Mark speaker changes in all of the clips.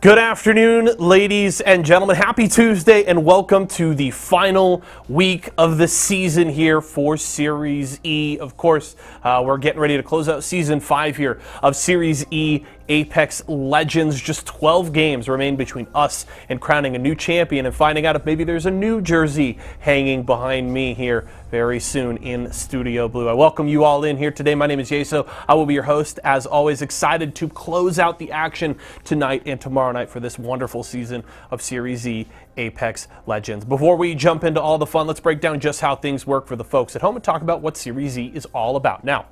Speaker 1: Good afternoon, ladies and gentlemen. Happy Tuesday and welcome to the final week of the season here for Series E. Of course, we're getting ready to close out Season 5 here of Series E Apex Legends. Just 12 games remain between us and crowning a new champion and finding out if maybe there's a new jersey hanging behind me here very soon in Studio Blue. I welcome you all in here today. My name is Yeso. I will be your host. As always, excited to close out the action tonight and tomorrow night for this wonderful season of Series E Apex Legends. Before we jump into all the fun, let's break down just how things work for the folks at home and talk about what Series E is all about. Now,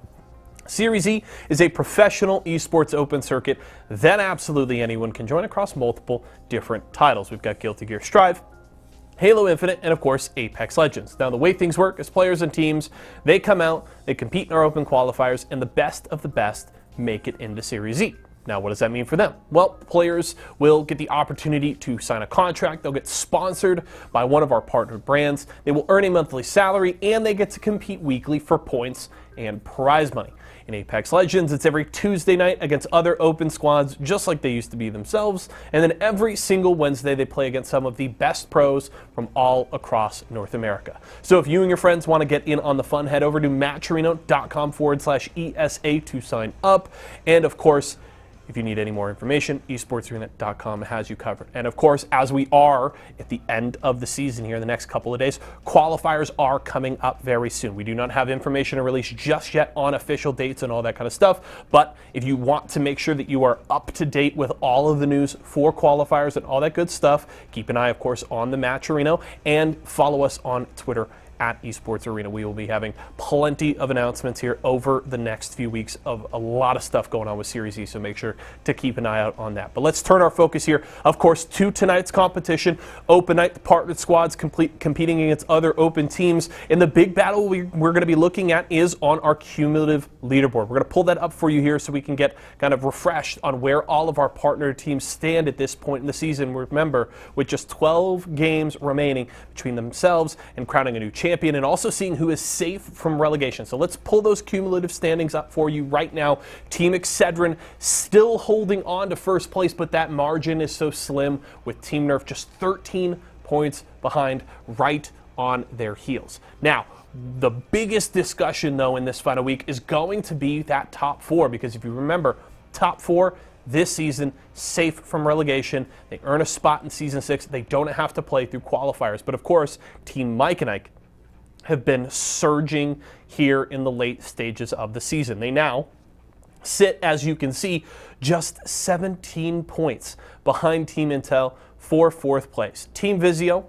Speaker 1: Series E is a professional esports open circuit that absolutely anyone can join across multiple different titles. We've got Guilty Gear Strive, Halo Infinite, and of course Apex Legends. Now the way things work is players and teams, they come out, they compete in our open qualifiers, and the best of the best make it into Series E. Now, what does that mean for them? Well, players will get the opportunity to sign a contract. They'll get sponsored by one of our partnered brands. They will earn a monthly salary, and they get to compete weekly for points and prize money. In Apex Legends, it's every Tuesday night against other open squads, just like they used to be themselves. And then every single Wednesday, they play against some of the best pros from all across North America. So if you and your friends want to get in on the fun, head over to matcharena.com/ESA to sign up. And of course, if you need any more information, esportsarena.com has you covered. And of course, as we are at the end of the season here in the next couple of days, qualifiers are coming up very soon. We do not have information to release just yet on official dates and all that kind of stuff. But if you want to make sure that you are up to date with all of the news for qualifiers and all that good stuff, keep an eye, of course, on the Match Arena and follow us on Twitter at Esports Arena. We will be having plenty of announcements here over the next few weeks of a lot of stuff going on with Series E, so make sure to keep an eye out on that. But let's turn our focus here, of course, to tonight's competition. Open night, the partnered squads competing against other open teams. And the big battle we're going to be looking at is on our cumulative leaderboard. We're going to pull that up for you here so we can get kind of refreshed on where all of our partner teams stand at this point in the season. Remember, with just 12 games remaining between themselves and crowning a new champion, and also seeing who is safe from relegation. So let's pull those cumulative standings up for you right now. Team Excedrin still holding on to first place, but that margin is so slim with Team Nerf just 13 points behind, right on their heels. Now, the biggest discussion, though, in this final week is going to be that top four, because if you remember, top four this season, safe from relegation. They earn a spot in Season 6. They don't have to play through qualifiers. But of course, Team Mike and Ike have been surging here in the late stages of the season. They now sit, as you can see, just 17 points behind Team Intel for fourth place. Team Vizio,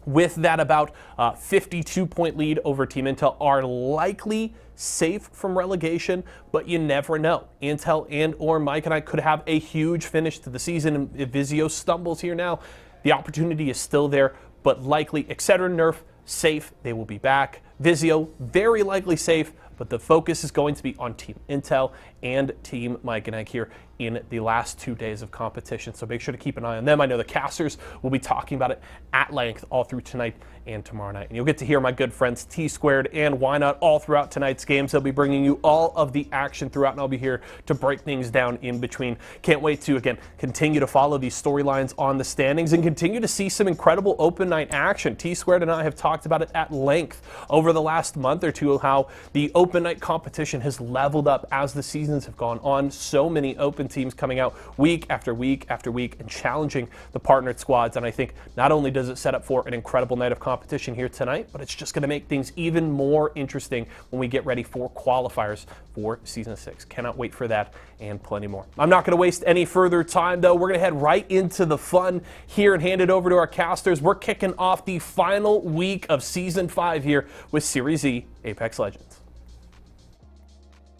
Speaker 1: with that about 52-point lead over Team Intel, are likely safe from relegation, but you never know. Intel and or Mike and I could have a huge finish to the season, and if Vizio stumbles here now, the opportunity is still there, but likely Excedrin Nerf safe, they will be back. Vizio, very likely safe, but the focus is going to be on Team Intel and Team Mike and Ike here in the last 2 days of competition. So make sure to keep an eye on them. I know the casters will be talking about it at length all through tonight and tomorrow night. And you'll get to hear my good friends T Squared and Why Not all throughout tonight's games. They'll be bringing you all of the action throughout, and I'll be here to break things down in between. Can't wait to, again, continue to follow these storylines on the standings and continue to see some incredible open night action. T Squared and I have talked about it at length over the last month or two, how the open night competition has leveled up as the seasons have gone on. So many open teams coming out week after week after week and challenging the partnered squads. And I think not only does it set up for an incredible night of competition here tonight, but it's just going to make things even more interesting when we get ready for qualifiers for Season 6. Cannot wait for that and plenty more. I'm not going to waste any further time, though. We're going to head right into the fun here and hand it over to our casters. We're kicking off the final week of Season 5 here with Series E Apex Legends.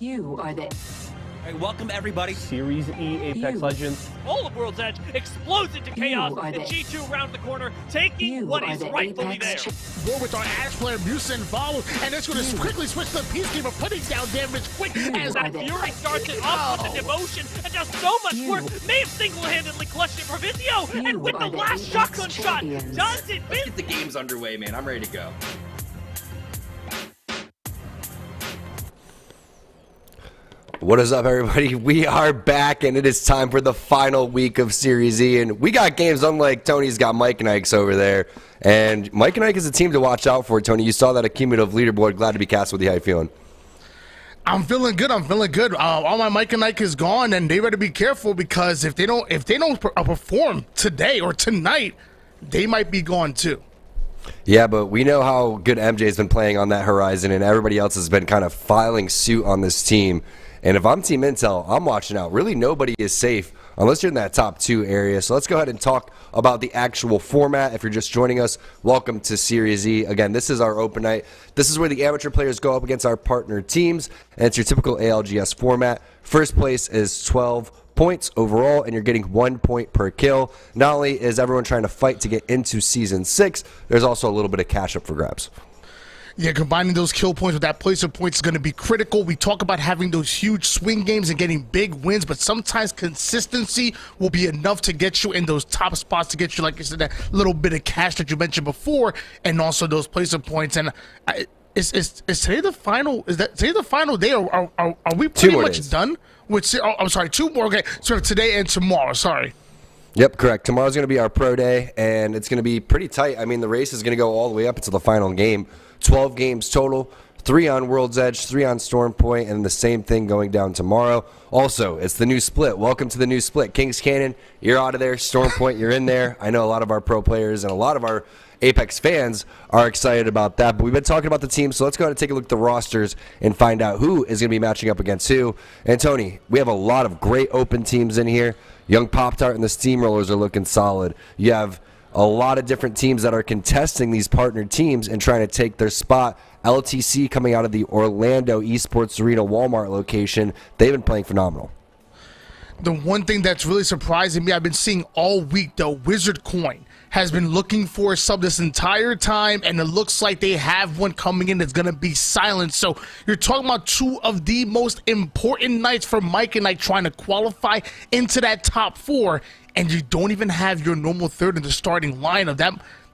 Speaker 2: You are the...
Speaker 3: All right, welcome everybody.
Speaker 1: Series E Apex Legends.
Speaker 4: All of World's Edge explodes into chaos, and G2 round the corner, taking what is rightfully there.
Speaker 5: Go with our Ash player, Musin follows, and it's going to quickly switch to the Peacekeeper, putting down damage quick as
Speaker 4: that Fury starts it off with the devotion and does so much work. May have single-handedly clutched it for Vizio, and with the last shotgun shot, does it.
Speaker 3: Let's get the games underway, man. I'm ready to go.
Speaker 2: What is up, everybody? We are back, and it is time for the final week of Series E. And we got games unlike Tony's got Mike and Ike's over there. And Mike and Ike is a team to watch out for, Tony. You saw that accumulative leaderboard. Glad to be cast with you. How you feeling?
Speaker 5: I'm feeling good. All my Mike and Ike is gone, and they better be careful because if they don't perform today or tonight, they might be gone too.
Speaker 2: Yeah, but we know how good MJ's been playing on that horizon, and everybody else has been kind of filing suit on this team. And if I'm Team Intel, I'm watching out. Really, nobody is safe unless you're in that top 2 area. So let's go ahead and talk about the actual format. If you're just joining us, welcome to Series E. Again, this is our open night. This is where the amateur players go up against our partner teams, and it's your typical ALGS format. First place is 12 points overall, and you're getting 1 point per kill. Not only is everyone trying to fight to get into Season 6, there's also a little bit of cash up for grabs.
Speaker 5: Yeah, combining those kill points with that place of points is going to be critical. We talk about having those huge swing games and getting big wins, but sometimes consistency will be enough to get you in those top spots, to get you, like you said, that little bit of cash that you mentioned before, and also those place of points. And is today the final? Is that today the final day, or are we pretty much done? I'm sorry, 2 more. Okay, so today and tomorrow. Sorry.
Speaker 2: Yep, correct. Tomorrow's going to be our pro day, and it's going to be pretty tight. I mean, the race is going to go all the way up until the final game. 12 games total, 3 on World's Edge, 3 on Storm Point, and the same thing going down tomorrow. Also, it's the new split. Welcome to the new split. Kings Canyon, you're out of there. Storm Point, you're in there. I know a lot of our pro players and a lot of our Apex fans are excited about that, but we've been talking about the team, so let's go ahead and take a look at the rosters and find out who is going to be matching up against who. And Tony, we have a lot of great open teams in here. Young Pop-Tart and the Steamrollers are looking solid. You have a lot of different teams that are contesting these partnered teams and trying to take their spot. LTC coming out of the Orlando Esports Arena Walmart location. They've been playing phenomenal.
Speaker 5: The one thing that's really surprising me, I've been seeing all week, the Wizard Coin has been looking for a sub this entire time, and it looks like they have one coming in that's going to be silent. So you're talking about 2 of the most important nights for Mike and I trying to qualify into that top 4, and you don't even have your normal third in the starting lineup.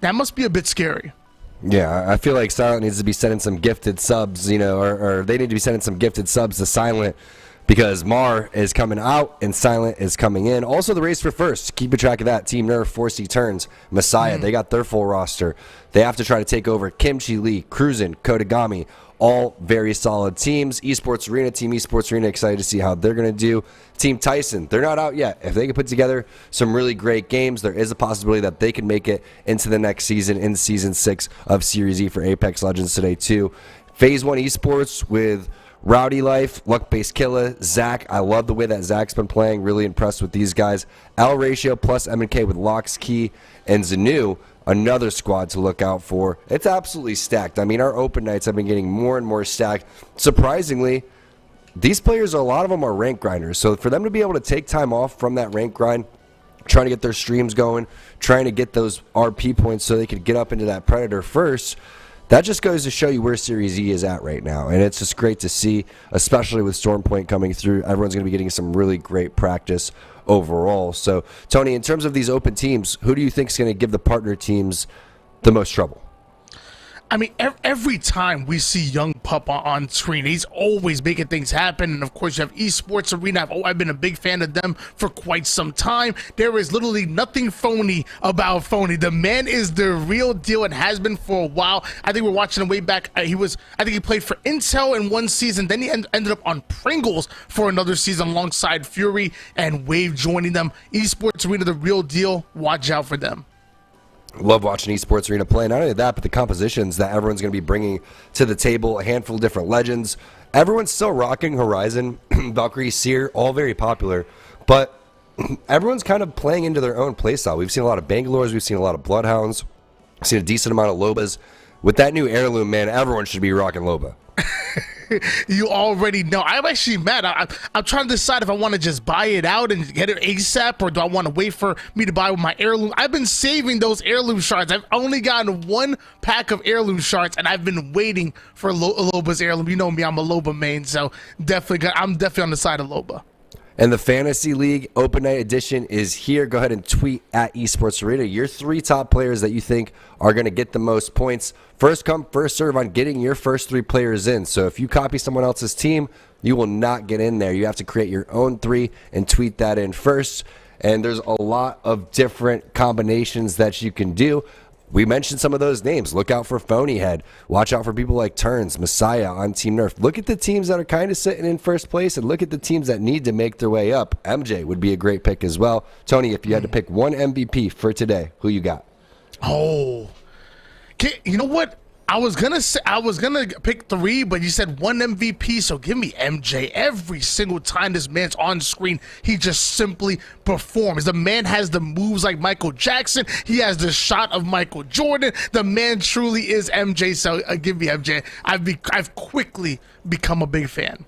Speaker 5: That must be a bit scary.
Speaker 2: Yeah, I feel like Silent needs to be sending some gifted subs, or they need to be sending some gifted subs to Silent, because Mar is coming out and Silent is coming in. Also, the race for first. Keep a track of that. Team Nerf, 4C Turns, Messiah. They got their full roster. They have to try to take over Kimchi Lee, Cruisin', Kodagami. All very solid teams. Esports Arena, Team Esports Arena, excited to see how they're going to do. Team Tyson, they're not out yet. If they can put together some really great games, there is a possibility that they can make it into the next season in Season 6 of Series E for Apex Legends today, too. Phase 1 Esports with Rowdy Life, Luck-Based Killer, Zach. I love the way that Zach's been playing. Really impressed with these guys. L Ratio plus M&K with Locks Key and Zanu. Another squad to look out for. It's absolutely stacked. I mean, our open nights have been getting more and more stacked. Surprisingly, these players, a lot of them are rank grinders. So for them to be able to take time off from that rank grind, trying to get their streams going, trying to get those RP points so they could get up into that Predator first, that just goes to show you where Series E is at right now. And it's just great to see, especially with Storm Point coming through. Everyone's going to be getting some really great practice overall. So, Tony, in terms of these open teams, who do you think is going to give the partner teams the most trouble?
Speaker 5: I mean, every time we see Young Pup on screen, he's always making things happen. And of course, you have Esports Arena. I've been a big fan of them for quite some time. There is literally nothing phony about Phony. The man is the real deal and has been for a while. I think we're watching him way back. I think he played for Intel in one season. Then he ended up on Pringles for another season alongside Fury and Wave joining them. Esports Arena, the real deal. Watch out for them.
Speaker 2: Love watching Esports Arena play. Not only that, but the compositions that everyone's going to be bringing to the table, a handful of different legends. Everyone's still rocking Horizon, Valkyrie, Seer, all very popular. But everyone's kind of playing into their own playstyle. We've seen a lot of Bangalores. We've seen a lot of Bloodhounds. We've seen a decent amount of Lobas. With that new heirloom, man, everyone should be rocking Loba.
Speaker 5: You already know. I'm actually mad. I'm trying to decide if I want to just buy it out and get it ASAP, or do I want to wait for me to buy with my heirloom. I've been saving those heirloom shards. I've only gotten 1 pack of heirloom shards, and I've been waiting for Loba's heirloom. You know me, I'm a Loba main, so I'm definitely on the side of Loba.
Speaker 2: And the Fantasy League Open Night Edition is here. Go ahead and tweet at Esports Arena your 3 top players that you think are going to get the most points. First come, first serve on getting your first 3 players in. So if you copy someone else's team, you will not get in there. You have to create your own 3 and tweet that in first. And there's a lot of different combinations that you can do. We mentioned some of those names. Look out for Phonyhead. Watch out for people like Turns, Messiah on Team Nerf. Look at the teams that are kind of sitting in first place, and look at the teams that need to make their way up. MJ would be a great pick as well. Tony, if you had to pick one MVP for today, who you got?
Speaker 5: Oh, you know what? I was gonna pick 3, but you said 1 MVP, so give me MJ. Every single time this man's on screen, he just simply performs. The man has the moves like Michael Jackson. He has the shot of Michael Jordan. The man truly is MJ, so give me MJ. I've quickly become a big fan.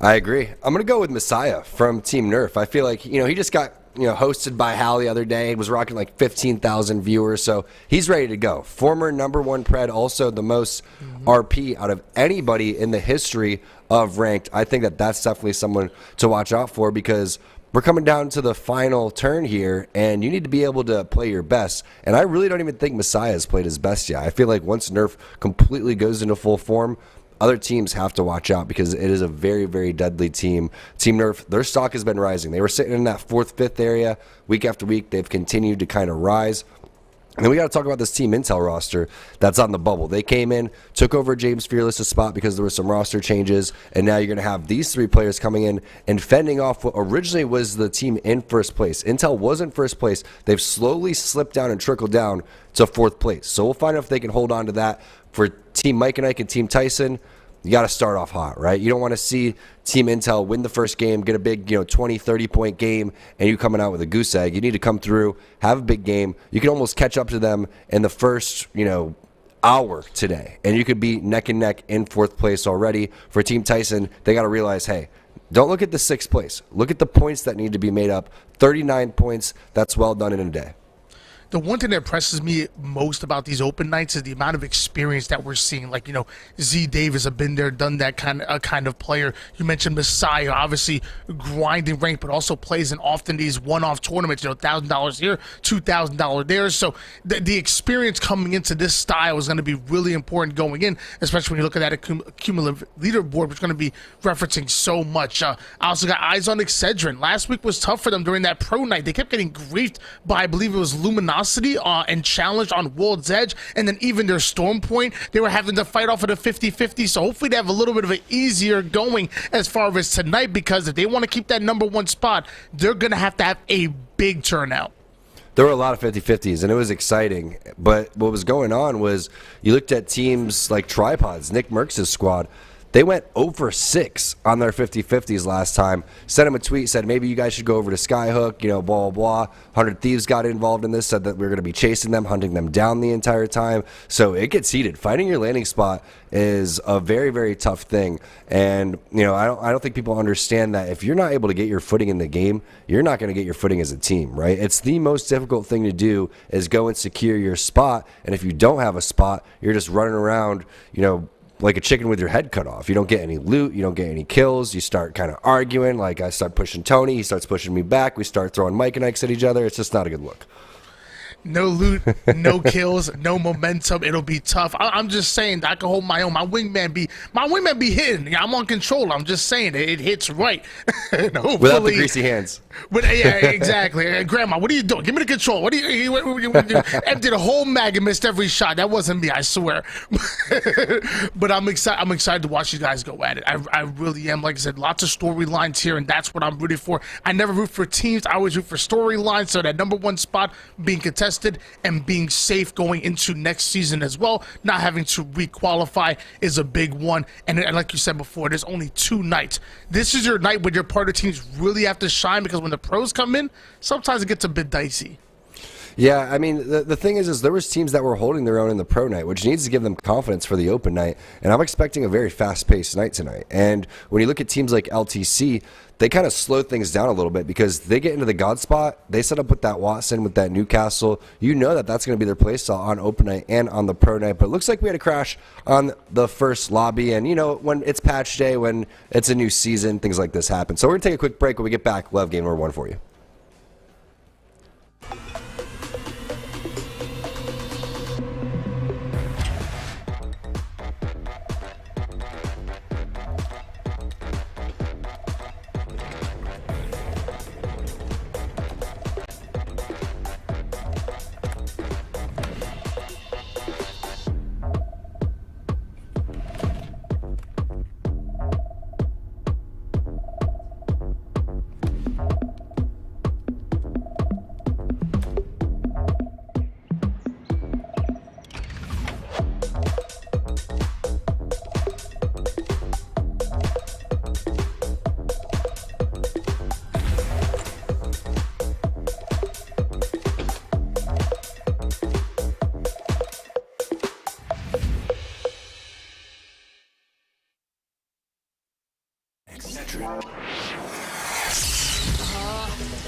Speaker 2: I agree. I'm going to go with Messiah from Team Nerf. I feel like, he just got hosted by Hal the other day. He was rocking like 15,000 viewers, so he's ready to go. Former #1 pred, also the most RP out of anybody in the history of ranked. I think that's definitely someone to watch out for, because we're coming down to the final turn here, and you need to be able to play your best. And I really don't even think Messiah has played his best yet. I feel like once Nerf completely goes into full form, other teams have to watch out, because it is a very, very deadly team. Team Nerf, their stock has been rising. They were sitting in that 4th, 5th area week after week. They've continued to kind of rise. And then we got to talk about this Team Intel roster that's on the bubble. They came in, took over James Fearless' spot because there were some roster changes, and now you're going to have these 3 players coming in and fending off what originally was the team in first place. Intel was in first place. They've slowly slipped down and trickled down to 4th place. So we'll find out if they can hold on to that. For Team Mike and Ike and Team Tyson, you got to start off hot, right? You don't want to see Team Intel win the first game, get a big 20, 30-point game, and you coming out with a goose egg. You need to come through, have a big game. You can almost catch up to them in the first, hour today, and you could be neck and neck in 4th place already. For Team Tyson, they got to realize, hey, don't look at the 6th place. Look at the points that need to be made up. 39 points, that's well done in a day.
Speaker 5: The one thing that impresses me most about these open nights is the amount of experience that we're seeing. Like, Z Davis have been there, done that kind of player. You mentioned Messiah, obviously grinding rank, but also plays in often these one-off tournaments, $1,000 here, $2,000 there. So the experience coming into this style is going to be really important going in, especially when you look at that cumulative leaderboard, which is going to be referencing so much. I also got eyes on Excedrin. Last week was tough for them during that pro night. They kept getting griefed by, I believe it was Luminosity, and challenged on World's Edge, and then even their Storm Point, they were having to fight off at a 50-50, so hopefully they have a little bit of an easier going as far as tonight, because if they want to keep that #1 spot, they're going to have a big turnout.
Speaker 2: There were a lot of 50-50s, and it was exciting, but what was going on was you looked at teams like Tripods, Nick Merckx' squad. They went over 6 on their 50-50s last time. Sent him a tweet, said maybe you guys should go over to Skyhook, blah, blah, blah. 100 Thieves got involved in this, said that we were going to be chasing them, hunting them down the entire time. So it gets heated. Finding your landing spot is a very, very tough thing. And, I don't think people understand that if you're not able to get your footing in the game, you're not going to get your footing as a team, right? It's the most difficult thing to do is go and secure your spot. And if you don't have a spot, you're just running around, like a chicken with your head cut off. You don't get any loot. You don't get any kills. You start kind of arguing. Like I start pushing Tony. He starts pushing me back. We start throwing Mike and Ike at each other. It's just not a good look.
Speaker 5: No loot, no kills, no momentum. It'll be tough. I'm just saying I can hold my own. My wingman be hitting. Yeah, I'm on control. I'm just saying it hits right.
Speaker 2: Without the greasy hands.
Speaker 5: But yeah, exactly. Grandma, what are you doing? Give me the control. What are you empty the whole mag and missed every shot. That wasn't me, I swear. But I'm excited to watch you guys go at it. I really am. Like I said, lots of storylines here, and that's what I'm rooting for. I never root for teams. I always root for storylines. So that #1 spot being contested and being safe going into next season as well, not having to requalify is a big one. And like you said before, there's only 2 nights. This is your night when your partner teams really have to shine, because when the pros come in, sometimes it gets a bit dicey.
Speaker 2: Yeah, I mean, the thing is there was teams that were holding their own in the pro night, which needs to give them confidence for the open night. And I'm expecting a very fast-paced night tonight. And when you look at teams like LTC, they kind of slow things down a little bit because they get into the God spot. They set up with that Watson, with that Newcastle. You know that that's going to be their play style on open night and on the pro night. But it looks like we had a crash on the first lobby. And, you know, when it's patch day, when it's a new season, things like this happen. So we're going to take a quick break. When we get back, we'll have game number 1 for you.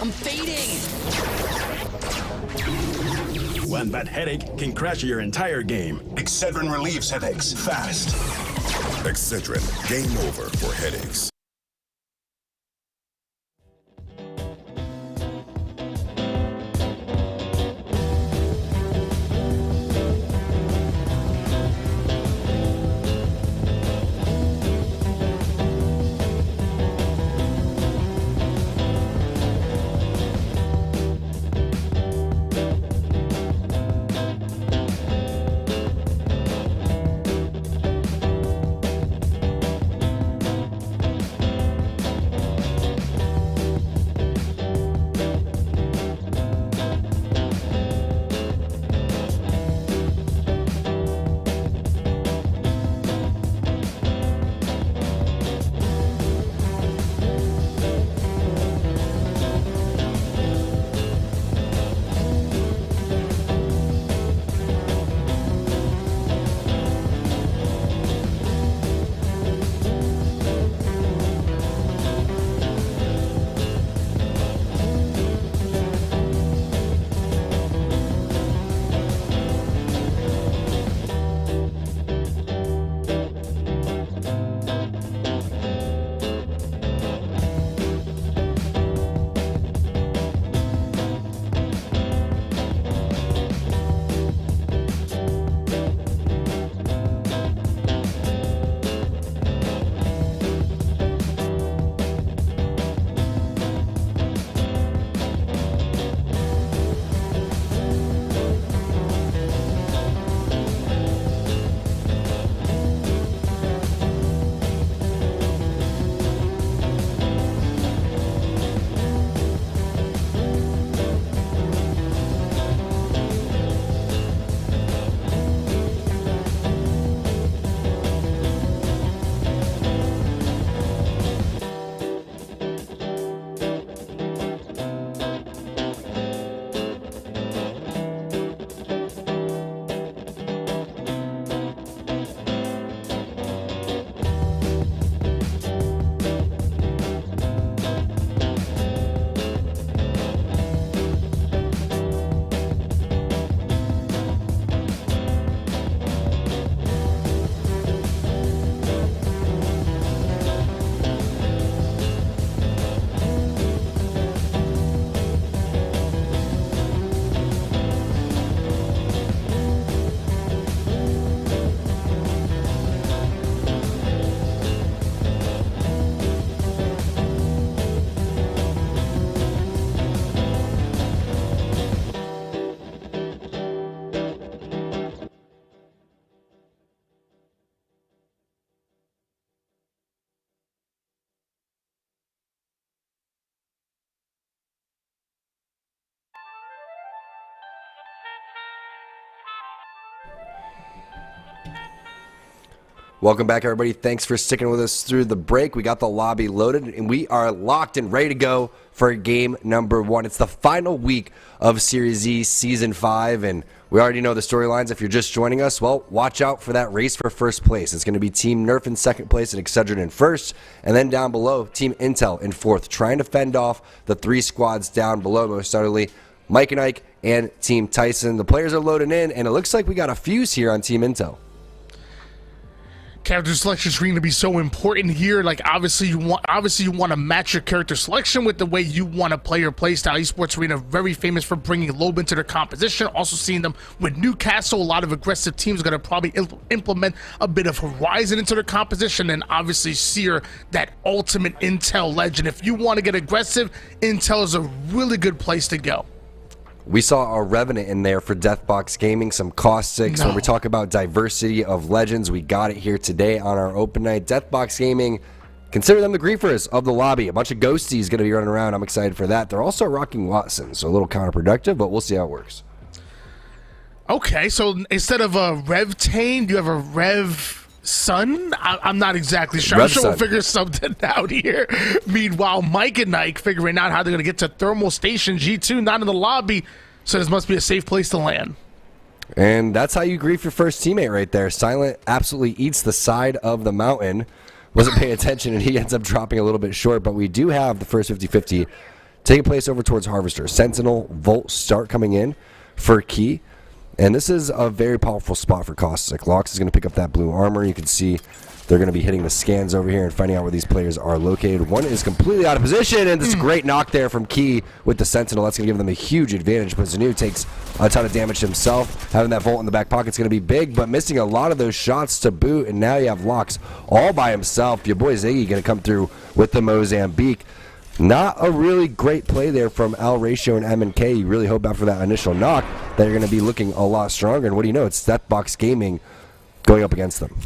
Speaker 6: I'm fading.
Speaker 7: One bad headache can crash your entire game.
Speaker 8: Excedrin relieves headaches fast.
Speaker 9: Excedrin, game over for headaches.
Speaker 2: Welcome back, everybody. Thanks for sticking with us through the break. We got the lobby loaded, and we are locked and ready to go for game number 1. It's the final week of Series E Season 5, and we already know the storylines. If you're just joining us, well, watch out for that race for first place. It's going to be Team Nerf in second place and Excedrin in first, and then down below, Team Intel in fourth, trying to fend off the 3 squads down below, most certainly Mike and Ike and Team Tyson. The players are loading in, and it looks like we got a fuse here on Team Intel.
Speaker 5: Character selection is going to be so important here. Like, obviously you want to match your character selection with the way you want to play your playstyle. Esports Arena very famous for bringing Lobe into their composition. Also seeing them with Newcastle, a lot of aggressive teams are going to probably implement a bit of Horizon into their composition, and obviously Seer, that ultimate Intel legend. If you want to get aggressive, Intel is a really good place to go.
Speaker 2: We saw a Revenant in there for Deathbox Gaming, some Caustics. When we talk about diversity of legends, we got it here today on our open night. Deathbox Gaming, consider them the griefers of the lobby. A bunch of ghosties going to be running around. I'm excited for that. They're also rocking Watson, so a little counterproductive, but we'll see how it works.
Speaker 5: Okay, so instead of a Rev Tane, you have a Rev Sun? I'm not exactly sure. I'm sure we'll figure something out here. Meanwhile, Mike and Ike figuring out how they're going to get to Thermal Station G2, not in the lobby, so this must be a safe place to land.
Speaker 2: And that's how you grief your first teammate right there. Silent absolutely eats the side of the mountain. Wasn't paying attention, and he ends up dropping a little bit short, but we do have the first 50-50 taking place over towards Harvester. Sentinel, Volt start coming in for Key. And this is a very powerful spot for Caustic. Lox is going to pick up that blue armor. You can see they're going to be hitting the scans over here and finding out where these players are located. One is completely out of position, and this great knock there from Key with the Sentinel. That's going to give them a huge advantage, but Zanu takes a ton of damage himself. Having that Volt in the back pocket is going to be big, but missing a lot of those shots to boot, and now you have Lox all by himself. Your boy Ziggy going to come through with the Mozambique. Not a really great play there from Al Ratio and M&K. You really hope after that initial knock that you're going to be looking a lot stronger. And what do you know? It's Deathbox Gaming going up against them.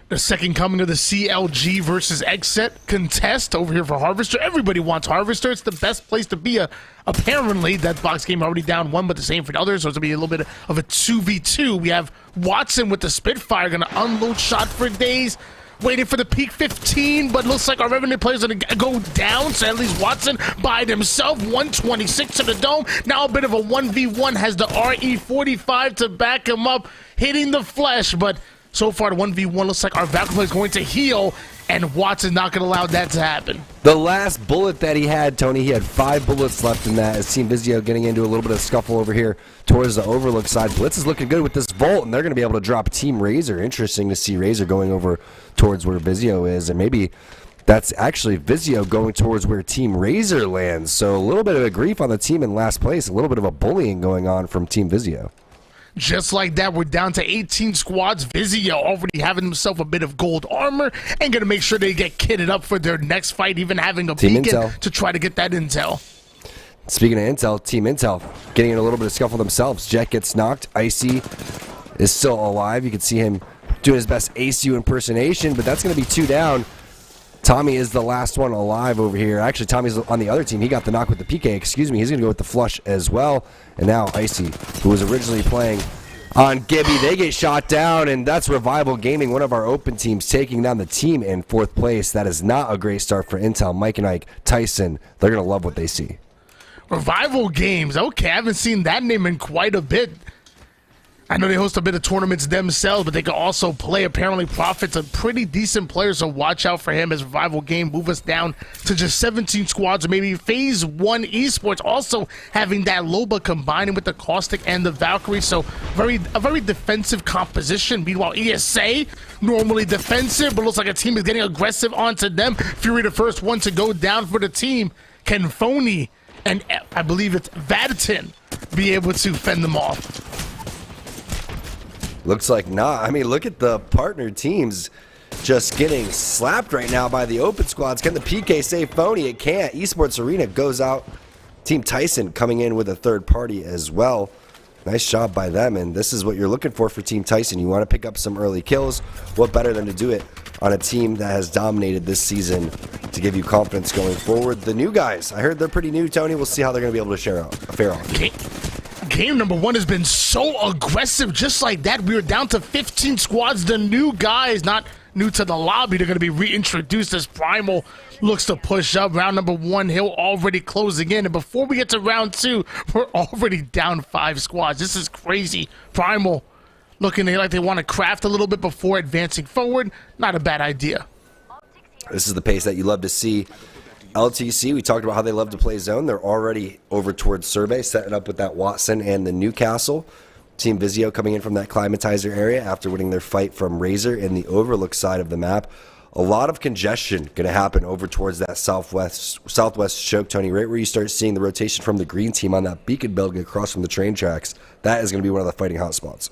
Speaker 5: The second coming of the CLG versus Exet contest over here for Harvester. Everybody wants Harvester. It's the best place to be. Apparently, Deathbox Game already down 1, but the same for the others. So it's going to be a little bit of a 2v2. We have Watson with the Spitfire going to unload shot for days. Waiting for the peak 15, but looks like our Revenant players are going to go down, so at least Watson by himself, 126 to the dome. Now a bit of a 1v1, has the RE45 to back him up, hitting the flesh, but so far the 1v1 looks like our Valkyrie is going to heal, and Watson's not going to allow that to happen.
Speaker 2: The last bullet that he had, Tony, he had 5 bullets left in that as Team Vizio getting into a little bit of scuffle over here towards the Overlook side. Blitz is looking good with this Volt, and they're going to be able to drop Team Razor. Interesting to see Razor going over towards where Vizio is, and maybe that's actually Vizio going towards where Team Razor lands. So a little bit of a grief on the team in last place, a little bit of a bullying going on from Team Vizio.
Speaker 5: Just like that, we're down to 18 squads. Vizio already having himself a bit of gold armor and going to make sure they get kitted up for their next fight, even having a
Speaker 2: Team
Speaker 5: beacon
Speaker 2: Intel
Speaker 5: to try to get that intel.
Speaker 2: Speaking of Intel, Team Intel getting in a little bit of scuffle themselves. Jet gets knocked. Icy is still alive. You can see him doing his best ACU impersonation, but that's going to be 2 down. Tommy is the last one alive over here. Actually, Tommy's on the other team. He got the knock with the PK. Excuse me. He's going to go with the flush as well. And now Icy, who was originally playing on Gibby, they get shot down, and that's Revival Gaming, one of our open teams, taking down the team in 4th place. That is not a great start for Intel. Mike and Ike, Tyson, they're going to love what they see.
Speaker 5: Revival Games. Okay, I haven't seen that name in quite a bit. I know they host a bit of tournaments themselves, but they can also play. Apparently, Prophet's a pretty decent player, so watch out for him as Revival Game move us down to just 17 squads, or maybe Phase 1 Esports also having that Loba combining with the Caustic and the Valkyrie, so a very defensive composition. Meanwhile, ESA, normally defensive, but looks like a team is getting aggressive onto them. Fury the first one to go down for the team. Can Phony and I believe it's Vatican be able to fend them off?
Speaker 2: Looks like not. I mean, look at the partner teams just getting slapped right now by the open squads. Can the PK save Phony? It can't. Esports Arena goes out. Team Tyson coming in with a 3rd party as well. Nice job by them, and this is what you're looking for Team Tyson. You want to pick up some early kills. What better than to do it on a team that has dominated this season to give you confidence going forward? The new guys, I heard they're pretty new, Tony. We'll see how they're going to be able to fare off.
Speaker 5: game number one has been so aggressive, just like that. We were down to 15 squads. The new guys, not new to the lobby, they're going to be reintroduced as Primal looks to push up. Round number one, Hill already closing in. And before we get to round two, we're already down 5 squads. This is crazy. Primal looking like they want to craft a little bit before advancing forward. Not a bad idea.
Speaker 2: This is the pace that you love to see. LTC, we talked about how they love to play zone. They're already over towards Survey, setting up with that Watson and the Newcastle. Team Vizio coming in from that climatizer area after winning their fight from Razor in the overlook side of the map. A lot of congestion going to happen over towards that southwest choke, Tony, right where you start seeing the rotation from the green team on that beacon building across from the train tracks. That is going to be one of the fighting hotspots.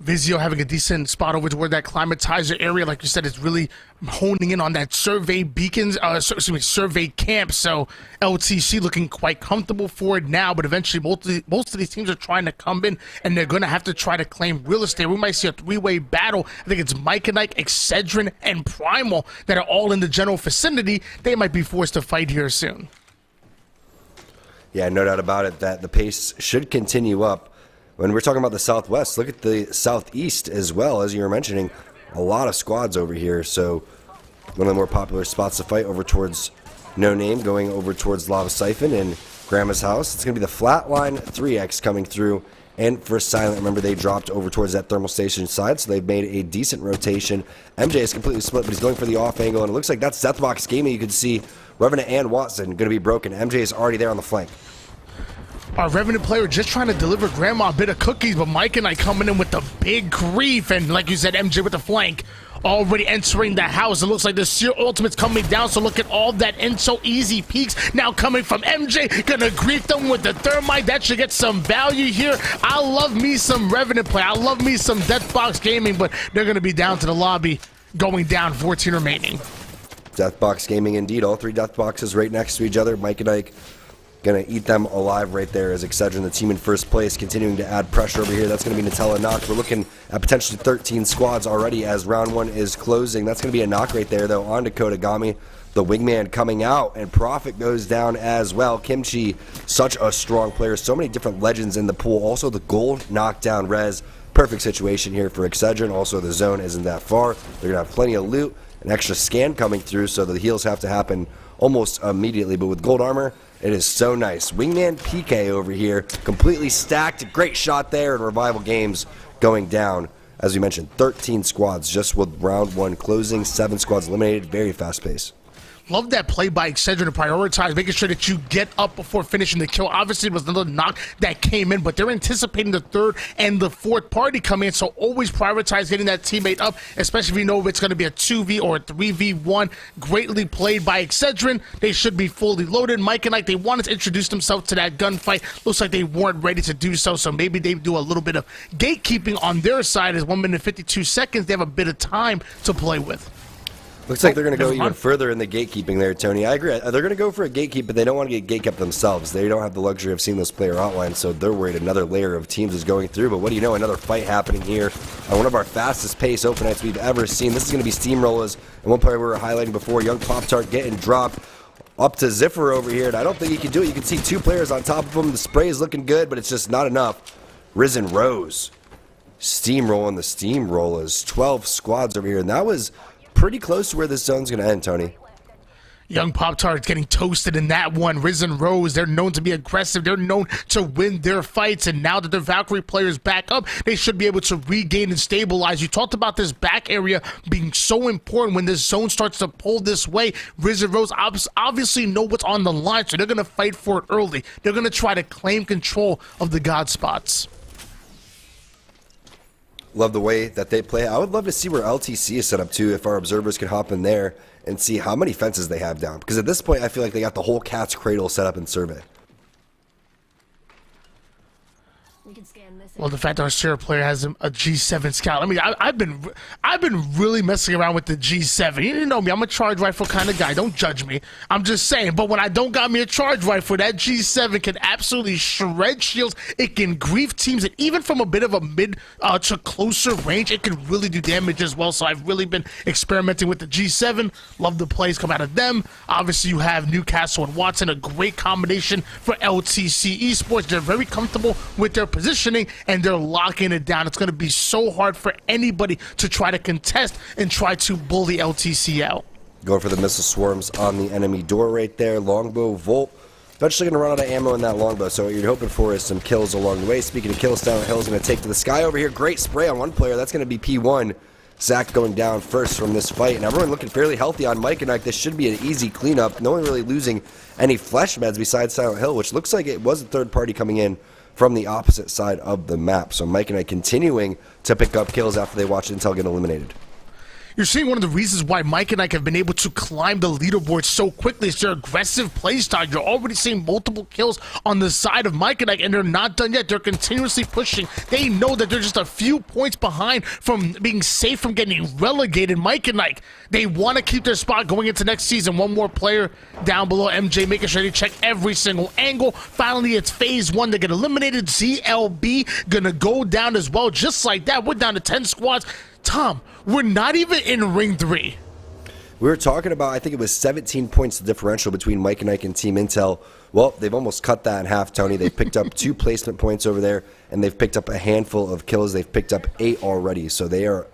Speaker 5: Vizio having a decent spot over toward that climatizer area, like you said, is really honing in on that survey beacons, survey camp. So LTC looking quite comfortable for it now, but eventually most of these teams are trying to come in and they're going to have to try to claim real estate. We might see a 3-way battle. I think it's Mike and Ike, Excedrin, and Primal that are all in the general vicinity. They might be forced to fight here soon.
Speaker 2: Yeah, no doubt about it that the pace should continue up. When we're talking about the Southwest, look at the Southeast as well. As you were mentioning, a lot of squads over here. So one of the more popular spots to fight over towards No Name, going over towards Lava Siphon and Grandma's House. It's going to be the Flatline 3X coming through. And for Silent, remember they dropped over towards that thermal station side, so they've made a decent rotation. MJ is completely split, but he's going for the off angle, and it looks like that's Deathbox Gaming. You can see Revenant and Watson going to be broken. MJ is already there on the flank.
Speaker 5: Our Revenant player just trying to deliver Grandma a bit of cookies, but Mike and I coming in with the big grief, and like you said, MJ with the flank. Already entering the house. It looks like the Seer Ultimate's coming down, so look at all that so easy peaks now coming from MJ. Gonna grief them with the Thermite. That should get some value here. I love me some Revenant play. I love me some Deathbox Gaming, but they're gonna be down to the lobby, going down 14 remaining.
Speaker 2: Deathbox Gaming indeed. All 3 Deathboxes right next to each other. Mike and Ike going to eat them alive right there as Excedrin, the team in first place, continuing to add pressure over here. That's going to be Nutella knocked. We're looking at potentially 13 squads already as round 1 is closing. That's going to be a knock right there, though, on to Kodagami. The wingman coming out, and Profit goes down as well. Kimchi, such a strong player. So many different legends in the pool. Also, the gold knockdown res. Perfect situation here for Excedrin. Also, the zone isn't that far. They're going to have plenty of loot. An extra scan coming through, so the heals have to happen almost immediately. But with gold armor, it is so nice. Wingman PK over here, completely stacked. Great shot there, and Revival Games going down. As we mentioned, 13 squads just with round 1 closing, 7 squads eliminated. Very fast pace.
Speaker 5: Love that play by Excedrin to prioritize, making sure that you get up before finishing the kill. Obviously, it was another knock that came in, but they're anticipating the 3rd and the 4th party come in, so always prioritize getting that teammate up, especially if you know if it's going to be a 2v or a 3v1. Greatly played by Excedrin. They should be fully loaded. Mike and Ike, they wanted to introduce themselves to that gunfight. Looks like they weren't ready to do so, so maybe they do a little bit of gatekeeping on their side. As 1 minute and 52 seconds, they have a bit of time to play with.
Speaker 2: Looks like they're going to go even further in the gatekeeping there, Tony. I agree. They're going to go for a gatekeep, but they don't want to get gatekept themselves. They don't have the luxury of seeing those player hotlines, so they're worried another layer of teams is going through. But what do you know? Another fight happening here on one of our fastest pace open nights we've ever seen. This is going to be Steamrollers, and one player we were highlighting before, Young Pop-Tart, getting dropped up to Ziffer over here, and I don't think he can do it. You can see 2 players on top of him. The spray is looking good, but it's just not enough. Risen Rose steamrolling the Steamrollers. 12 squads over here, and that was pretty close to where this zone's going to end, Tony.
Speaker 5: Young Pop-Tart getting toasted in that one. Risen Rose, they're known to be aggressive. They're known to win their fights. And now that the Valkyrie players back up, they should be able to regain and stabilize. You talked about this back area being so important when this zone starts to pull this way. Risen Rose obviously know what's on the line, so they're going to fight for it early. They're going to try to claim control of the God spots.
Speaker 2: Love the way that they play. I would love to see where LTC is set up too, if our observers could hop in there and see how many fences they have down. Because at this point, I feel like they got the whole cat's cradle set up in survey.
Speaker 6: We can scan this
Speaker 5: Well, the fact our Sierra player has a G7 scout. I mean, I've been really messing around with the G7. You know me, I'm a charge rifle kind of guy. Don't judge me. I'm just saying. But when I don't got me a charge rifle, that G7 can absolutely shred shields. It can grief teams, and even from a bit of a mid to closer range, it can really do damage as well. So I've really been experimenting with the G7. Love the plays come out of them. Obviously, you have Newcastle and Watson, a great combination for LTC Esports. They're very comfortable with their positioning, and they're locking it down. It's going to be so hard for anybody to try to contest and try to bully LTC out.
Speaker 2: Going for the missile swarms on the enemy door right there. Longbow, Volt. Eventually going to run out of ammo in that longbow, so what you're hoping for is some kills along the way. Speaking of kills, Silent Hill is going to take to the sky over here. Great spray on one player. That's going to be P1. Zach going down first from this fight, and everyone looking fairly healthy on Mike and Ike. This should be an easy cleanup. No one really losing any flesh meds besides Silent Hill, which looks like it was a third party coming in from the opposite side of the map. So Mike and I continuing to pick up kills after they watch Intel get eliminated.
Speaker 5: You're seeing one of the reasons why Mike and I have been able to climb the leaderboard so quickly. It's their aggressive play style. You're already seeing multiple kills on the side of Mike and I, and they're not done yet. They're continuously pushing. They know that they're just a few points behind from being safe from getting relegated. Mike and Ike, they want to keep their spot going into next season. One more player down below, MJ, making sure they check every single angle. Finally, it's phase 1. They get eliminated. ZLB gonna go down as well. Just like that, we're down to 10 squads. Tom, we're not even in ring 3.
Speaker 2: We were talking about, I think it was 17 points differential between Mike and Ike and Team Intel. Well, they've almost cut that in half, Tony. They've picked up 2 placement points over there, and they've picked up a handful of kills. They've picked up 8 already, so they are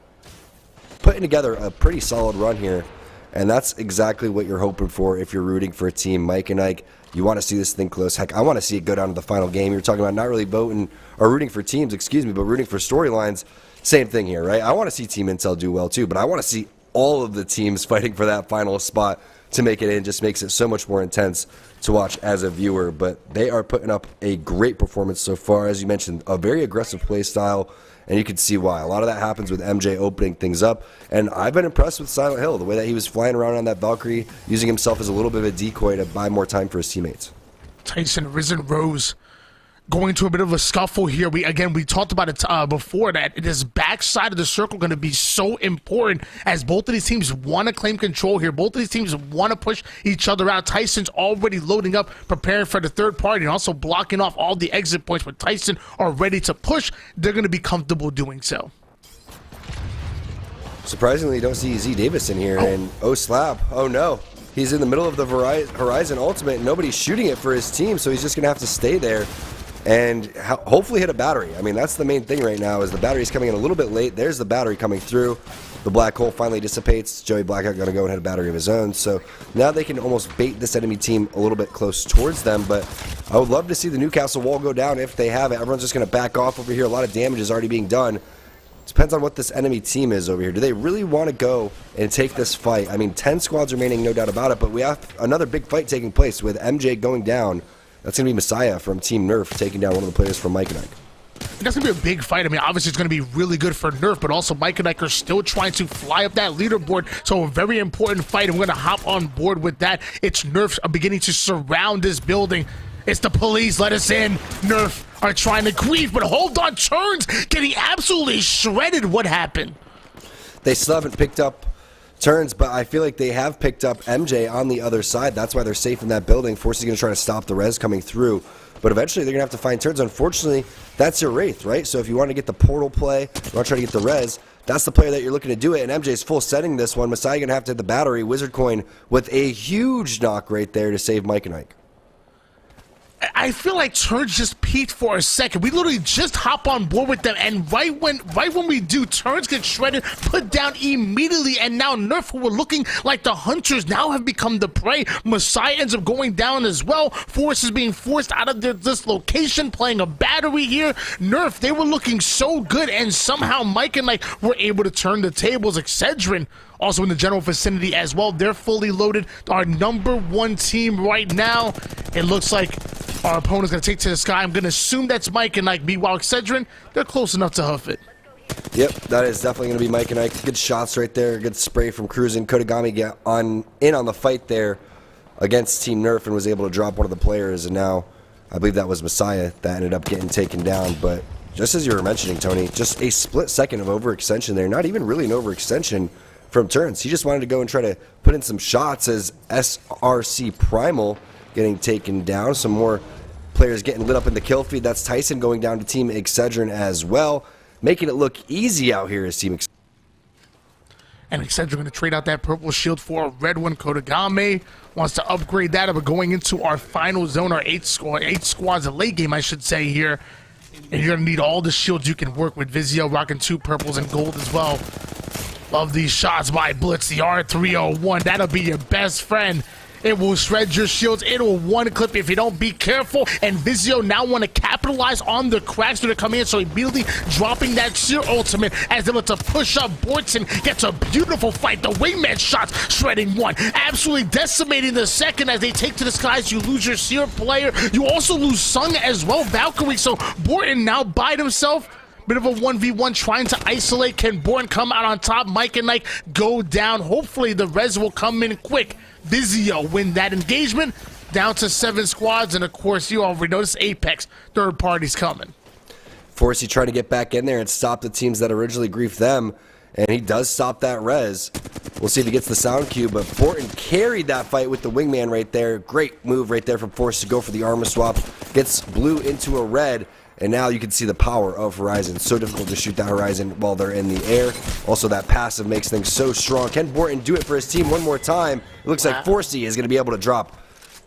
Speaker 2: putting together a pretty solid run here, and that's exactly what you're hoping for if you're rooting for a team. Mike and Ike, you want to see this thing close. Heck, I want to see it go down to the final game. You're talking about not really voting or rooting for teams, but rooting for storylines. Same thing here, right? I want to see Team Intel do well too, but I want to see all of the teams fighting for that final spot to make it in. Just makes it so much more intense to watch as a viewer. But they are putting up a great performance so far. As you mentioned, a very aggressive play style, and you can see why. A lot of that happens with MJ opening things up, and I've been impressed with Silent Hill, the way that he was flying around on that Valkyrie, using himself as a little bit of a decoy to buy more time for his teammates.
Speaker 5: Tyson, Risen Rose going into a bit of a scuffle here. We talked about it before, that this backside of the circle going to be so important as both of these teams want to claim control here. Both of these teams want to push each other out. Tyson's already loading up, preparing for the third party, and also blocking off all the exit points. When Tyson are ready to push, they're going to be comfortable doing so.
Speaker 2: Surprisingly, you don't see Z Davis in here, and Slab, oh no. He's in the middle of the Horizon Ultimate, and nobody's shooting it for his team, so he's just going to have to stay there and hopefully hit a battery. I mean, that's the main thing right now, is the battery's coming in a little bit late. There's the battery coming through. The black hole finally dissipates. Joey Blackout going to go and hit a battery of his own. So now they can almost bait this enemy team a little bit close towards them. But I would love to see the Newcastle wall go down if they have it. Everyone's just going to back off over here. A lot of damage is already being done. Depends on what this enemy team is over here. Do they really want to go and take this fight? I mean, 10 squads remaining, no doubt about it. But we have another big fight taking place with MJ going down. That's going to be Messiah from Team Nerf taking down one of the players from Mike and Ike.
Speaker 5: That's going to be a big fight. I mean, obviously it's going to be really good for Nerf, but also Mike and Ike are still trying to fly up that leaderboard. So a very important fight, and we're going to hop on board with that. It's Nerf beginning to surround this building. It's the police, let us in. Nerf are trying to grief, but hold on, Turns getting absolutely shredded. What happened?
Speaker 2: They still haven't picked up Turns, but I feel like they have picked up MJ on the other side. That's why they're safe in that building. Force is going to try to stop the res coming through, but eventually they're going to have to find Turns. Unfortunately, that's your Wraith, right? So if you want to get the portal play, you want to try to get the res, that's the player that you're looking to do it, and MJ's full setting this one. Messiah going to have to hit the battery. Wizard Coin with a huge knock right there to save Mike and Ike.
Speaker 5: I feel like Turns just peaked for a second. We literally just hop on board with them, and right when we do, Turns get shredded, put down immediately, and now Nerf, who were looking like the hunters, now have become the prey. Messiah ends up going down as well. Force is being forced out of this location, playing a battery here. Nerf, they were looking so good, and somehow Mike and Ike were able to turn the tables. Excedrin also in the general vicinity as well. They're fully loaded. Our #1 team right now. It looks like our opponent's going to take to the sky. I'm going to assume that's Mike and Ike. Meanwhile, Excedrin, they're close enough to huff it.
Speaker 2: Yep, that is definitely going to be Mike and Ike. Good shots right there. Good spray from Cruising. Kodagami get in on the fight there against Team Nerf and was able to drop one of the players. And now I believe that was Messiah that ended up getting taken down. But just as you were mentioning, Tony, just a split second of overextension there. Not even really an overextension from Turns. He just wanted to go and try to put in some shots as SRC Primal getting taken down. Some more players getting lit up in the kill feed. That's Tyson going down to Team Excedrin as well, making it look easy out here as Team Excedrin.
Speaker 5: And Excedrin going to trade out that purple shield for a red one. Kodagame wants to upgrade that, but going into our final zone, our eight squads, a late game, I should say here. And you're going to need all the shields you can work with. Vizio rocking 2 purples and gold as well. Love these shots by Blitz, the R301. That'll be your best friend. It will shred your shields. It will one-clip if you don't be careful. And Vizio now want to capitalize on the cracks that are coming in, so immediately dropping that sheer ultimate as they look to push up. Bortson gets a beautiful fight. The wingman shots shredding one. Absolutely decimating the second as they take to the skies. You lose your seer player. You also lose Sung as well, Valkyrie. So Borton now by himself. Bit of a 1v1 trying to isolate. Can Born come out on top? Mike and Nike go down. Hopefully the res will come in quick. Vizio win that engagement. Down to 7 squads. And of course, you already noticed Apex. Third party's coming.
Speaker 2: Forsey trying to get back in there and stop the teams that originally griefed them. And he does stop that res. We'll see if he gets the sound cue. But Borton carried that fight with the wingman right there. Great move right there from Force to go for the armor swap. Gets blue into a red. And now you can see the power of Horizon. So difficult to shoot that Horizon while they're in the air. Also, that passive makes things so strong. Can Borton do it for his team one more time? It looks like Forsey is going to be able to drop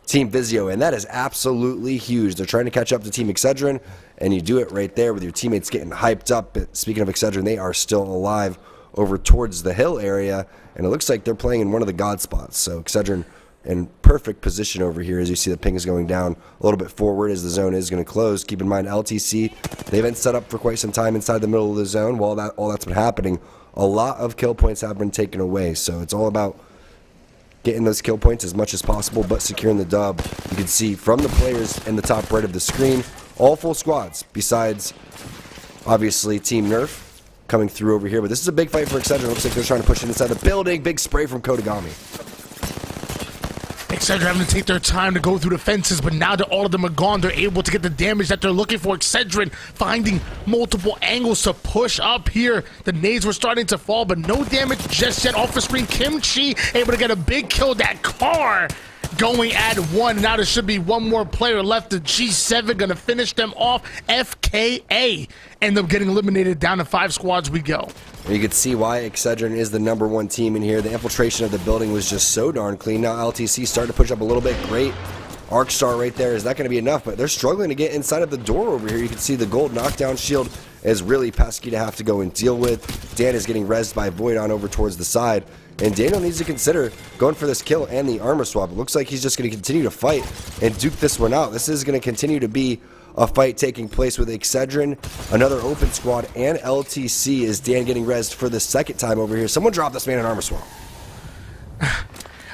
Speaker 2: Team Vizio, and that is absolutely huge. They're trying to catch up to Team Excedrin, and you do it right there with your teammates getting hyped up. But speaking of Excedrin, they are still alive over towards the hill area, and it looks like they're playing in one of the god spots. So Excedrin in perfect position over here as you see the ping is going down a little bit forward as the zone is going to close. Keep in mind LTC, they've been set up for quite some time inside the middle of the zone. While all that's been happening, a lot of kill points have been taken away. So it's all about getting those kill points as much as possible, but securing the dub. You can see from the players in the top right of the screen, all full squads besides obviously Team Nerf coming through over here. But this is a big fight for Excedrin. Looks like they're trying to push it inside the building. Big spray from Kodagami.
Speaker 5: Excedrin having to take their time to go through the fences, but now that all of them are gone, they're able to get the damage that they're looking for. Excedrin finding multiple angles to push up here. The nades were starting to fall, but no damage just yet off the screen. Kimchi able to get a big kill. That car going at 1. Now there should be one more player left. The G7 gonna finish them off. FKA end up getting eliminated. Down to 5 squads we go.
Speaker 2: You can see why Excedrin is the #1 team in here. The infiltration of the building was just so darn clean. Now LTC starting to push up a little bit. Great Arcstar right there. Is that going to be enough? But they're struggling to get inside of the door over here. You can see the gold knockdown shield is really pesky to have to go and deal with. Dan is getting rezzed by Void on over towards the side. And Daniel needs to consider going for this kill and the armor swap. It looks like he's just going to continue to fight and duke this one out. This is going to continue to be a fight taking place with Excedrin, another open squad, and LTC. Is Dan getting rezzed for the second time over here? Someone drop this man an armor swap.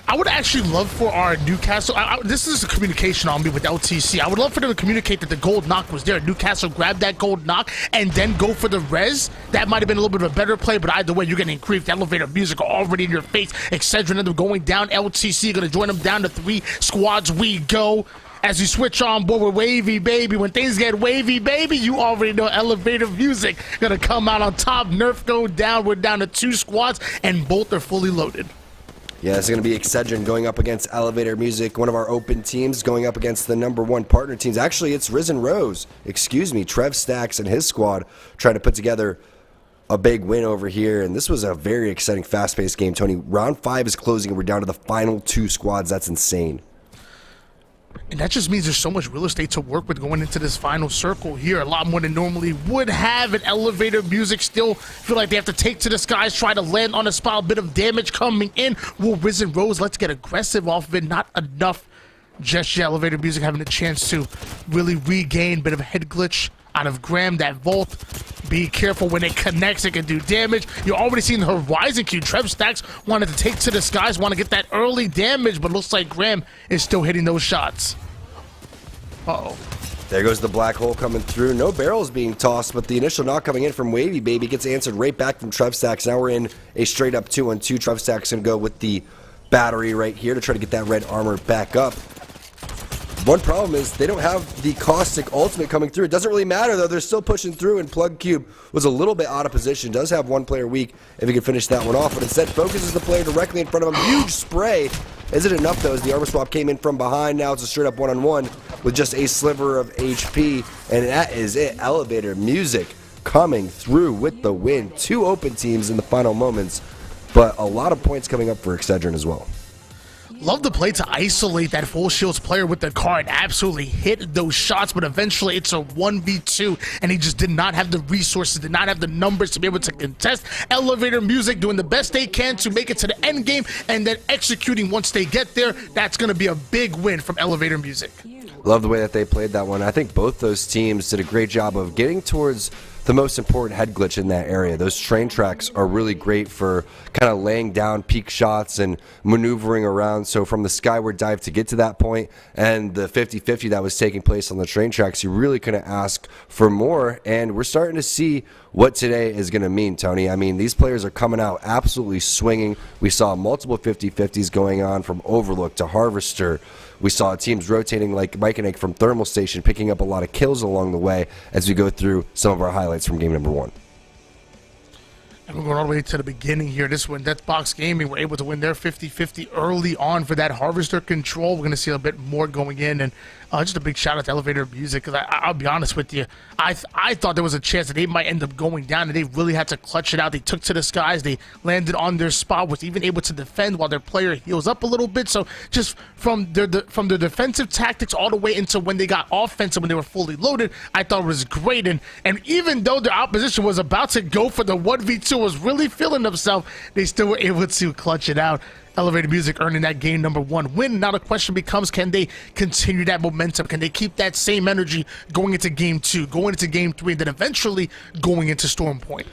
Speaker 5: I would actually love for our Newcastle, this is a communication on me with LTC. I would love for them to communicate that the gold knock was there. Newcastle grab that gold knock and then go for the res. That might have been a little bit of a better play, but either way, you're getting griefed. Elevator music already in your face. Excedrin ended up going down. LTC going to join them down to 3 squads we go. As you switch on board with Wavy Baby, when things get wavy, baby, you already know elevator music gonna come out on top. Nerf go down. We're down to 2 squads, and both are fully loaded.
Speaker 2: Yeah, it's going to be Excedrin going up against Elevator Music, one of our open teams, going up against the #1 partner teams. Actually, it's Risen Rose, Trev Stacks and his squad trying to put together a big win over here. And this was a very exciting, fast-paced game, Tony. Round 5 is closing, and we're down to the final 2 squads. That's insane.
Speaker 5: And that just means there's so much real estate to work with going into this final circle here. A lot more than normally would have. And Elevator Music still feel like they have to take to the skies, try to land on a spot. A bit of damage coming in. Will Risen Rose, let's get aggressive off of it. Not enough just yet. Elevator Music having a chance to really regain. A bit of a head glitch out of Graham. That vault, be careful when it connects, it can do damage. You're already seeing the Horizon Q. Trev Stacks wanted to take to the skies, want to get that early damage, but looks like Graham is still hitting those shots. Uh-oh.
Speaker 2: There goes the black hole coming through. No barrels being tossed, but the initial knock coming in from Wavy Baby gets answered right back from Trev Stacks. Now we're in a straight up 2-on-2. Trev Stacks going to go with the battery right here to try to get that red armor back up. One problem is they don't have the caustic ultimate coming through. It doesn't really matter, though. They're still pushing through, and Plug Cube was a little bit out of position. Does have one player weak if he can finish that one off, but instead focuses the player directly in front of him. Huge spray. Isn't enough, though, as the armor swap came in from behind. Now it's a straight-up one-on-one with just a sliver of HP, and that is it. Elevator Music coming through with the win. 2 open teams in the final moments, but a lot of points coming up for Excedrin as well.
Speaker 5: Love the play to isolate that full shields player with the card. Absolutely hit those shots, but eventually it's a 1v2, and he just did not have the resources, did not have the numbers to be able to contest. Elevator Music doing the best they can to make it to the end game, and then executing once they get there. That's going to be a big win from Elevator Music.
Speaker 2: Love the way that they played that one. I think both those teams did a great job of getting towards the most important head glitch in that area. Those train tracks are really great for kind of laying down peak shots and maneuvering around. So from the skyward dive to get to that point and the 50-50 that was taking place on the train tracks, you really couldn't ask for more. And we're starting to see what today is going to mean, Tony. I mean, these players are coming out absolutely swinging. We saw multiple 50-50s going on from Overlook to Harvester. We saw teams rotating like Mike and Egg from Thermal Station, picking up a lot of kills along the way as we go through some of our highlights from game number 1.
Speaker 5: And we're going all the way to the beginning here. This one, Death Box Gaming, were able to win their 50-50 early on for that Harvester control. We're going to see a bit more going in. And just a big shout out to Elevator Music, because I'll be honest with you, I thought there was a chance that they might end up going down, and they really had to clutch it out. They took to the skies. They landed on their spot, was even able to defend while their player heals up a little bit. So just from their defensive tactics all the way into when they got offensive, when they were fully loaded, I thought it was great. And even though their opposition was about to go for the 1v2, was really feeling themselves, they still were able to clutch it out. Elevator Music earning that game number 1 win. Now the question becomes, can they continue that momentum? Can they keep that same energy going into game 2, going into game 3, and then eventually going into Storm Point?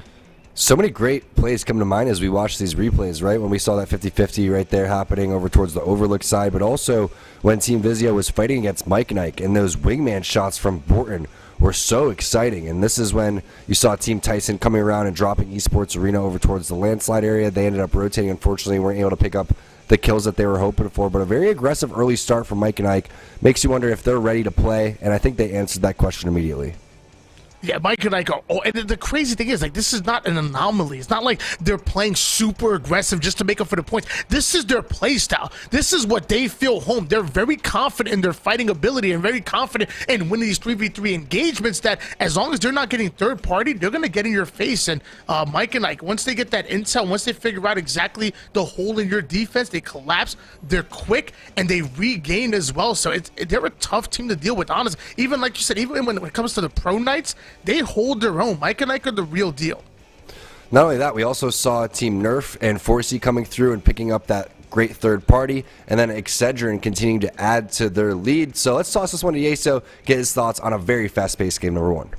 Speaker 2: So many great plays come to mind as we watch these replays, right? When we saw that 50-50 right there happening over towards the Overlook side, but also when Team Vizio was fighting against Mike and Ike, and those wingman shots from Borton were so exciting. And this is when you saw Team Tyson coming around and dropping Esports Arena over towards the landslide area. They ended up rotating, unfortunately, weren't able to pick up the kills that they were hoping for, but a very aggressive early start from Mike and Ike makes you wonder if they're ready to play, and I think they answered that question immediately.
Speaker 5: Yeah, Mike and Ike are, and the crazy thing is, like, this is not an anomaly. It's not like they're playing super aggressive just to make up for the points. This is their play style. This is what they feel home. They're very confident in their fighting ability and very confident in winning these 3v3 engagements, that as long as they're not getting third party, they're going to get in your face. And Mike and Ike, once they get that intel, once they figure out exactly the hole in your defense, they collapse, they're quick, and they regain as well. So they're a tough team to deal with, honestly. Even like you said, even when it comes to the pro nights, they hold their own. Mike and Ike are the real deal.
Speaker 2: Not only that, we also saw Team Nerf and Forsey coming through and picking up that great third party, and then Excedrin continuing to add to their lead. So let's toss this one to Yeso, get his thoughts on a very fast-paced game number 1.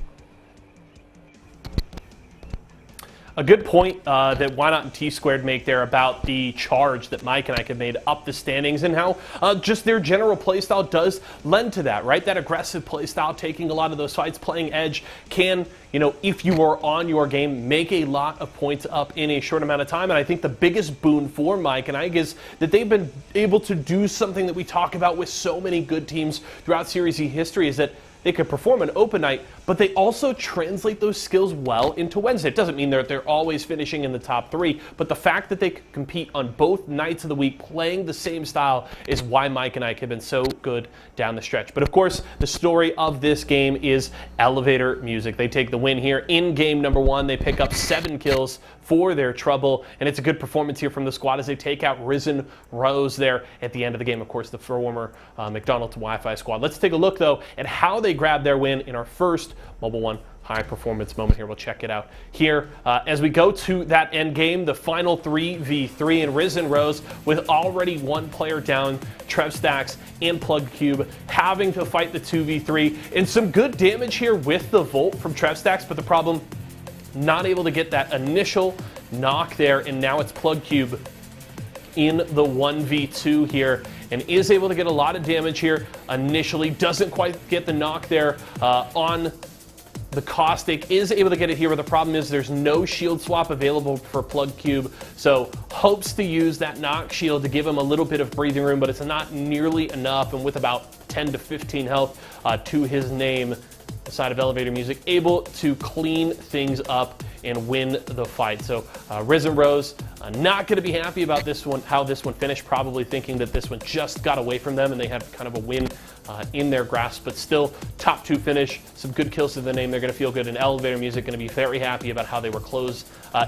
Speaker 1: A good point that Why Not and T-Squared make there about the charge that Mike and Ike have made up the standings, and how just their general playstyle does lend to that, right? That aggressive playstyle, taking a lot of those fights, playing edge, can, you know, if you are on your game, make a lot of points up in a short amount of time. And I think the biggest boon for Mike and Ike is that they've been able to do something that we talk about with so many good teams throughout Series E history, is that they could perform an open night, but they also translate those skills well into Wednesday. It doesn't mean that they're always finishing in the top 3, but the fact that they can compete on both nights of the week playing the same style is why Mike and Ike have been so good down the stretch. But of course, the story of this game is Elevator Music. They take the win here in game number 1. They pick up 7 kills for their trouble, and it's a good performance here from the squad as they take out Risen Rose there at the end of the game. Of course, the former McDonald's Wi-Fi squad. Let's take a look, though, at how they grabbed their win in our first Mobile One high performance moment here. We'll check it out here as we go to that end game, the final 3v3, and Risen Rose with already 1 player down, Trev Stacks and Plug Cube having to fight the 2v3, and some good damage here with the Volt from Trev Stacks, but the problem, not able to get that initial knock there, and now it's Plug Cube in the 1v2 here, and is able to get a lot of damage here initially. Doesn't quite get the knock there on The Caustic is able to get it here, but the problem is there's no shield swap available for Plug Cube, so hopes to use that knock shield to give him a little bit of breathing room, but it's not nearly enough, and with about 10 to 15 health to his name, the side of Elevator Music able to clean things up and win the fight. So Risen Rose not going to be happy about this one, how this one finished, probably thinking that this one just got away from them and they had kind of a win in their grasp, but still top 2 finish, some good kills to the name. They're going to feel good, and Elevator Music going to be very happy about how they were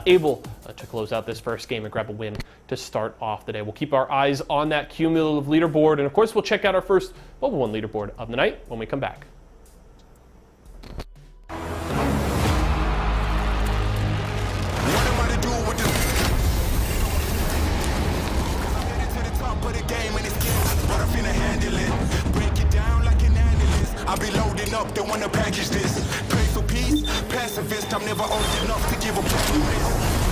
Speaker 1: able to close out this first game and grab a win to start off the day. We'll keep our eyes on that cumulative leaderboard, and of course we'll check out our first Mobile One leaderboard of the night when we come back.
Speaker 8: I'll be loading up, they wanna package this. Pray for peace, pacifist, I'm never old enough to give a promise.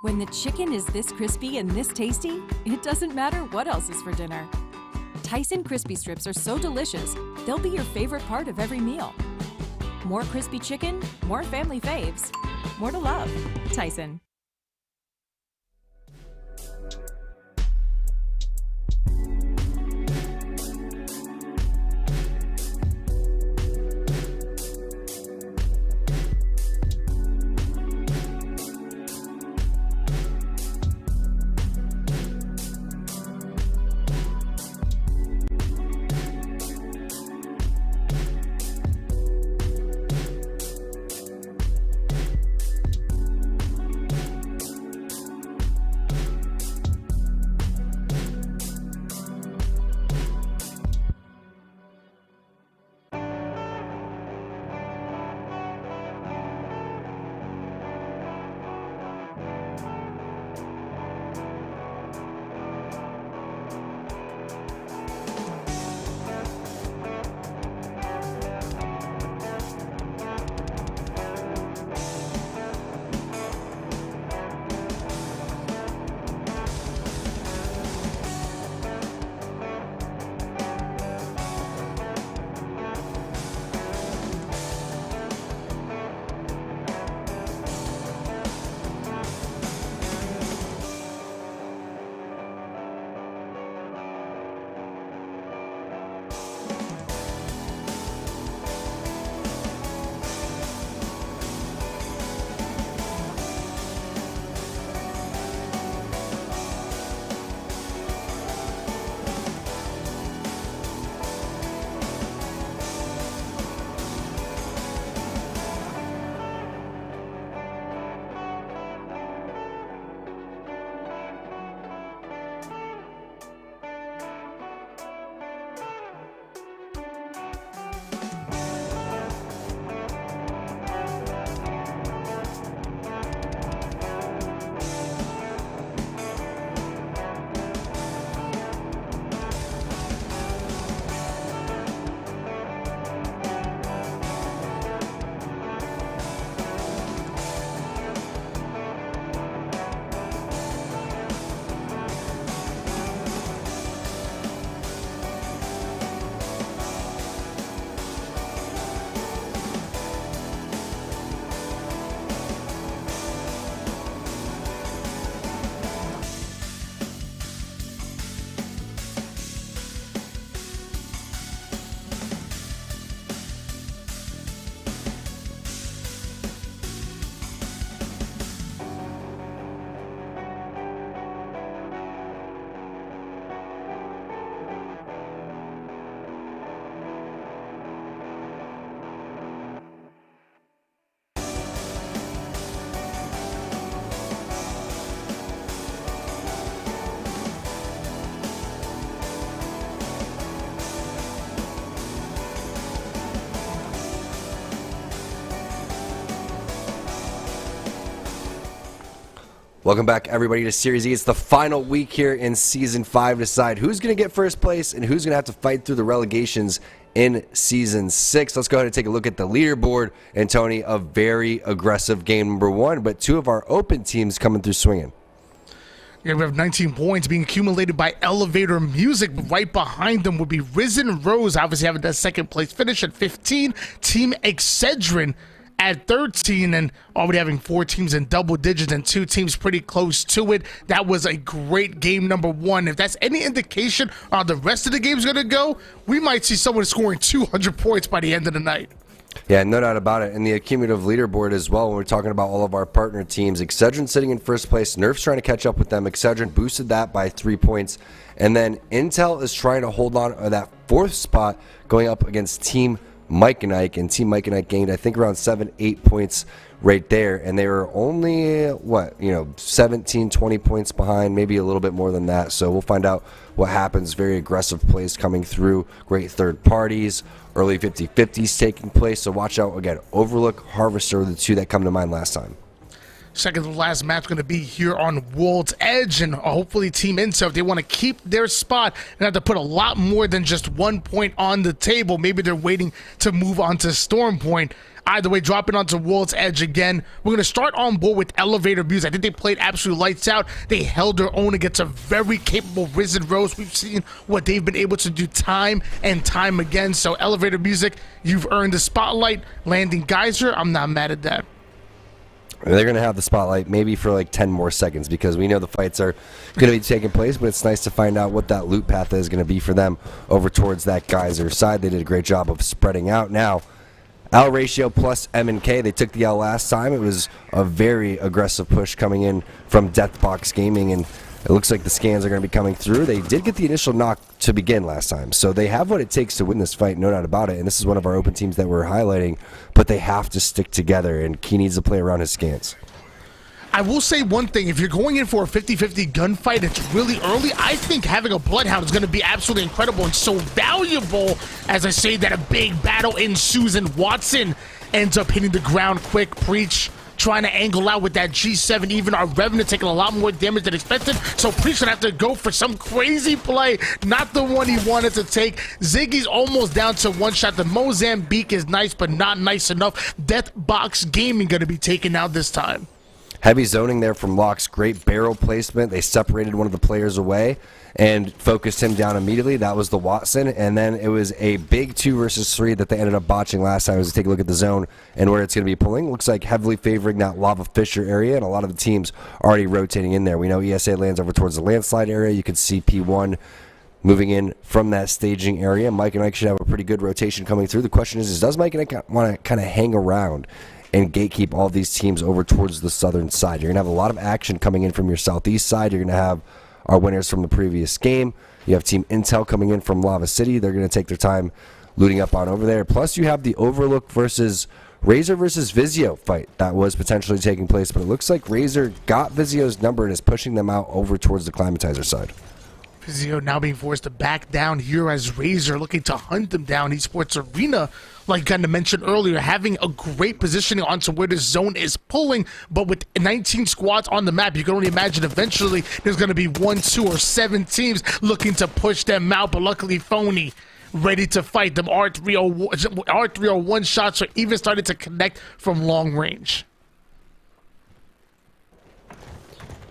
Speaker 6: When the chicken is this crispy and this tasty, it doesn't matter what else is for dinner. Tyson crispy strips are so delicious, they'll be your favorite part of every meal. More crispy chicken, more family faves, more to love. Tyson.
Speaker 2: Welcome back, everybody, to Series E. It's the final week here in Season 5 to decide who's going to get first place and who's going to have to fight through the relegations in Season 6. Let's go ahead and take a look at the leaderboard. And, Tony, a very aggressive game number 1, but 2 of our open teams coming through swinging.
Speaker 5: Yeah, we have 19 points being accumulated by Elevator Music. Right behind them would be Risen Rose, obviously having that second place finish at 15. Team Excedrin at 13, and already having 4 teams in double digits and 2 teams pretty close to it. That was a great game number 1. If that's any indication on how the rest of the game's going to go, we might see someone scoring 200 points by the end of the night.
Speaker 2: Yeah, no doubt about it. And the accumulative leaderboard as well, when we're talking about all of our partner teams. Excedrin sitting in first place. Nerf's trying to catch up with them. Excedrin boosted that by 3 points. And then Intel is trying to hold on to that 4th spot going up against Team Mike and Ike. And Team Mike and Ike gained, I think, around 7-8 points right there. And they were only, 17, 20 points behind, maybe a little bit more than that. So we'll find out what happens. Very aggressive plays coming through. Great third parties. Early 50-50s taking place, so watch out. Again, Overlook, Harvester are the 2 that come to mind last time.
Speaker 5: Second to last match going to be here on World's Edge, and hopefully Team Intel, if they want to keep their spot and have to put a lot more than just 1 point on the table, maybe they're waiting to move on to Storm Point. Either way, dropping onto World's Edge again. We're going to start on board with Elevator Music. I think they played absolute lights out. They held their own against a very capable Risen Rose. We've seen what they've been able to do time and time again. So Elevator Music, you've earned the spotlight. Landing Geyser, I'm not mad at that.
Speaker 2: They're going to have the spotlight maybe for like 10 more seconds because we know the fights are going to be taking place, but it's nice to find out what that loot path is going to be for them over towards that Geyser side. They did a great job of spreading out. Now, L ratio plus M&K. They took the L last time. It was a very aggressive push coming in from Deathbox Gaming, and it looks like the scans are going to be coming through. They did get the initial knock to begin last time, so they have what it takes to win this fight, no doubt about it. And this is one of our open teams that we're highlighting, but they have to stick together, and Key needs to play around his scans.
Speaker 5: I will say one thing, if you're going in for a 50-50 gunfight, it's really early. I think having a Bloodhound is going to be absolutely incredible and so valuable, as I say that a big battle ensues and Watson ends up hitting the ground quick. Preach trying to angle out with that G7, even our Revenant taking a lot more damage than expected, so Preach gonna have to go for some crazy play, not the one he wanted to take. Ziggy's almost down to 1 shot. The Mozambique is nice, but not nice enough. Deathbox Gaming gonna be taken out this time.
Speaker 2: Heavy zoning there from Locks. Great barrel placement. They separated one of the players away and focused him down immediately. That was the Watson. And then it was a big 2 versus 3 that they ended up botching last time. As we take a look at the zone and where it's going to be pulling. Looks like heavily favoring that Lava Fisher area, and a lot of the teams already rotating in there. We know ESA lands over towards the landslide area. You can see P1 moving in from that staging area. Mike and Ike should have a pretty good rotation coming through. The question is does Mike and Ike want to kind of hang around and gatekeep all these teams over towards the southern side? You're going to have a lot of action coming in from your southeast side. You're going to have our winners from the previous game. You have Team Intel coming in from Lava City. They're going to take their time looting up on over there. Plus, you have the Overlook versus Razor versus Vizio fight that was potentially taking place, but it looks like Razor got Vizio's number and is pushing them out over towards the Climatizer side.
Speaker 5: Vizio now being forced to back down here as Razor looking to hunt them down. Esports Arena, like kind of mentioned earlier, having a great positioning onto where the zone is pulling, but with 19 squads on the map, you can only imagine eventually there's going to be 1, 2, or 7 teams looking to push them out, but luckily Phony ready to fight them. R301 shots are even starting to connect from long range.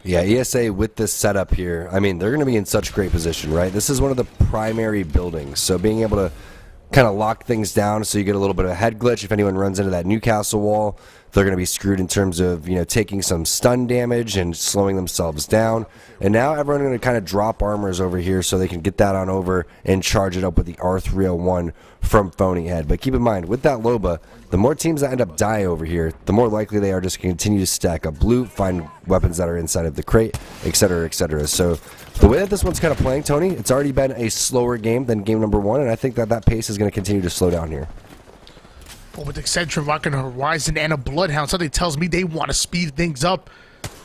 Speaker 2: Yeah, ESA with this setup here, I mean, they're going to be in such great position, right? This is one of the primary buildings, so being able to kind of lock things down so you get a little bit of a head glitch. If anyone runs into that Newcastle wall, they're going to be screwed in terms of, taking some stun damage and slowing themselves down. And now everyone's going to kind of drop armors over here so they can get that on over and charge it up with the R301 from Phony Head. But keep in mind, with that Loba, the more teams that end up dying over here, the more likely they are just to continue to stack up loot, find weapons that are inside of the crate, etc., etc. So the way that this one's kind of playing, Tony, it's already been a slower game than game number 1, and I think that pace is going to continue to slow down here.
Speaker 5: Well, with Excedrin rocking a Horizon and a Bloodhound, something tells me they want to speed things up.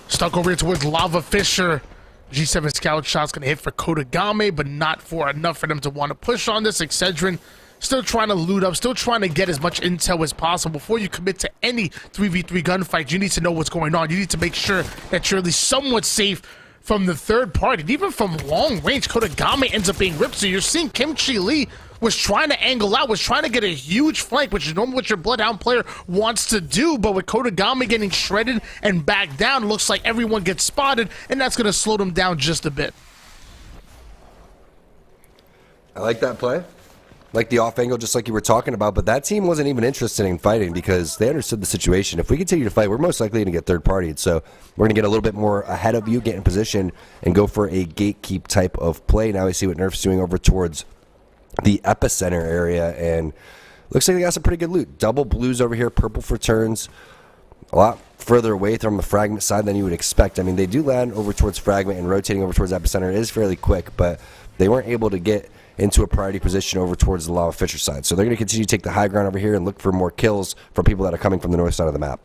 Speaker 5: Stuck over here towards Lava Fisher. G7 Scout shot's going to hit for Kodagame, but not for enough for them to want to push on this. Excedrin still trying to loot up, still trying to get as much intel as possible. Before you commit to any 3v3 gunfight, you need to know what's going on. You need to make sure that you're at least somewhat safe from the third party. And even from long range, Kodagame ends up being ripped. So you're seeing Kimchi Lee was trying to angle out, was trying to get a huge flank, which is normally what your Bloodhound player wants to do, but with Kodagame getting shredded and back down, looks like everyone gets spotted, and that's going to slow them down just a bit.
Speaker 2: I like that play. Like the off angle, just like you were talking about, but that team wasn't even interested in fighting because they understood the situation. If we continue to fight, we're most likely going to get third-partied, so we're going to get a little bit more ahead of you, get in position, and go for a gatekeep type of play. Now we see what Nerf's doing over towards the epicenter area, and looks like they got some pretty good loot. Double blues over here, purple for turns, a lot further away from the fragment side than you would expect. I mean, they do land over towards fragment, and rotating over towards epicenter is fairly quick, but they weren't able to get into a priority position over towards the Lava Fisher side. So they're going to continue to take the high ground over here and look for more kills from people that are coming from the north side of the map.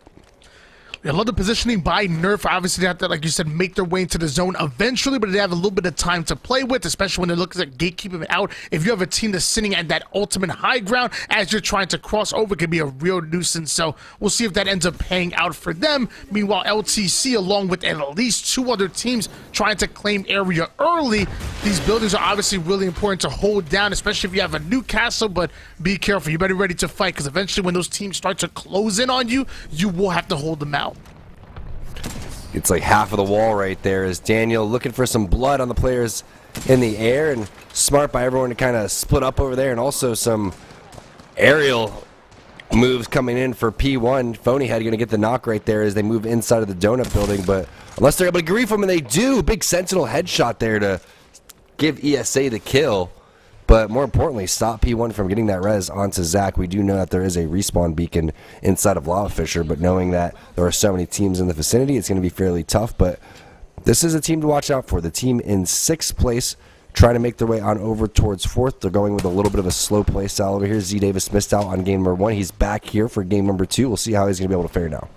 Speaker 5: I love the positioning by Nerf. Obviously, they have to, like you said, make their way into the zone eventually, but they have a little bit of time to play with, especially when they're looking at gatekeeping it out. If you have a team that's sitting at that ultimate high ground as you're trying to cross over, it can be a real nuisance. So we'll see if that ends up paying out for them. Meanwhile, LTC, along with at least 2 other teams trying to claim area early. These buildings are obviously really important to hold down, especially if you have a new castle, but be careful. You better be ready to fight, because eventually when those teams start to close in on you, you will have to hold them out.
Speaker 2: It's like half of the wall right there is Daniel looking for some blood on the players in the air, and smart by everyone to kind of split up over there, and also some aerial moves coming in for P1. Phonyhead going to get the knock right there as they move inside of the donut building, but unless they're able to grief them, and they do, big sentinel headshot there to give ESA the kill. But more importantly, stop P1 from getting that res onto Zach. We do know that there is a respawn beacon inside of Lava Fisher, but knowing that there are so many teams in the vicinity, it's going to be fairly tough. But this is a team to watch out for. The team in 6th place, trying to make their way on over towards 4th. They're going with a little bit of a slow play style over here. Z Davis missed out on game number 1. He's back here for game number 2. We'll see how he's going to be able to fare now.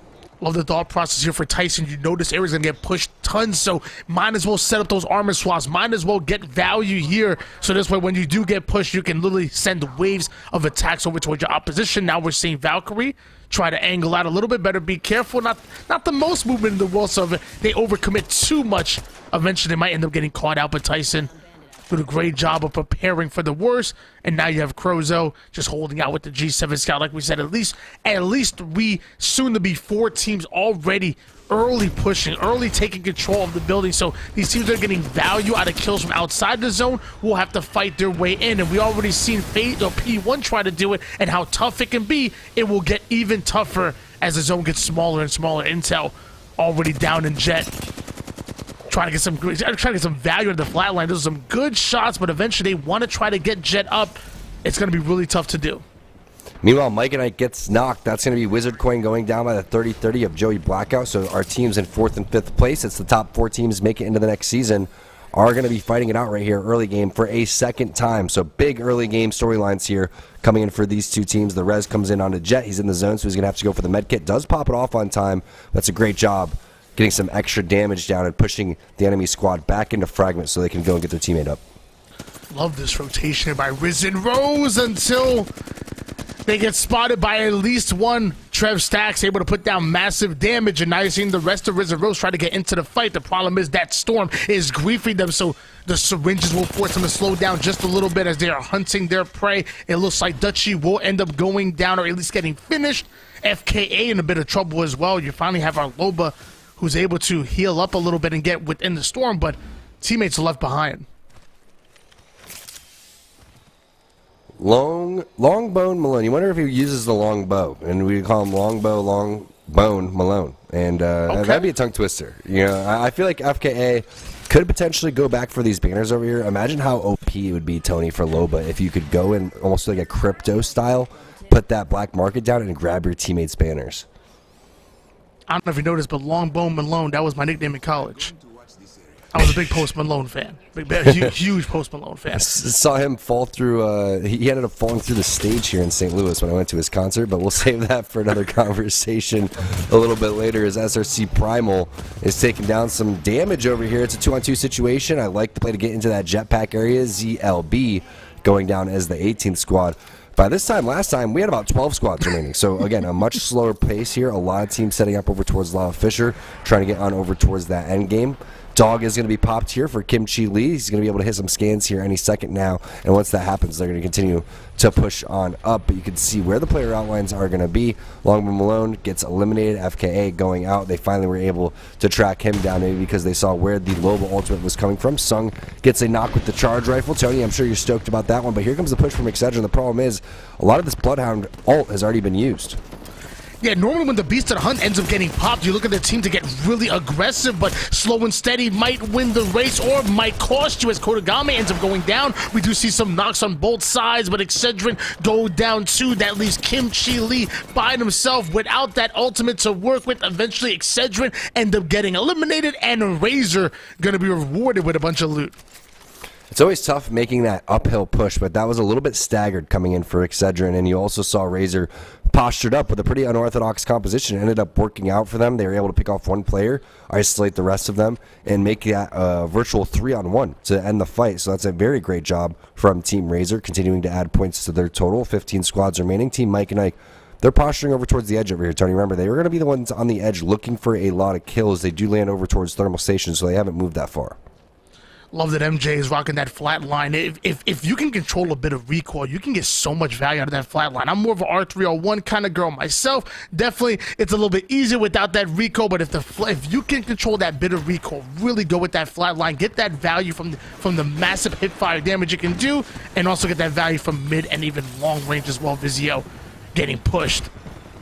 Speaker 5: Love the thought process here for Tyson. You know this area's going to get pushed tons, so might as well set up those armor swaps. Might as well get value here, so this way when you do get pushed, you can literally send waves of attacks over towards your opposition. Now we're seeing Valkyrie try to angle out a little bit better. Be careful. Not the most movement in the world, so if they overcommit too much, eventually they might end up getting caught out. But Tyson did a great job of preparing for the worst, and now you have Crozo just holding out with the G7 Scout. Like we said, at least 3 soon-to-be 4 teams already early pushing, early taking control of the building. So these teams are getting value out of kills from outside the zone. Will have to fight their way in, and we already seen P1 try to do it, and how tough it can be. It will get even tougher as the zone gets smaller and smaller. Intel already down in Jet. Trying to get some value in the flatline. Those are some good shots, but eventually they want to try to get Jet up. It's going to be really tough to do.
Speaker 2: Meanwhile, Mike and Ike gets knocked. That's going to be Wizard Coin going down by the 30-30 of Joey Blackout. So our teams in 4th and 5th place, it's the top 4 teams make it into the next season, are going to be fighting it out right here early game for a second time. So big early game storylines here coming in for these 2 teams. The res comes in onto Jet. He's in the zone, so he's going to have to go for the med kit. Does pop it off on time. That's a great job getting some extra damage down and pushing the enemy squad back into fragment so they can go and get their teammate up.
Speaker 5: Love this rotation by Risen Rose until they get spotted by at least one. Trev Stacks able to put down massive damage, and now you're seeing the rest of Risen Rose try to get into the fight. The problem is that Storm is griefing them, so the syringes will force them to slow down just a little bit as they are hunting their prey. It looks like Dutchy will end up going down, or at least getting finished. FKA in a bit of trouble as well. You finally have our Loba, who's able to heal up a little bit and get within the storm, but teammates are left behind.
Speaker 2: Longbone Malone. You wonder if he uses the long bow, and we call him Longbone Malone. And that'd be a tongue twister. You know, I feel like FKA could potentially go back for these banners over here. Imagine how OP it would be, Tony, for Loba if you could go in almost like a crypto style, put that black market down, and grab your teammates' banners.
Speaker 5: I don't know if you noticed, but Longbone Malone, that was my nickname in college. I was a big Post Malone fan. Huge Post Malone fan.
Speaker 2: Saw him fall through, he ended up falling through the stage here in St. Louis when I went to his concert, but we'll save that for another conversation a little bit later as SRC Primal is taking down some damage over here. It's a 2-on-2 situation. I like the play to get into that jetpack area. ZLB going down as the 18th squad. By this time, last time, we had about 12 squads remaining. So, again, a much slower pace here. A lot of teams setting up over towards Lava Fisher, trying to get on over towards that end game. Dog is going to be popped here for Kimchi Lee. He's going to be able to hit some scans here any second now. And once that happens, they're going to continue to push on up. But you can see where the player outlines are going to be. Longman Malone gets eliminated. FKA going out. They finally were able to track him down, maybe because they saw where the Loba ultimate was coming from. Sung gets a knock with the charge rifle. Tony, I'm sure you're stoked about that one. But here comes the push from Excedrin. The problem is a lot of this Bloodhound ult has already been used.
Speaker 5: Yeah, normally when the Beast of the Hunt ends up getting popped, you look at the team to get really aggressive, but slow and steady might win the race or might cost you as Kodagame ends up going down. We do see some knocks on both sides, but Excedrin go down too. That leaves Kimchi Lee by himself without that ultimate to work with. Eventually, Excedrin end up getting eliminated, and Razor going to be rewarded with a bunch of loot.
Speaker 2: It's always tough making that uphill push, but that was a little bit staggered coming in for Excedrin, and you also saw Razor postured up with a pretty unorthodox composition. It ended up working out for them. They were able to pick off one player, isolate the rest of them, and make that virtual 3-on-1 to end the fight. So that's a very great job from Team Razor, continuing to add points to their total. 15 squads remaining. Team Mike and Ike, they're posturing over towards the edge over here, Tony. Remember, they were going to be the ones on the edge looking for a lot of kills. They do land over towards Thermal Station, so they haven't moved that far.
Speaker 5: Love that MJ is rocking that flat line. If you can control a bit of recoil, you can get so much value out of that flat line. I'm more of an R301 kind of girl myself. Definitely, it's a little bit easier without that recoil, but if you can control that bit of recoil, really go with that flat line, get that value from the massive hip fire damage it can do, and also get that value from mid and even long range as well. Vizio getting pushed.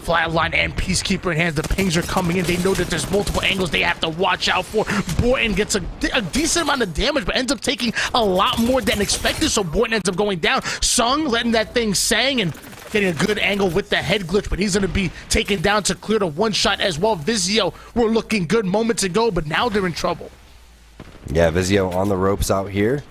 Speaker 5: Flatline and Peacekeeper in hands. The pings are coming in. They know that there's multiple angles they have to watch out for. Borton gets a decent amount of damage, but ends up taking a lot more than expected, so Borton ends up going down. Sung letting that thing sang and getting a good angle with the head glitch, but he's going to be taken down to clear the one shot as well. Vizio were looking good moments ago, but now they're in trouble.
Speaker 2: Yeah, Vizio on the ropes out here.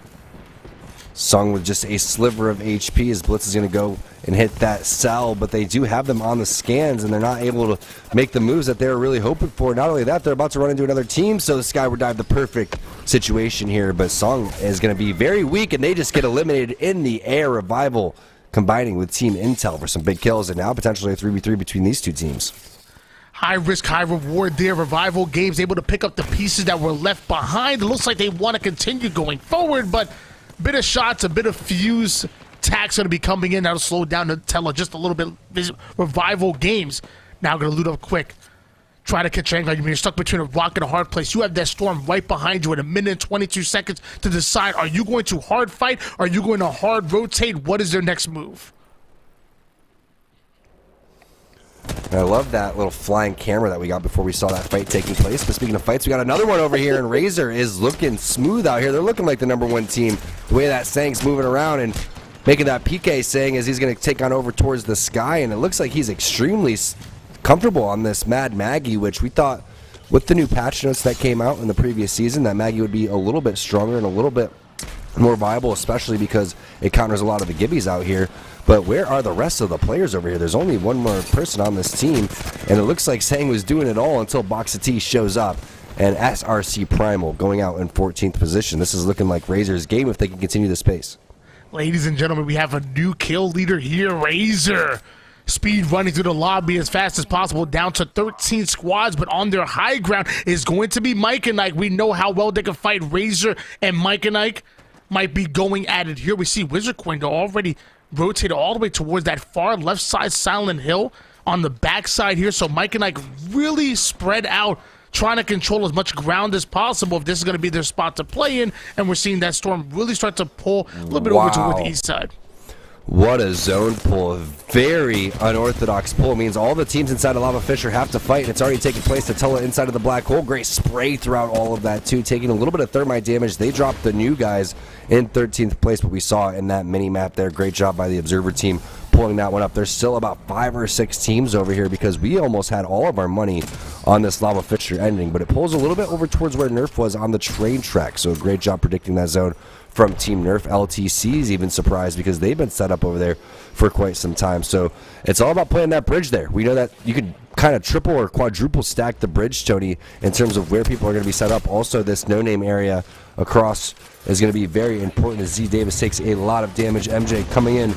Speaker 2: Sung with just a sliver of HP as Blitz is going to go and hit that cell, but they do have them on the scans, and they're not able to make the moves that they were really hoping for. Not only that, they're about to run into another team, so the Skyward Dive, the perfect situation here, but Sung is going to be very weak, and they just get eliminated in the air. Revival combining with Team Intel for some big kills, and now potentially a 3v3 between these two teams.
Speaker 5: High risk, high reward there. Revival Games able to pick up the pieces that were left behind. It looks like they want to continue going forward, but a bit of shots, a bit of fuse attacks going to be coming in. That'll slow down the Tella just a little bit. Revival Games now going to loot up quick. Try to catch angle. You're stuck between a rock and a hard place. You have that storm right behind you in 1 minute and 22 seconds to decide, are you going to hard fight? Are you going to hard rotate? What is their next move?
Speaker 2: And I love that little flying camera that we got before we saw that fight taking place. But speaking of fights, we got another one over here, and Razor is looking smooth out here. They're looking like the #1 team. The way that Sang's moving around and making that PK saying as he's going to take on over towards the sky, and it looks like he's extremely comfortable on this Mad Maggie, which we thought with the new patch notes that came out in the previous season that Maggie would be a little bit stronger and a little bit more viable, especially because it counters a lot of the gibbies out here. But where are the rest of the players over here? There's only one more person on this team, and it looks like Sang was doing it all until Boxa T shows up. And SRC Primal going out in 14th position. This is looking like Razor's game if they can continue this pace.
Speaker 5: Ladies and gentlemen, we have a new kill leader here, Razor. Speed running through the lobby as fast as possible, down to 13 squads, but on their high ground is going to be Mike and Ike. We know how well they can fight. Razor and Mike and Ike might be going at it here. We see Wizard Coin though already rotated all the way towards that far left side Silent Hill on the backside here, so Mike and Ike really spread out, trying to control as much ground as possible if this is going to be their spot to play in, and we're seeing that storm really start to pull a little bit over toward the east side.
Speaker 2: What a zone pull. A very unorthodox pull. It means all the teams inside of Lava Fisher have to fight, and it's already taking place. Attila inside of the black hole. Great spray throughout all of that, too. Taking a little bit of thermite damage. They dropped the new guys in 13th place, but we saw in that mini-map there. Great job by the Observer team pulling that one up. There's still about 5 or 6 teams over here because we almost had all of our money on this Lava Fisher ending, but it pulls a little bit over towards where Nerf was on the train track, so great job predicting that zone from Team Nerf. LTC is even surprised because they've been set up over there for quite some time. So it's all about playing that bridge there. We know that you can kind of triple or quadruple stack the bridge, Tony, in terms of where people are going to be set up. Also, this no-name area across is going to be very important as Z Davis takes a lot of damage. MJ coming in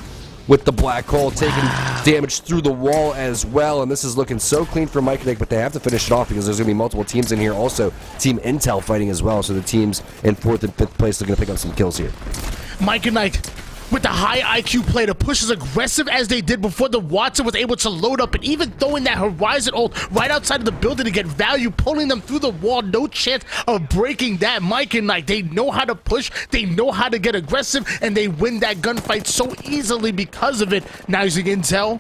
Speaker 2: with the black hole, taking damage through the wall as well. And this is looking so clean for Mike and Nick, but they have to finish it off because there's going to be multiple teams in here. Also, Team Intel fighting as well. So the teams in 4th and 5th place are going to pick up some kills here.
Speaker 5: Mike and Knight with the high IQ play to push as aggressive as they did before the Watson was able to load up, and even throwing that Horizon ult right outside of the building to get value, pulling them through the wall. No chance of breaking that. Mike and Knight, they know how to push, they know how to get aggressive, and they win that gunfight so easily because of it. Now using Intel,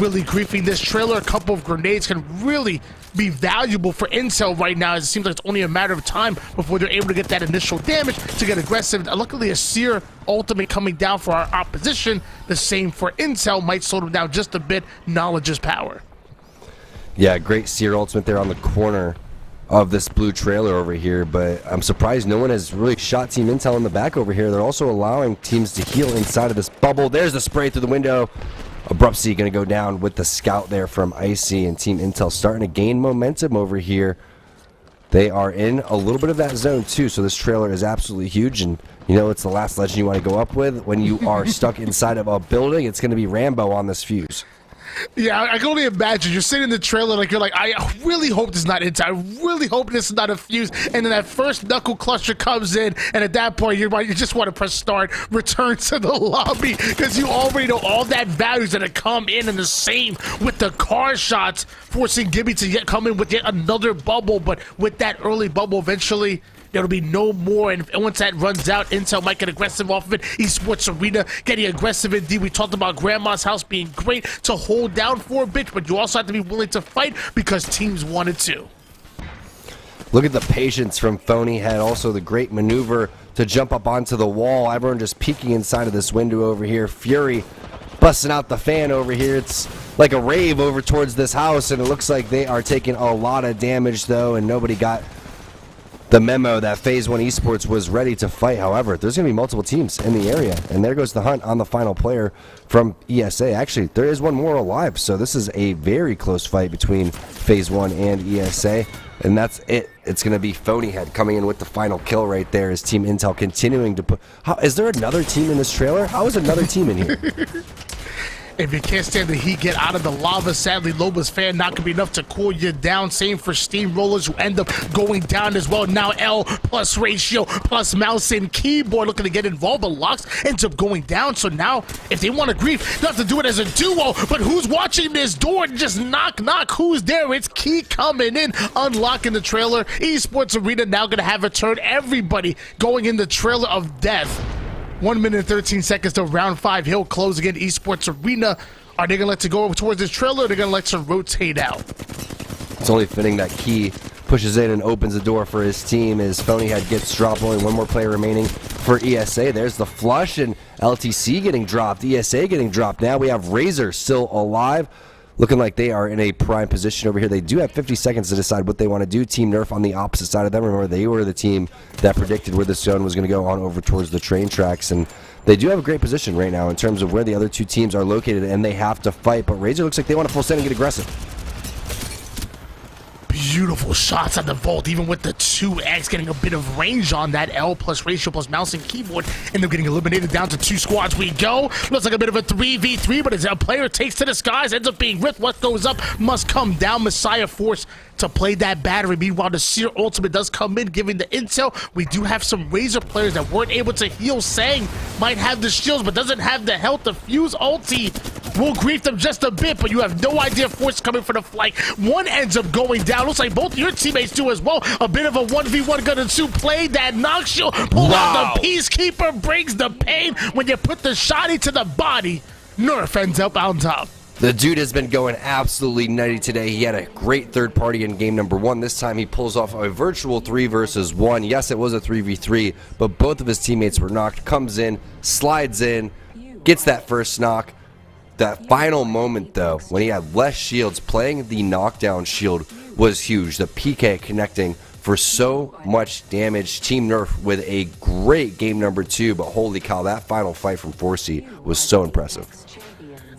Speaker 5: really griefing this trailer. A couple of grenades can really be valuable for Intel right now, as it seems like it's only a matter of time before they're able to get that initial damage to get aggressive. Luckily, a Seer ultimate coming down for our opposition. The same for Intel, might slow them down just a bit. Knowledge is power.
Speaker 2: Yeah, great Seer ultimate there on the corner of this blue trailer over here, but I'm surprised no one has really shot Team Intel in the back over here. They're also allowing teams to heal inside of this bubble. There's the spray through the window. Abruptcy going to go down with the scout there from Icy, and Team Intel starting to gain momentum over here. They are in a little bit of that zone too, so this trailer is absolutely huge, and you know it's the last legend you want to go up with. When you are stuck inside of a building, it's going to be Rambo on this fuse.
Speaker 5: Yeah, I can only imagine. You're sitting in the trailer like, you're like, I really hope this is not Intel. I really hope this is not a fuse. And then that first knuckle cluster comes in, and at that point, you just want to press start, return to the lobby, because you already know all that value is going to come in, and the same with the car shots, forcing Gibby to come in with yet another bubble. But with that early bubble, eventually there'll be no more, and once that runs out, Intel might get aggressive off of it. Esports Arena getting aggressive indeed. We talked about Grandma's house being great to hold down for a bit, but you also have to be willing to fight because teams wanted to.
Speaker 2: Look at the patience from Phony Head. Also the great maneuver to jump up onto the wall. Everyone just peeking inside of this window over here. Fury busting out the fan over here. It's like a rave over towards this house, and it looks like they are taking a lot of damage though, and nobody got the memo that Phase 1 Esports was ready to fight. However, there's going to be multiple teams in the area, and there goes the hunt on the final player from ESA. Actually, there is one more alive, so this is a very close fight between Phase 1 and ESA, and that's it. It's going to be Phony Head coming in with the final kill right there as Team Intel continuing to put... is there another team in this trailer? How is another team in here?
Speaker 5: If you can't stand the heat, get out of the lava. Sadly, Loba's fan not going to be enough to cool you down. Same for Steamrollers, who end up going down as well. Now L plus Ratio plus Mouse and Keyboard looking to get involved, but Locks ends up going down. So now, if they want to grief, they have to do it as a duo. But who's watching this door? Just knock, knock. Who's there? It's Key coming in, unlocking the trailer. Esports Arena now going to have a turn. Everybody going in the trailer of death. 1 minute and 13 seconds to round 5. He'll close again. Esports Arena. Are they going to let it go over towards this trailer, or are they going to let it rotate out?
Speaker 2: It's only fitting that Key pushes in and opens the door for his team as Phony Head gets dropped. Only one more player remaining for ESA. There's the flush, and LTC getting dropped. ESA getting dropped. Now we have Razor still alive. Looking like they are in a prime position over here. They do have 50 seconds to decide what they want to do. Team Nerf on the opposite side of them. Remember, they were the team that predicted where this zone was going to go on over towards the train tracks. And they do have a great position right now in terms of where the other two teams are located, and they have to fight. But Razor looks like they want to full send and get aggressive.
Speaker 5: Beautiful shots at the vault, even with the 2x getting a bit of range on that. L plus Ratio plus Mouse and Keyboard, and they're getting eliminated down to 2 squads. We go. Looks like a bit of a 3v3, but as a player takes to the skies, ends up being ripped. What goes up must come down. Messiah forced to play that battery. Meanwhile, the Seer ultimate does come in, giving the intel. We do have some Razor players that weren't able to heal. Sang might have the shields, but doesn't have the health. The Fuse ulti will grief them just a bit, but you have no idea force coming for the flank. One ends up going down. Looks like both your teammates do as well. A bit of a 1v1 gun and 2 play. That knock shield, pull out the Peacekeeper, brings the pain when you put the shotty to the body. Nerf ends up on top.
Speaker 2: The dude has been going absolutely nutty today. He had a great third party in game number 1. This time he pulls off a virtual 3 versus 1. Yes, it was a 3v3, but both of his teammates were knocked. Comes in, slides in, gets that first knock. That final moment, though, when he had less shields, playing the knockdown shield was huge. The PK connecting for so much damage. Team Nerf with a great game number 2, but holy cow, that final fight from 4C was so impressive.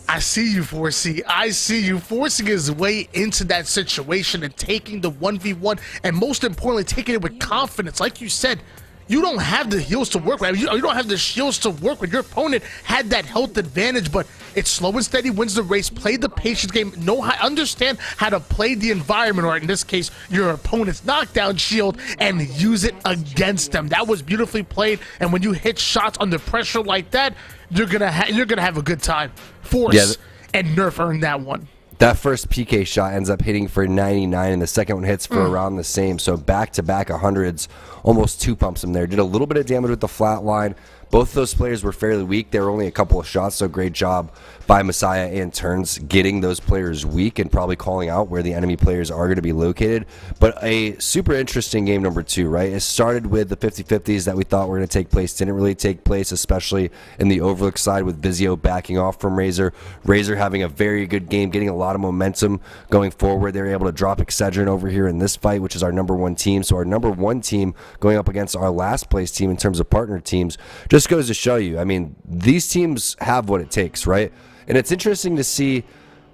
Speaker 5: I see you, 4C. I see you forcing his way into that situation and taking the 1v1, and most importantly, taking it with confidence. Like you said, you don't have the heals to work with. You don't have the shields to work with. Your opponent had that health advantage, but it's slow and steady wins the race. Play the patience game. Understand how to play the environment, or in this case, your opponent's knockdown shield, and use it against them. That was beautifully played. And when you hit shots under pressure like that, you're gonna have a good time. Force and Nerf earned that one.
Speaker 2: That first PK shot ends up hitting for 99, and the second one hits for around the same. So back-to-back 100s, almost 2 pumps him there. Did a little bit of damage with the flat line. Both of those players were fairly weak. They were only a couple of shots, so great job by Messiah and Turns getting those players weak and probably calling out where the enemy players are going to be located. But a super interesting game number 2, right? It started with the 50-50s that we thought were going to take place. Didn't really take place, especially in the Overlook side with Vizio backing off from Razor. Razor having a very good game, getting a lot of momentum going forward. They were able to drop Excedrin over here in this fight, which is our number 1 team. So our number 1 team going up against our last place team in terms of partner teams just goes to show you, I mean, these teams have what it takes, right? And it's interesting to see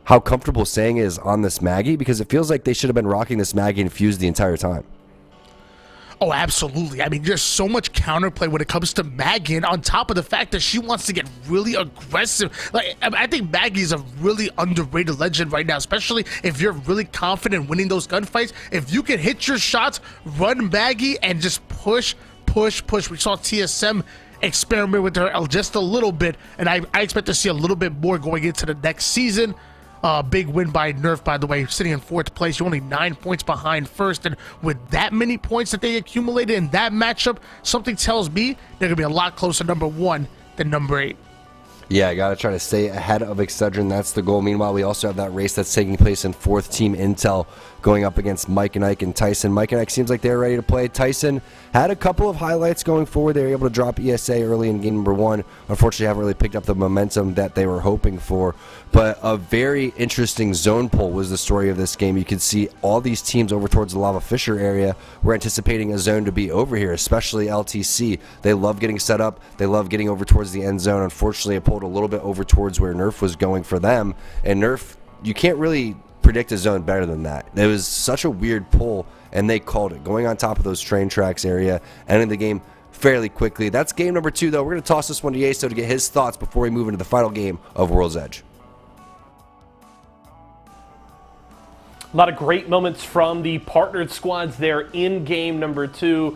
Speaker 2: how comfortable Sang is on this Maggie, because it feels like they should have been rocking this Maggie infused the entire time.
Speaker 5: Oh, absolutely. I mean, there's so much counterplay when it comes to Maggie, and on top of the fact that she wants to get really aggressive. Like, I think Maggie's a really underrated legend right now, especially if you're really confident winning those gunfights. If you can hit your shots, run Maggie, and just push. We saw TSM experiment with her just a little bit, and I expect to see a little bit more going into the next season. Big win by Nerf, by the way, sitting in 4th place. You're only 9 points behind first, and with that many points that they accumulated in that matchup, something tells me they're going to be a lot closer number 1 than number 8.
Speaker 2: Yeah, I got to try to stay ahead of Excedrin. That's the goal. Meanwhile, we also have that race that's taking place in 4th Team Intel going up against Mike and Ike and Tyson. Mike and Ike seems like they're ready to play. Tyson had a couple of highlights going forward. They were able to drop ESA early in game number 1. Unfortunately, haven't really picked up the momentum that they were hoping for. But a very interesting zone pull was the story of this game. You could see all these teams over towards the Lava Fisher area were anticipating a zone to be over here, especially LTC. They love getting set up. They love getting over towards the end zone. Unfortunately, it pulled a little bit over towards where Nerf was going for them. And Nerf, you can't really predict a zone better than that. It was such a weird pull, and they called it. Going on top of those train tracks area, ending the game fairly quickly. That's game number 2, though. We're going to toss this one to Yeso to get his thoughts before we move into the final game of World's Edge.
Speaker 1: A lot of great moments from the partnered squads there in game number 2,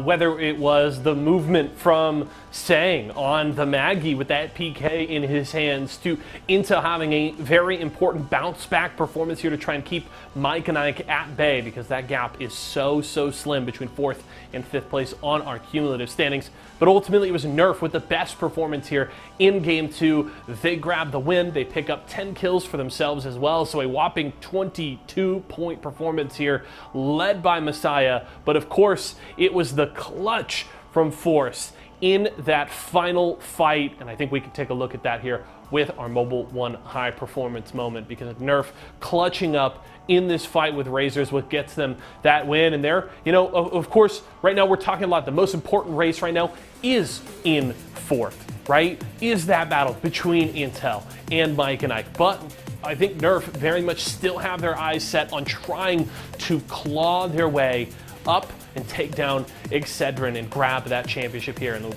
Speaker 1: whether it was the movement from Sang on the Maggie with that PK in his hands to into having a very important bounce back performance here to try and keep Mike and Ike at bay, because that gap is so slim between 4th and 5th place on our cumulative standings. But ultimately it was Nerf with the best performance here in game 2. They grab the win. They pick up 10 kills for themselves as well, so a whopping 22-point performance here led by Messiah. But of course it was the clutch from Force in that final fight, and I think we can take a look at that here with our Mobile 1 high performance moment, because Nerf clutching up in this fight with Razors what gets them that win. And there, you know, of course, right now we're talking a lot. The most important race right now is in 4th, right? Is that battle between Intel and Mike and Ike. But I think Nerf very much still have their eyes set on trying to claw their way up and take down Excedrin and grab that championship here. And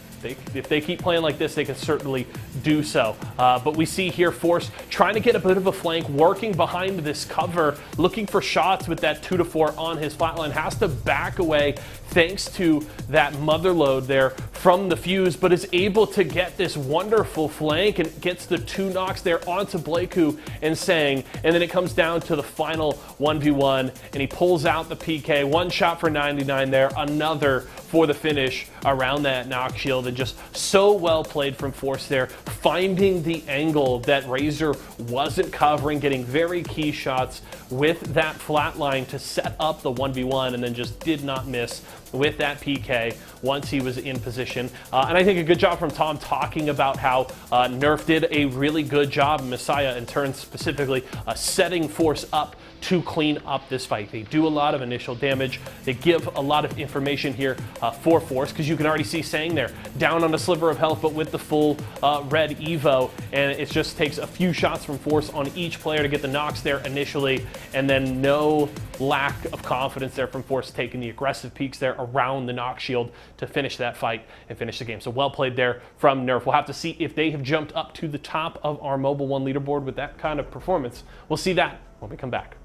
Speaker 1: if they keep playing like this, they can certainly do so. But we see here Force trying to get a bit of a flank, working behind this cover, looking for shots with that 2-4 on his flatline. Has to back away thanks to that mother load there from the fuse, but is able to get this wonderful flank and gets the 2 knocks there onto Blaku and Sang. And then it comes down to the final 1v1, and he pulls out the PK. 1 shot for 99 there, another for the finish around that knock shield, and just so well played from Force there, finding the angle that Razor wasn't covering, getting very key shots with that flat line to set up the 1v1, and then just did not miss with that PK once he was in position. And I think a good job from Tom talking about how Nerf did a really good job, Messiah in turn specifically, setting Force up to clean up this fight. They do a lot of initial damage. They give a lot of information here for Force, because you can already see Sang there down on a sliver of health, but with the full red Evo, and it just takes a few shots from Force on each player to get the knocks there initially, and then no lack of confidence there from Force, taking the aggressive peaks there around the knock shield to finish that fight and finish the game. So well played there from Nerf. We'll have to see if they have jumped up to the top of our Mobile One leaderboard with that kind of performance. We'll see that when we come back.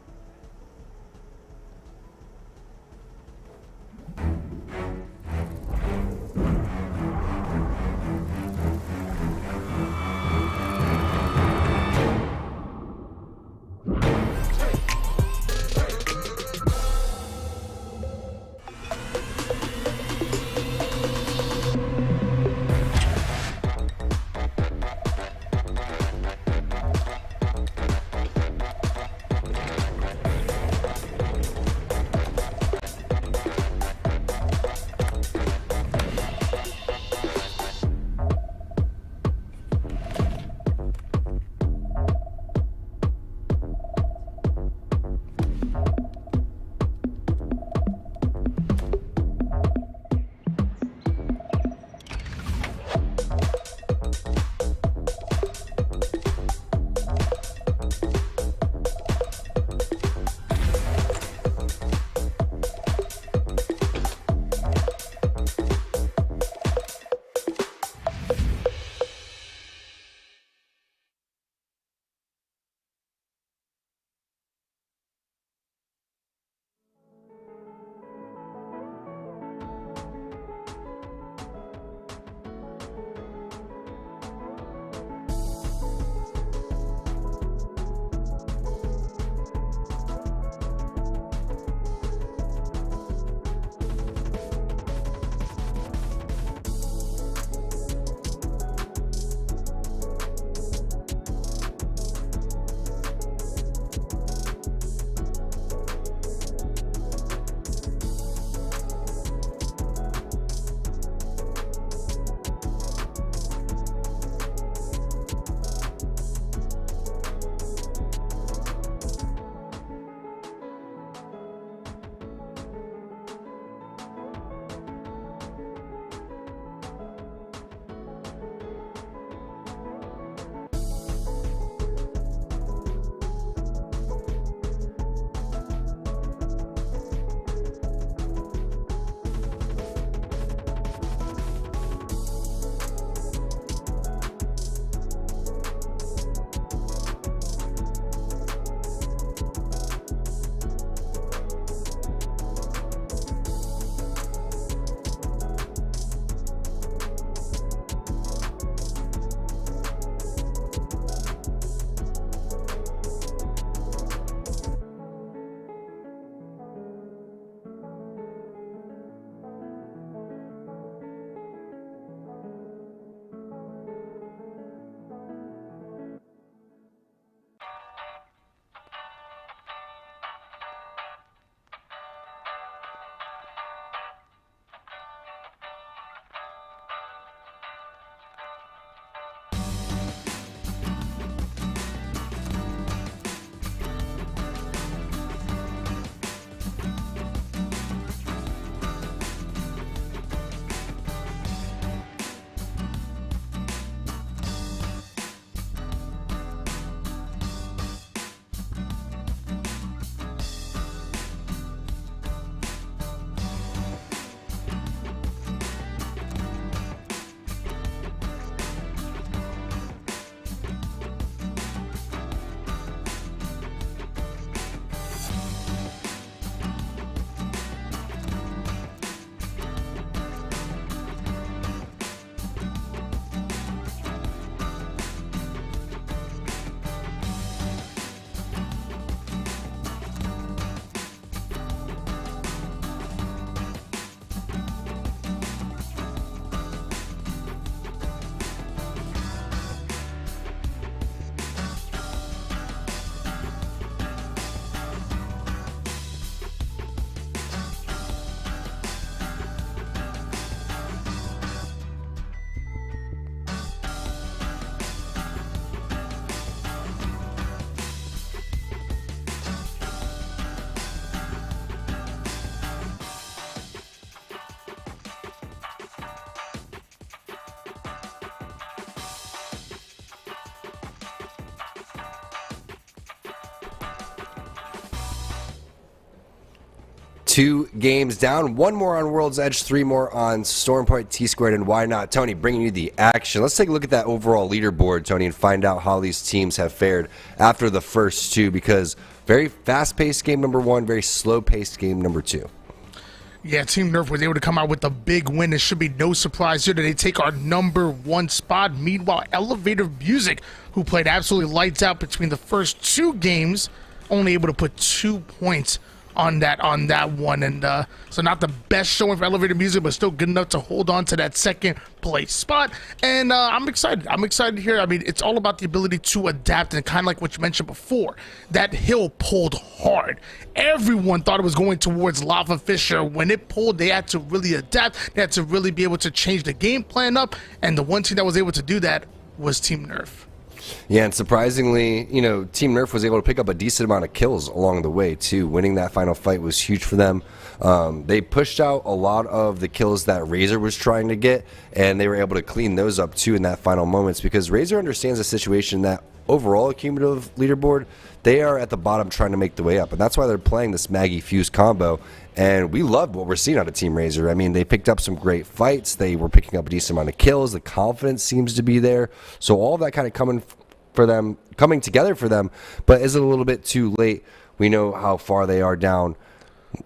Speaker 2: 2 games down, 1 more on World's Edge, 3 more on Stormpoint, T-Squared, and Why Not. Tony, bringing you the action. Let's take a look at that overall leaderboard, Tony, and find out how these teams have fared after the first 2, because very fast-paced game number 1, very slow-paced game number 2.
Speaker 5: Yeah, Team Nerf was able to come out with a big win. It should be no surprise here that they take our number 1 spot. Meanwhile, Elevator Music, who played absolutely lights out between the first 2 games, only able to put 2 points on that one, and so not the best showing for Elevator Music, but still good enough to hold on to that second place spot. And I'm excited here. I mean, it's all about the ability to adapt, and kind of like what you mentioned before, that hill pulled hard. Everyone thought it was going towards Lava Fisher. When it pulled, they had to really adapt. They had to really be able to change the game plan up, and the one team that was able to do that was Team Nerf.
Speaker 2: Yeah, and surprisingly, you know, Team Nerf was able to pick up a decent amount of kills along the way, too. Winning that final fight was huge for them. They pushed out a lot of the kills that Razor was trying to get, and they were able to clean those up, too, in that final moments, because Razor understands the situation that overall cumulative leaderboard, they are at the bottom trying to make the way up, and that's why they're playing this Maggie Fuse combo. And we love what we're seeing out of Team Razor. I mean, they picked up some great fights. They were picking up a decent amount of kills. The confidence seems to be there. So all of that kind of coming together for them. But is it a little bit too late? We know how far they are down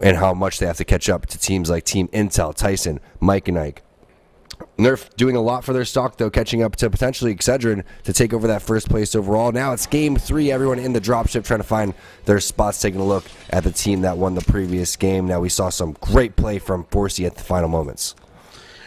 Speaker 2: and how much they have to catch up to teams like Team Intel, Tyson, Mike and Ike. Nerf doing a lot for their stock, though, catching up to potentially Excedrin to take over that first place overall. Now it's game 3. Everyone in the dropship trying to find their spots, taking a look at the team that won the previous game. Now we saw some great play from Forsey at the final moments.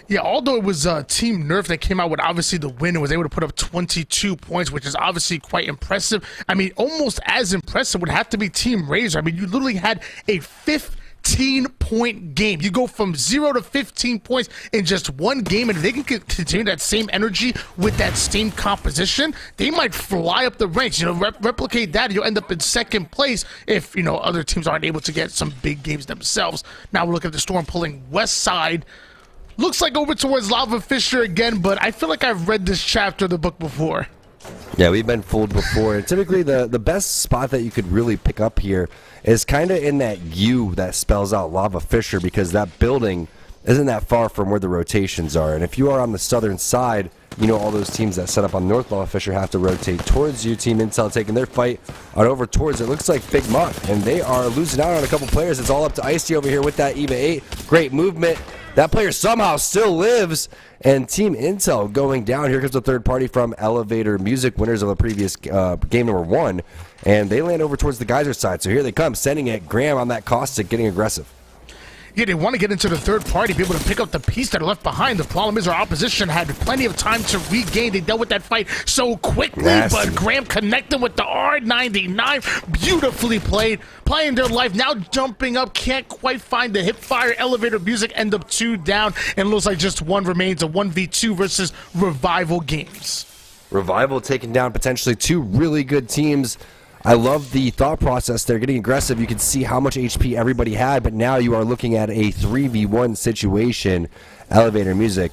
Speaker 5: Yeah, although it was Team Nerf that came out with obviously the win and was able to put up 22 points, which is obviously quite impressive. I mean, almost as impressive would have to be Team Razor. I mean, you literally had a 15-point game. You go from 0 to 15 points in just one game, and if they can continue that same energy with that same composition, they might fly up the ranks. You know, replicate that, you'll end up in second place if, you know, other teams aren't able to get some big games themselves. Now we look at the Storm pulling west side. Looks like over towards Lava Fisher again, but I feel like I've read this chapter of the book before.
Speaker 2: Yeah, we've been fooled before. And typically the best spot that you could really pick up here is kind of in that U that spells out Lava Fisher, because that building isn't that far from where the rotations are. And if you are on the southern side, you know, all those teams that set up on North Lava Fisher have to rotate towards you. Team Intel taking their fight on over towards, it looks like Big Muck, and they are losing out on a couple players. It's all up to Icy over here with that EVA 8. Great movement. That player somehow still lives, and Team Intel going down. Here comes the third party from Elevator Music, winners of the previous game number 1, and they land over towards the Geyser side. So here they come, sending it. Graham on that caustic, getting aggressive.
Speaker 5: Yeah, they want to get into the third party, be able to pick up the piece that are left behind. The problem is our opposition had plenty of time to regain. They dealt with that fight so quickly, but Graham connected with the R99. Beautifully played, playing their life. Now jumping up, can't quite find the hip fire. Elevator Music end up 2 down, and looks like just 1 remains, a 1v2 versus Revival Games.
Speaker 2: Revival taking down potentially 2 really good teams. I love the thought process. They're getting aggressive. You can see how much HP everybody had, but now you are looking at a 3v1 situation. Elevator Music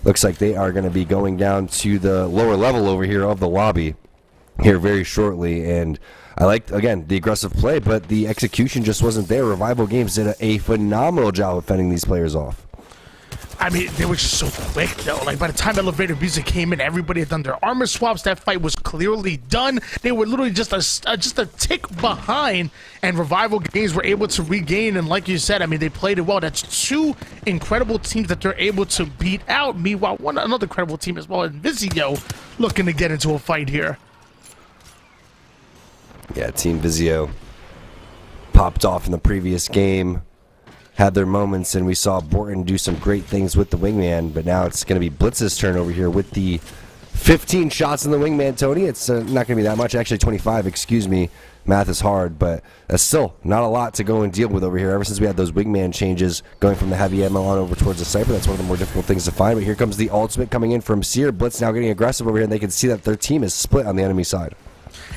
Speaker 2: looks like they are going to be going down to the lower level over here of the lobby here very shortly. And I liked, again, the aggressive play, but the execution just wasn't there. Revival Games did a phenomenal job of fending these players off.
Speaker 5: I mean, they were just so quick, though. Like, by the time Elevator Music came in, everybody had done their armor swaps. That fight was clearly done. They were literally just a tick behind, and Revival Games were able to regain. And like you said, I mean, they played it well. That's 2 incredible teams that they're able to beat out. Meanwhile, another incredible team as well, Vizio, looking to get into a fight here.
Speaker 2: Yeah, Team Vizio popped off in the previous game. Had their moments, and we saw Borton do some great things with the wingman, but now it's going to be Blitz's turn over here with the 15 shots in the wingman, Tony. It's not going to be that much, actually 25, excuse me. Math is hard, but that's still not a lot to go and deal with over here. Ever since we had those wingman changes going from the heavy ammo on over towards the Cypher, that's one of the more difficult things to find. But here comes the ultimate coming in from Seer. Blitz now getting aggressive over here, and they can see that their team is split on the enemy side.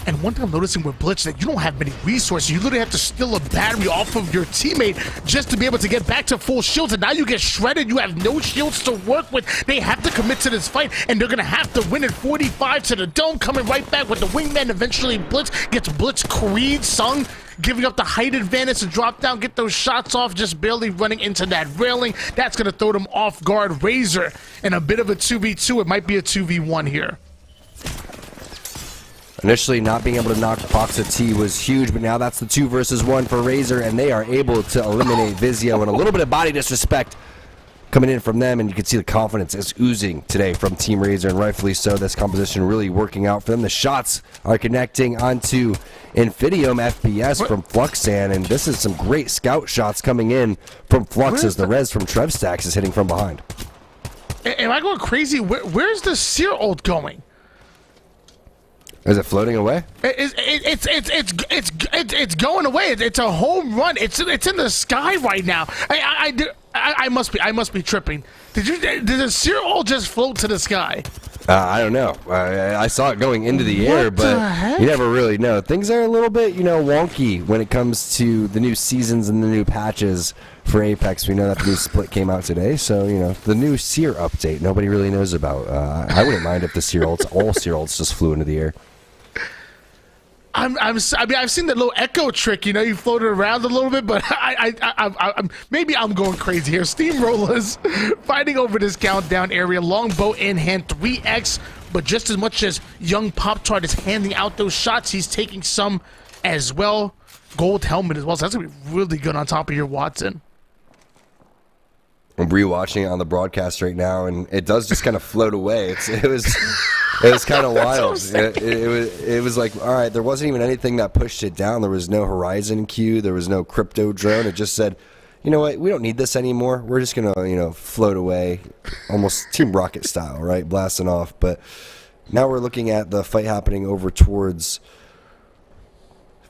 Speaker 5: And one thing I'm noticing with Blitz that you don't have many resources. You literally have to steal a battery off of your teammate just to be able to get back to full shields. And now you get shredded. You have no shields to work with. They have to commit to this fight, and they're going to have to win it 45 to the dome. Coming right back with the wingman. Eventually, Blitz gets Blitz Creed sung. giving up the height advantage to drop down, get those shots off, just barely running into that railing. That's going to throw them off guard. Razor in a bit of a 2v2. It might be a 2v1 here.
Speaker 2: Initially, not being able to knock Boxa T was huge, but now that's the 2 versus 1 for Razor, and they are able to eliminate Vizio, and a little bit of body disrespect coming in from them, and you can see the confidence is oozing today from Team Razor, and rightfully so. This composition really working out for them. The shots are connecting onto Infidium FPS from Fluxan, and this is some great scout shots coming in from Flux as the res from Trevstacks is hitting from behind.
Speaker 5: Am I going crazy? Where's the Seer ult going?
Speaker 2: Is it floating away?
Speaker 5: It's going away. It's a home run. It's in the sky right now. I must be tripping. Did the Seer ult just float to the sky?
Speaker 2: I don't know. I saw it going into the air, but you never really know. Things are a little bit, wonky when it comes to the new seasons and the new patches for Apex. We know that the new split came out today, so the new Seer update nobody really knows about. I wouldn't mind if the Seer ults, all Seer ults, just flew into the air.
Speaker 5: I mean, I've seen the little echo trick. You floated around a little bit, but maybe I'm going crazy here. Steamrollers fighting over this countdown area. Longbow in hand, 3x, but just as much as young Pop-Tart is handing out those shots, he's taking some as well. Gold helmet as well, so that's going to be really good on top of your Watson.
Speaker 2: I'm rewatching it on the broadcast right now, and it does just kind of float away. It was kind of wild. It was like, all right, there wasn't even anything that pushed it down. There was no Horizon queue. There was no crypto drone. It just said, you know what, we don't need this anymore. We're just going to, float away, almost Team Rocket style, right, blasting off. But now we're looking at the fight happening over towards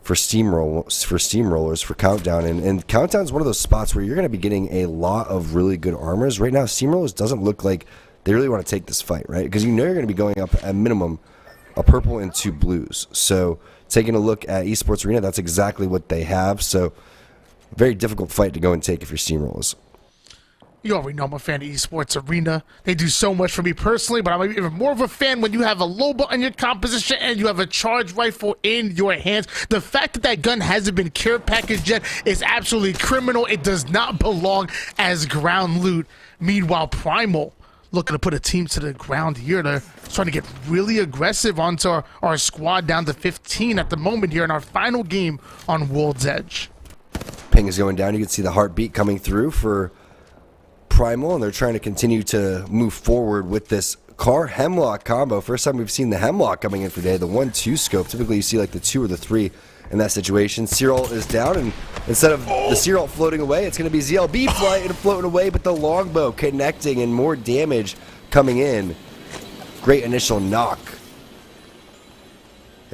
Speaker 2: for steamrollers for Countdown, and Countdown's one of those spots where you're going to be getting a lot of really good armors. Right now, steamrollers doesn't look like they really want to take this fight, right? Because you're going to be going up at minimum a purple and 2 blues. So taking a look at Esports Arena, that's exactly what they have. So very difficult fight to go and take if you're steamrollers.
Speaker 5: You already know I'm a fan of Esports Arena. They do so much for me personally, but I'm even more of a fan when you have a Loba in your composition and you have a charge rifle in your hands. The fact that gun hasn't been care packaged yet is absolutely criminal. It does not belong as ground loot. Meanwhile, Primal looking to put a team to the ground here. They're trying to get really aggressive onto our squad down to 15 at the moment here in our final game on World's Edge.
Speaker 2: Ping is going down. You can see the heartbeat coming through for Primal, and they're trying to continue to move forward with this Car Hemlock combo. First time we've seen the Hemlock coming in for today. The 1-2 scope. Typically you see like the 2 or the 3 in that situation. Searult is down, and instead of the Searult floating away, it's going to be ZLB floating away, but the Longbow connecting and more damage coming in. Great initial knock.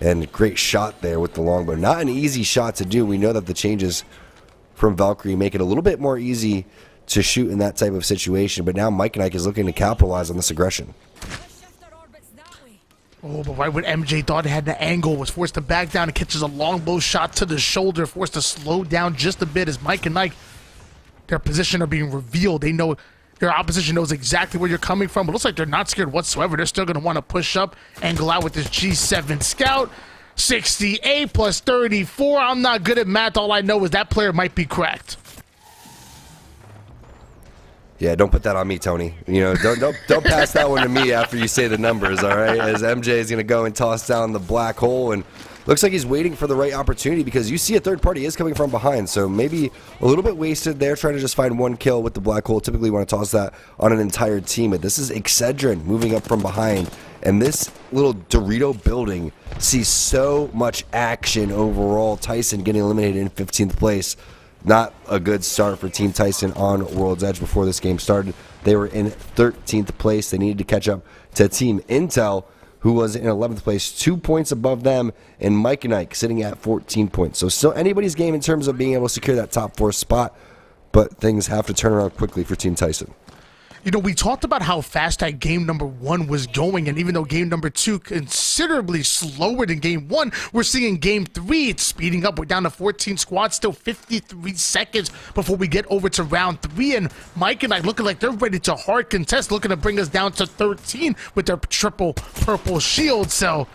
Speaker 2: And great shot there with the Longbow. Not an easy shot to do. We know that the changes from Valkyrie make it a little bit more easy to shoot in that type of situation, but now Mike and Ike is looking to capitalize on this aggression.
Speaker 5: Oh, but right when MJ thought it had the angle, was forced to back down and catches a longbow shot to the shoulder, forced to slow down just a bit as Mike and Ike, their position are being revealed. They know, their opposition knows exactly where you're coming from. It looks like they're not scared whatsoever. They're still going to want to push up, angle out with this G7 Scout. 68 plus 34. I'm not good at math. All I know is that player might be cracked.
Speaker 2: Yeah, don't put that on me, Tony. Don't pass that one to me after you say the numbers, all right? As MJ is going to go and toss down the black hole, and looks like he's waiting for the right opportunity because you see a third party is coming from behind, so maybe a little bit wasted there trying to just find one kill with the black hole. Typically you want to toss that on an entire team, but this is Excedrin moving up from behind, and this little Dorito building sees so much action overall. Tyson getting eliminated in 15th place. Not a good start for Team Tyson on World's Edge before this game started. They were in 13th place. They needed to catch up to Team Intel, who was in 11th place, 2 points above them, and Mike and Ike sitting at 14 points. So still anybody's game in terms of being able to secure that top 4 spot, but things have to turn around quickly for Team Tyson.
Speaker 5: We talked about how fast that game number 1 was going, and even though game number 2 considerably slower than game 1, we're seeing game 3 it's speeding up. We're down to 14 squads, still 53 seconds before we get over to round 3, and Mike and I looking like they're ready to hard contest, looking to bring us down to 13 with their triple purple shield. So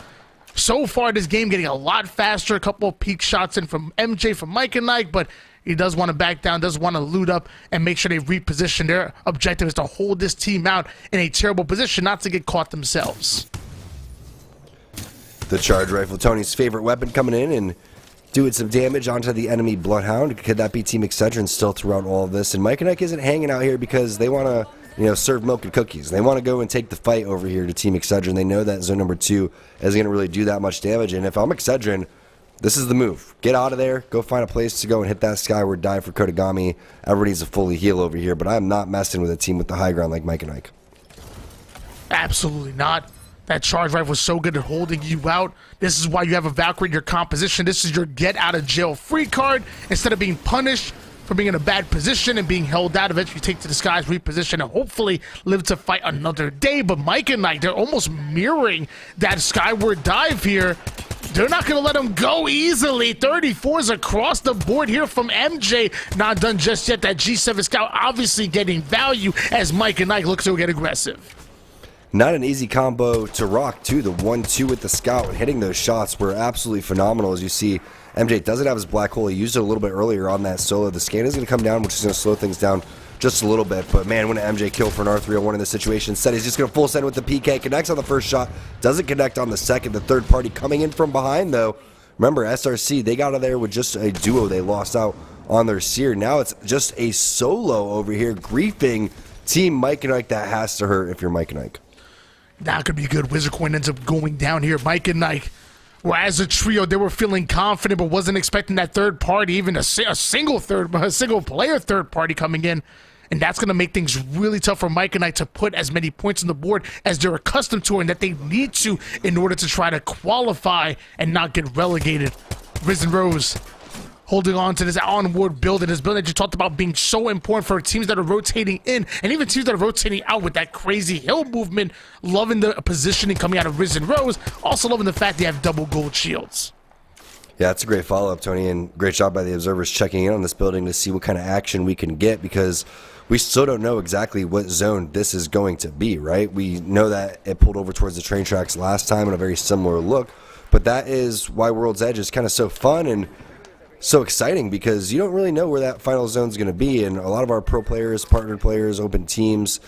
Speaker 5: So far, this game getting a lot faster. A couple of peak shots in from MJ, from Mike and Ike, but he does want to back down, does want to loot up and make sure they reposition. Their objective is to hold this team out in a terrible position, not to get caught themselves.
Speaker 2: The charge rifle, Tony's favorite weapon, coming in and doing some damage onto the enemy Bloodhound. Could that be Team Excedrin still throughout all of this? And Mike and Ike isn't hanging out here because they want to, serve milk and cookies. They want to go and take the fight over here to Team Excedrin. They know that zone number 2 isn't going to really do that much damage. And if I'm Excedrin, this is the move. Get out of there. Go find a place to go and hit that skyward dive for Kodagami. Everybody needs to fully heal over here, but I'm not messing with a team with the high ground like Mike and Ike.
Speaker 5: Absolutely not. That charge rifle was so good at holding you out. This is why you have a Valkyrie in your composition. This is your get out of jail free card. Instead of being punished for being in a bad position and being held out, eventually take to the skies, reposition, and hopefully live to fight another day. But Mike and Ike, they're almost mirroring that skyward dive here. They're not going to let him go easily. 34s across the board here from MJ. Not done just yet. That G7 Scout obviously getting value as Mike and Ike look to get aggressive.
Speaker 2: Not an easy combo to rock, too. The 1-2 with the Scout and hitting those shots were absolutely phenomenal. As you see, MJ doesn't have his black hole. He used it a little bit earlier on that solo. The scan is going to come down, which is going to slow things down just a little bit. But, man, when MJ killed for an R301 in this situation, instead he's just going to full send with the PK. Connects on the first shot. Doesn't connect on the second. The third party coming in from behind, though. Remember, SRC, they got out of there with just a duo. They lost out on their Seer. Now it's just a solo over here, griefing Team Mike and Ike. That has to hurt if you're Mike and Ike.
Speaker 5: That could be good. Wizard Coin ends up going down here. Mike and Ike, well, as a trio, they were feeling confident, but wasn't expecting that third party, even a single player third party coming in. And that's going to make things really tough for Mike and Ike to put as many points on the board as they're accustomed to and that they need to in order to try to qualify and not get relegated. Risen Rose holding on to this onward building, this building that you talked about being so important for teams that are rotating in and even teams that are rotating out with that crazy hill movement. Loving the positioning coming out of Risen Rose. Also loving the fact they have double gold shields.
Speaker 2: Yeah, that's a great follow-up, Tony, and great job by the observers checking in on this building to see what kind of action we can get, because we still don't know exactly what zone this is going to be, right? We know that it pulled over towards the train tracks last time in a very similar look, but that is why World's Edge is kind of so fun and so exciting, because you don't really know where that final zone is going to be. And a lot of our pro players, partner players, open teams,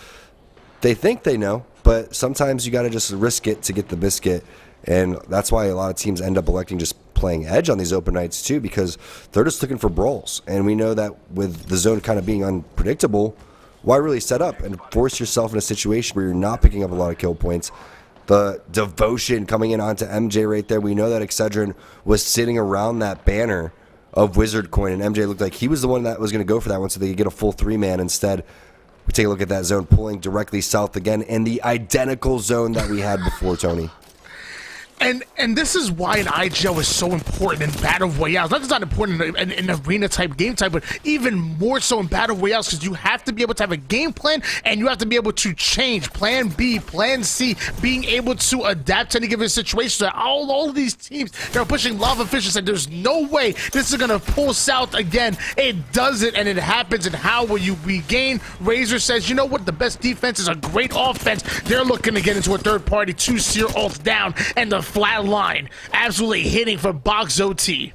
Speaker 2: they think they know, but sometimes you got to just risk it to get the biscuit. And that's why a lot of teams end up electing just playing Edge on these open nights too, because they're just looking for brawls. And we know that with the zone kind of being unpredictable, why really set up and force yourself in a situation where you're not picking up a lot of kill points? The devotion coming in onto MJ right there. We know that Excedrin was sitting around that banner of Wizard Coin, and MJ looked like he was the one that was going to go for that one so they could get a full 3-man. Instead, we take a look at that zone pulling directly south again in the identical zone that we had before, Tony.
Speaker 5: And this is why an IGL is so important in Battle Royales. Not just not important in arena type game type, but even more so in Battle Royales, because you have to be able to have a game plan and you have to be able to change plan B, plan C, being able to adapt to any given situation. So all of these teams that are pushing Lava Fish said there's no way this is going to pull south again. It does it, and it happens. And how will you regain? Razor says, you know what? The best defense is a great offense. They're looking to get into a third party, 2 Seer ults down, and the flat line absolutely hitting for Box OT.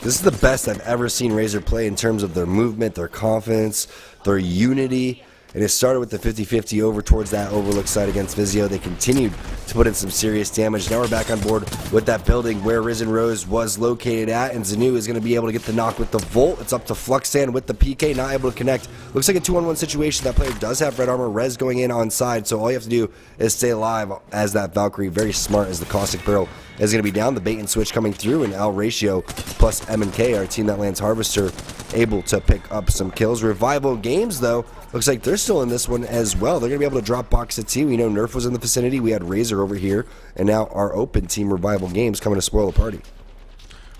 Speaker 2: This is the best I've ever seen Razor play in terms of their movement, their confidence, their unity. And it started with the 50-50 over towards that overlook side against Vizio. They continued to put in some serious damage. Now we're back on board with that building where Risen Rose was located at, and Zanu is going to be able to get the knock with the Volt. It's up to Fluxan with the PK, not able to connect. Looks like a 2-on-1 situation. That player does have red armor. Rez going in on side, so all you have to do is stay alive as that Valkyrie. Very smart as the Caustic Barrel is going to be down. The bait and switch coming through, and Al Ratio plus M&K, our team that lands Harvester, able to pick up some kills. Revival Games, though, looks like they're still in this one as well. They're going to be able to drop box at T. We know Nerf was in the vicinity. We had Razor over here, and now our open team, Revival Games, coming to spoil the party.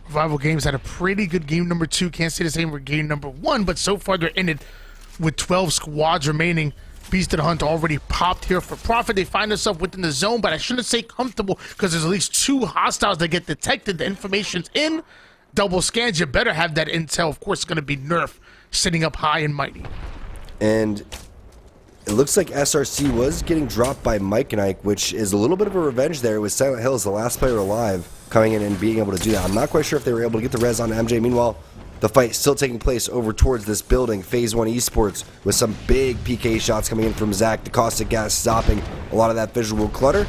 Speaker 5: Revival Games had a pretty good game number 2. Can't say the same for game number 1, but so far they're in it with 12 squads remaining. Beast of the Hunt already popped here for profit. They find themselves within the zone, but I shouldn't say comfortable, because there's at least 2 hostiles that get detected. The information's in. Double scans, you better have that intel. Of course, it's going to be Nerf sitting up high and mighty.
Speaker 2: And it looks like SRC was getting dropped by Mike and Ike, which is a little bit of a revenge there. It was Silent Hills, the last player alive, coming in and being able to do that. I'm not quite sure if they were able to get the res on MJ. Meanwhile, the fight still taking place over towards this building, Phase 1 Esports, with some big PK shots coming in from Zach. The caustic gas stopping a lot of that visual clutter.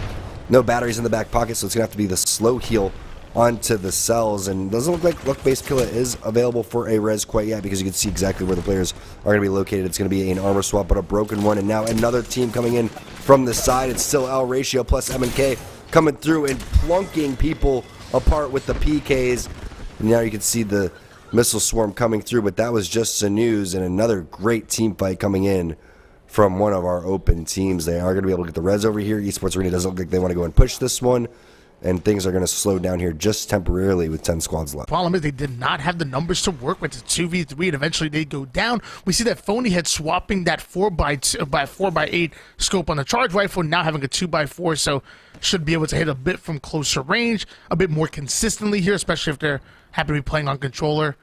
Speaker 2: No batteries in the back pocket, so it's going to have to be the slow heal onto the cells, and doesn't look like luck-based killer is available for a res quite yet, because you can see exactly where the players are going to be located. It's going to be an armor swap, but a broken one, and now another team coming in from the side. It's still L Ratio plus M&K coming through and plunking people apart with the PKs, and now you can see the missile swarm coming through, but that was just the news, and another great team fight coming in from one of our open teams. They are going to be able to get the res over here. Esports Arena doesn't look like they want to go and push this one, and things are going to slow down here just temporarily with 10 squads left.
Speaker 5: Problem is they did not have the numbers to work with. It's 2v3, and eventually they go down. We see that Phony had swapping that 4x8 scope on the charge rifle, now having a 2x4, so should be able to hit a bit from closer range, a bit more consistently here, especially if they're happy to be playing on controller.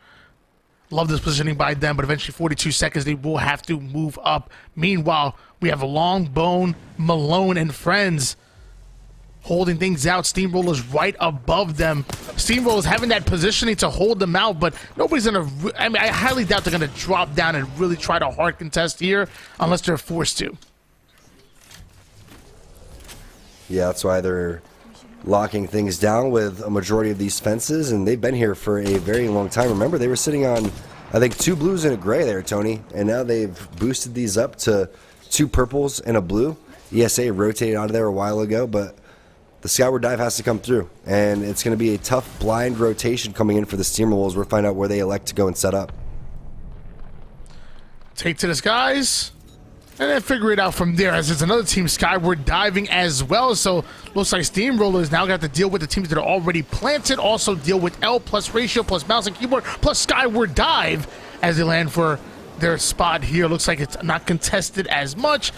Speaker 5: Love this positioning by them, but eventually 42 seconds, they will have to move up. Meanwhile, we have Longbone, Malone, and friends holding things out. Steamroller's right above them. Steamroller's having that positioning to hold them out, but nobody's gonna, I mean, I highly doubt they're gonna drop down and really try to hard contest here unless they're forced to.
Speaker 2: Yeah, that's why they're locking things down with a majority of these fences, and they've been here for a very long time. Remember, they were sitting on, I think, 2 blues and a gray there, Tony, and now they've boosted these up to 2 purples and a blue. ESA rotated out of there a while ago, but the Skyward Dive has to come through, and it's going to be a tough blind rotation coming in for the Steamrolls. We'll find out where they elect to go and set up.
Speaker 5: Take to the skies, and then figure it out from there, as it's another team Skyward diving as well. So looks like Steamrollers now got to deal with the teams that are already planted, also deal with L plus Ratio plus mouse and keyboard plus Skyward dive as they land for their spot here. Looks like it's not contested as much.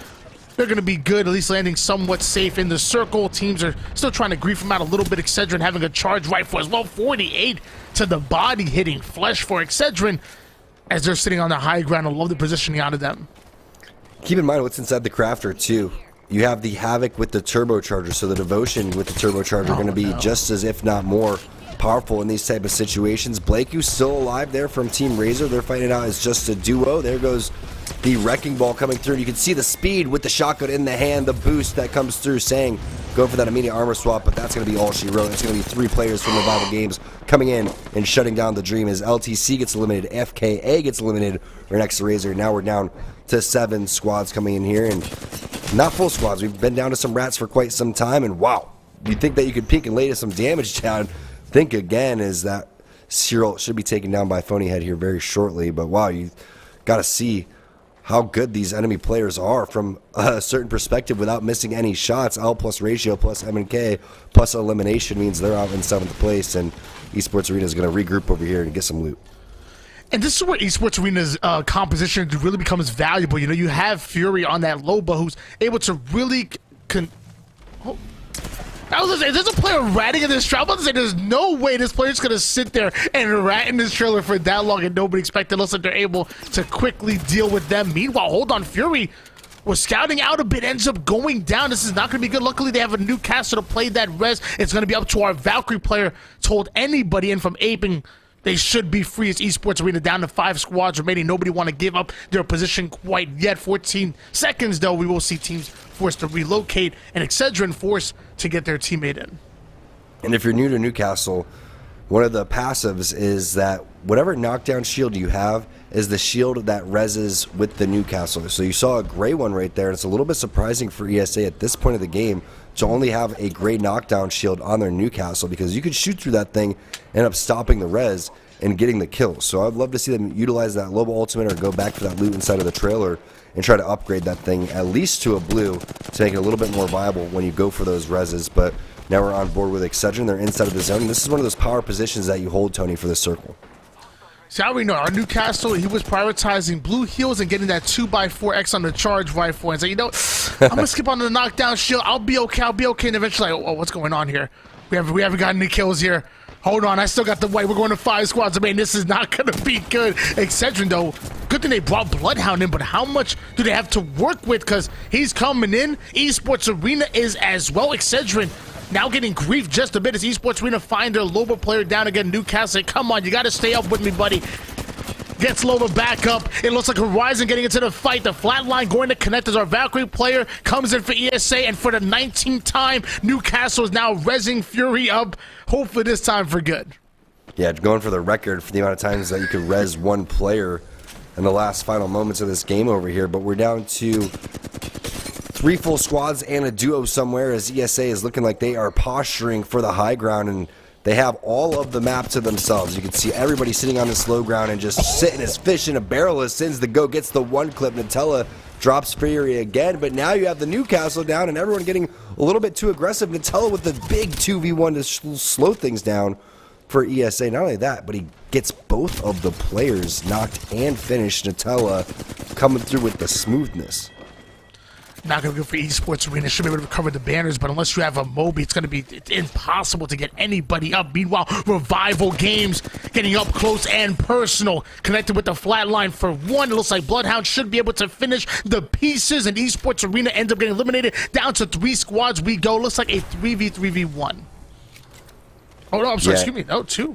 Speaker 5: They're going to be good, at least landing somewhat safe in the circle. Teams are still trying to grief them out a little bit. Excedrin having a charge rifle as well. 48 to the body, hitting flesh for Excedrin as they're sitting on the high ground. I love the positioning out of them.
Speaker 2: Keep in mind what's inside the crafter, too. You have the Havoc with the turbocharger, so the Devotion with the turbocharger are going to be just as, if not more, powerful in these type of situations. Blake, who's still alive there from Team Razor, they're fighting out as just a duo. There goes the Wrecking Ball coming through. You can see the speed with the shotgun in the hand, the boost that comes through, saying go for that immediate armor swap, but that's going to be all she wrote. It's going to be 3 players from Revival Games coming in and shutting down the dream as LTC gets eliminated, FKA gets eliminated, right next to Razor. Now we're down to 7 squads coming in here, and not full squads. We've been down to some rats for quite some time, and wow, you think that you could peek and lay to some damage down. Think again is that Cyril should be taken down by Phony Head here very shortly, but wow, you got to see how good these enemy players are from a certain perspective without missing any shots. L plus Ratio plus M&K plus elimination means they're out in 7th place, and Esports Arena is going to regroup over here and get some loot.
Speaker 5: And this is where Esports Arena's composition really becomes valuable. You know, you have Fury on that Loba who's able to really there's a player ratting in this trailer. I'm about to say there's no way this player's going to sit there and rat in this trailer for that long and nobody expected. Looks like they're able to quickly deal with them. Meanwhile, hold on, Fury was scouting out a bit, ends up going down. This is not going to be good. Luckily, they have a new caster to play that res. It's going to be up to our Valkyrie player to hold anybody in from aping. They should be free as Esports Arena down to 5 squads remaining. Nobody want to give up their position quite yet. 14 seconds, though, we will see teams forced to relocate and Excedrin forced to get their teammate in.
Speaker 2: And if you're new to Newcastle, one of the passives is that whatever knockdown shield you have is the shield that reses with the Newcastle. So you saw a gray one right there, and it's a little bit surprising for ESA at this point of the game to only have a gray knockdown shield on their Newcastle, because you could shoot through that thing, end up stopping the res and getting the kill. So I'd love to see them utilize that Lobo Ultimate or go back for that loot inside of the trailer and try to upgrade that thing at least to a blue to make it a little bit more viable when you go for those reses. But now we're on board with Excedrin. They're inside of the zone. And this is one of those power positions that you hold, Tony, for the circle.
Speaker 5: So how we know our Newcastle, he was prioritizing blue heals and getting that 2x4X on the charge rifle and say, you know, I'm gonna skip on the knockdown shield. I'll be okay. And eventually, oh, what's going on here? We haven't gotten any kills here. Hold on, I still got the white. We're going to 5 squads. I mean, this is not gonna be good. Excedrin though good thing they brought Bloodhound in, but how much do they have to work with? Because he's coming in. Esports Arena is as well. Excedrin now getting grief just a bit as Esports Arena find their Loba player down again. Newcastle, come on, you got to stay up with me, buddy. Gets Loba back up. It looks like Horizon getting into the fight. The flatline going to connect as our Valkyrie player comes in for ESA, and for the 19th time, Newcastle is now rezzing Fury up. Hopefully this time for good.
Speaker 2: Yeah, going for the record for the amount of times that you could res one player in the last final moments of this game over here. But we're down to 3 full squads and a duo somewhere as ESA is looking like they are posturing for the high ground, and they have all of the map to themselves. You can see everybody sitting on this low ground and just sitting as fish in a barrel as Sins the Go gets the one clip. Nutella drops Fury again, but now you have the Newcastle down and everyone getting a little bit too aggressive. Nutella with the big 2v1 to slow things down for ESA. Not only that, but he gets both of the players knocked and finished. Nutella coming through with the smoothness.
Speaker 5: Not going to go for Esports Arena. Should be able to recover the banners, but unless you have a Moby, it's going to be impossible to get anybody up. Meanwhile, Revival Games getting up close and personal. Connected with the flat line for one. It looks like Bloodhound should be able to finish the pieces, and Esports Arena ends up getting eliminated. Down to 3 squads we go. Looks like a 3v3v1. Oh, no, I'm sorry. Excuse me. No, 2.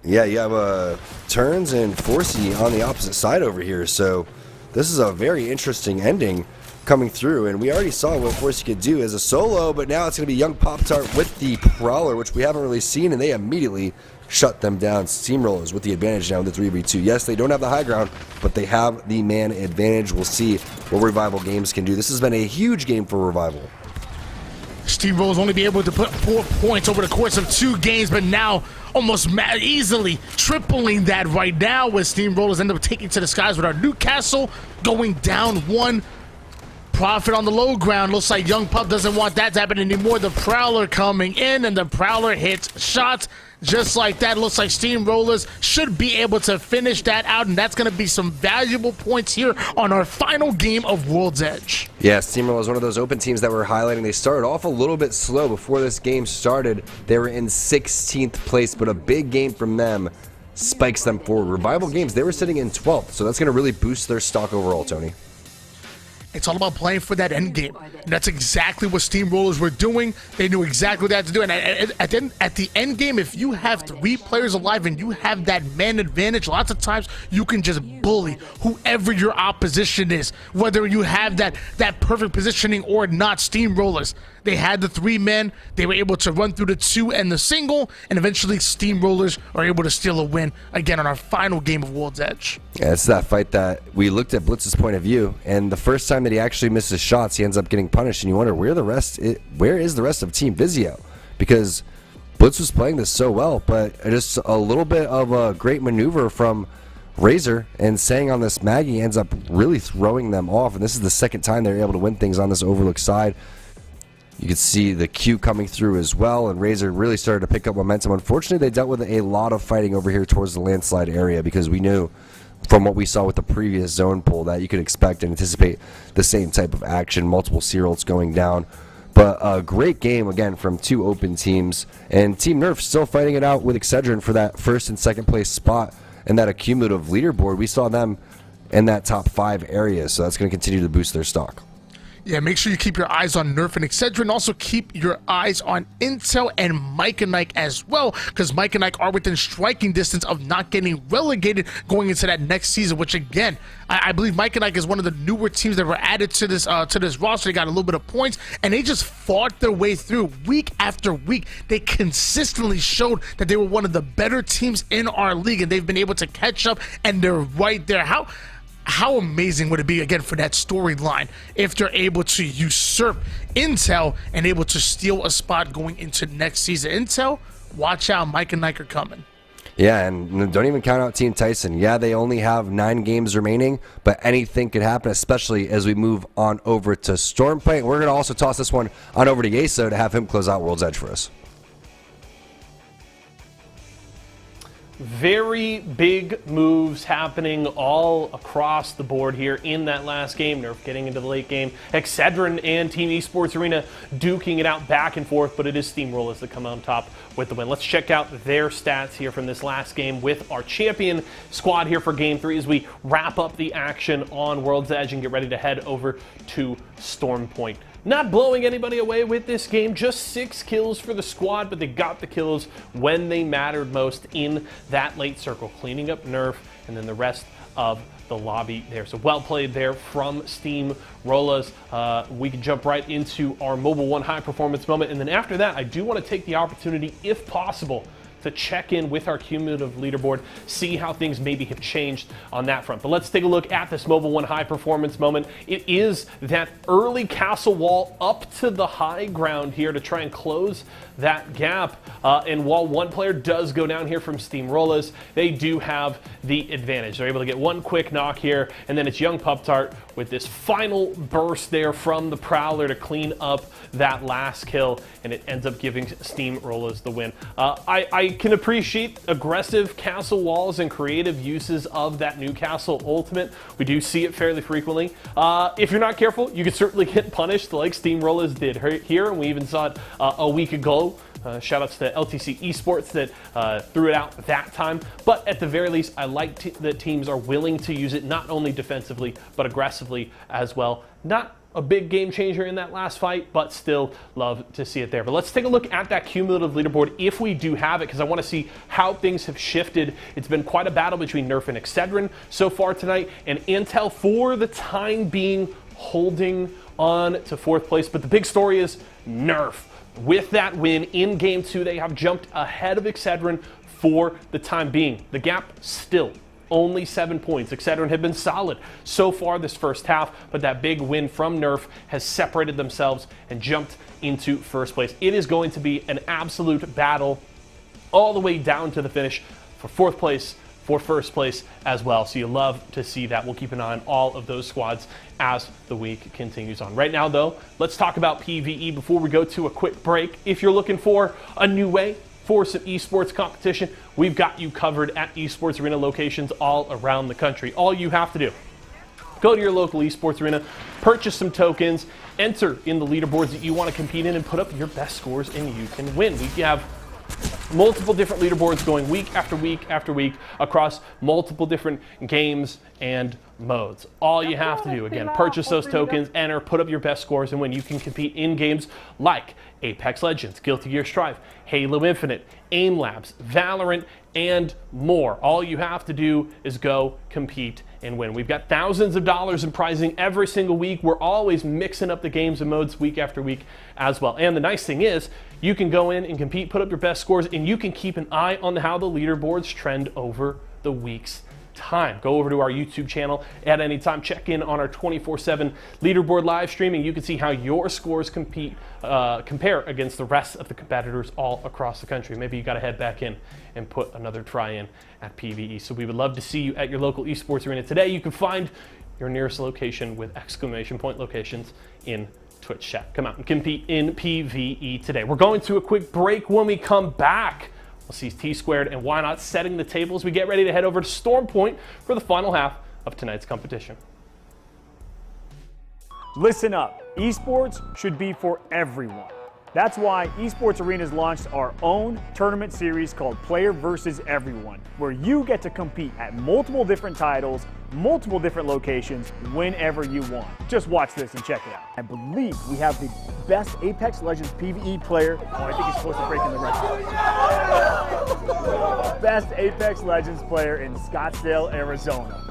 Speaker 2: Yeah, you have Turns and Forsey on the opposite side over here, so this is a very interesting ending coming through, and we already saw what Forsey could do as a solo, but now it's going to be Young Pop-Tart with the Prowler, which we haven't really seen, and they immediately shut them down. Steamrollers with the advantage now in the 3v2. Yes, they don't have the high ground, but they have the man advantage. We'll see what Revival Games can do. This has been a huge game for Revival.
Speaker 5: Steamrollers only be able to put 4 points over the course of 2 games, but now almost easily tripling that right now, with Steamrollers end up taking to the skies with our Newcastle going down 1. Profit on the low ground. Looks like Young Pup doesn't want that to happen anymore. The Prowler coming in, and the Prowler hits shots just like that. Looks like Steamrollers should be able to finish that out, and that's going to be some valuable points here on our final game of World's Edge.
Speaker 2: Yeah, Steamroller is one of those open teams that we're highlighting. They started off a little bit slow before this game started. They were in 16th place, but a big game from them spikes them forward. Revival Games, they were sitting in 12th, so that's going to really boost their stock overall, Tony.
Speaker 5: It's all about playing for that end game. And that's exactly what Steamrollers were doing. They knew exactly what they had to do. And at the end game, if you have 3 players alive and you have that man advantage, lots of times you can just bully whoever your opposition is, whether you have that perfect positioning or not. Steamrollers, they had the 3 men. They were able to run through the 2 and the single, and eventually Steamrollers are able to steal a win again on our final game of World's Edge.
Speaker 2: Yeah, it's that fight that we looked at Blitz's point of view, and the first time that he actually misses shots, he ends up getting punished, and you wonder where is the rest of Team Vizio, because Blitz was playing this so well, but just a little bit of a great maneuver from Razor and saying on this Maggie ends up really throwing them off, and this is the second time they're able to win things on this overlook side. You can see the Q coming through as well, and Razor really started to pick up momentum. Unfortunately, they dealt with a lot of fighting over here towards the landslide area, because we knew from what we saw with the previous zone pull that you could expect and anticipate the same type of action, multiple Cereals going down. But a great game, again, from 2 open teams, and Team Nerf still fighting it out with Excedrin for that 1st and 2nd place spot in that accumulative leaderboard. We saw them in that top 5 area, so that's going to continue to boost their stock.
Speaker 5: Yeah, make sure you keep your eyes on Nerf and Excedrin. Also keep your eyes on Intel and Mike and Ike as well, because Mike and Ike are within striking distance of not getting relegated going into that next season, which again, I believe Mike and Ike is one of the newer teams that were added to this roster. They got a little bit of points, and they just fought their way through week after week. They consistently showed that they were one of the better teams in our league, and they've been able to catch up, and they're right there. How amazing would it be, again, for that storyline if they're able to usurp Intel and able to steal a spot going into next season? Intel, watch out, Mike and Nike are coming.
Speaker 2: Yeah, and don't even count out Team Tyson. Yeah, they only have 9 games remaining, but anything could happen, especially as we move on over to Stormplate. We're going to also toss this one on over to Yeso to have him close out World's Edge for us.
Speaker 1: Very big moves happening all across the board here in that last game. Nerf getting into the late game. Excedrin and Team Esports Arena duking it out back and forth, but it is Steamrollers that come on top with the win. Let's check out their stats here from this last game with our champion squad here for Game 3 as we wrap up the action on World's Edge and get ready to head over to Storm Point. Not blowing anybody away with this game, just 6 kills for the squad, but they got the kills when they mattered most in that late circle, cleaning up Nerf and then the rest of the lobby there. So well played there from Steam Rollas. We can jump right into our Mobile One high performance moment, and then after that, I do want to take the opportunity, if possible, to check in with our cumulative leaderboard, see how things maybe have changed on that front. But let's take a look at this Mobile One high performance moment. It is that early castle wall up to the high ground here to try and close that gap. And while one player does go down here from Steam Rollas, they do have the advantage. They're able to get one quick knock here, and then it's Young Pup Tart with this final burst there from the Prowler to clean up that last kill, and it ends up giving Steam Rollas the win. I can appreciate aggressive castle walls and creative uses of that new castle ultimate. We do see it fairly frequently. If you're not careful, you can certainly get punished like Steam Rollas did here, and we even saw it a week ago. Shout outs to LTC Esports that threw it out that time. But at the very least, I like that teams are willing to use it not only defensively, but aggressively as well. Not a big game changer in that last fight, but still love to see it there. But let's take a look at that cumulative leaderboard if we do have it, because I want to see how things have shifted. It's been quite a battle between Nerf and Excedrin so far tonight, and Intel for the time being holding on to 4th place. But the big story is Nerf. With that win in Game 2, they have jumped ahead of Excedrin for the time being. The gap still only 7 points. Excedrin have been solid so far this first half, but that big win from Nerf has separated themselves and jumped into 1st place. It is going to be an absolute battle all the way down to the finish for 4th place, for 1st place as well. So you love to see that. We'll keep an eye on all of those squads as the week continues on. Right now, though, let's talk about PvE before we go to a quick break. If you're looking for a new way for some esports competition, we've got you covered at Esports Arena locations all around the country. All you have to do, go to your local Esports Arena, purchase some tokens, enter in the leaderboards that you want to compete in, and put up your best scores, and you can win. We have multiple different leaderboards going week after week after week across multiple different games and modes. All you have to do, again, purchase those tokens, enter, put up your best scores, and win. You can compete in games like Apex Legends, Guilty Gear Strive, Halo Infinite, Aim Labs, Valorant, and more. All you have to do is go compete and win. We've got thousands of dollars in prizing every single week. We're always mixing up the games and modes week after week as well. And the nice thing is, you can go in and compete, put up your best scores, and you can keep an eye on how the leaderboards trend over the week's time. Go over to our YouTube channel at any time, check in on our 24/7 leaderboard live streaming. You can see how your scores compare against the rest of the competitors all across the country. Maybe you got to head back in and put another try in at PvE. So we would love to see you at your local esports arena today. You can find your nearest location with exclamation point locations in Twitch chat. Come out and compete in PvE today. We're going to a quick break. When we come back, we'll see T-Squared and Why Not setting the table as we get ready to head over to Storm Point for the final half of tonight's competition.
Speaker 10: Listen up, esports should be for everyone. That's why Esports Arena's launched our own tournament series called Player vs. Everyone, where you get to compete at multiple different titles, multiple different locations, whenever you want. Just watch this and check it out. I believe we have the best Apex Legends PvE player. Oh, I think he's supposed to break in the record. Best Apex Legends player in Scottsdale, Arizona.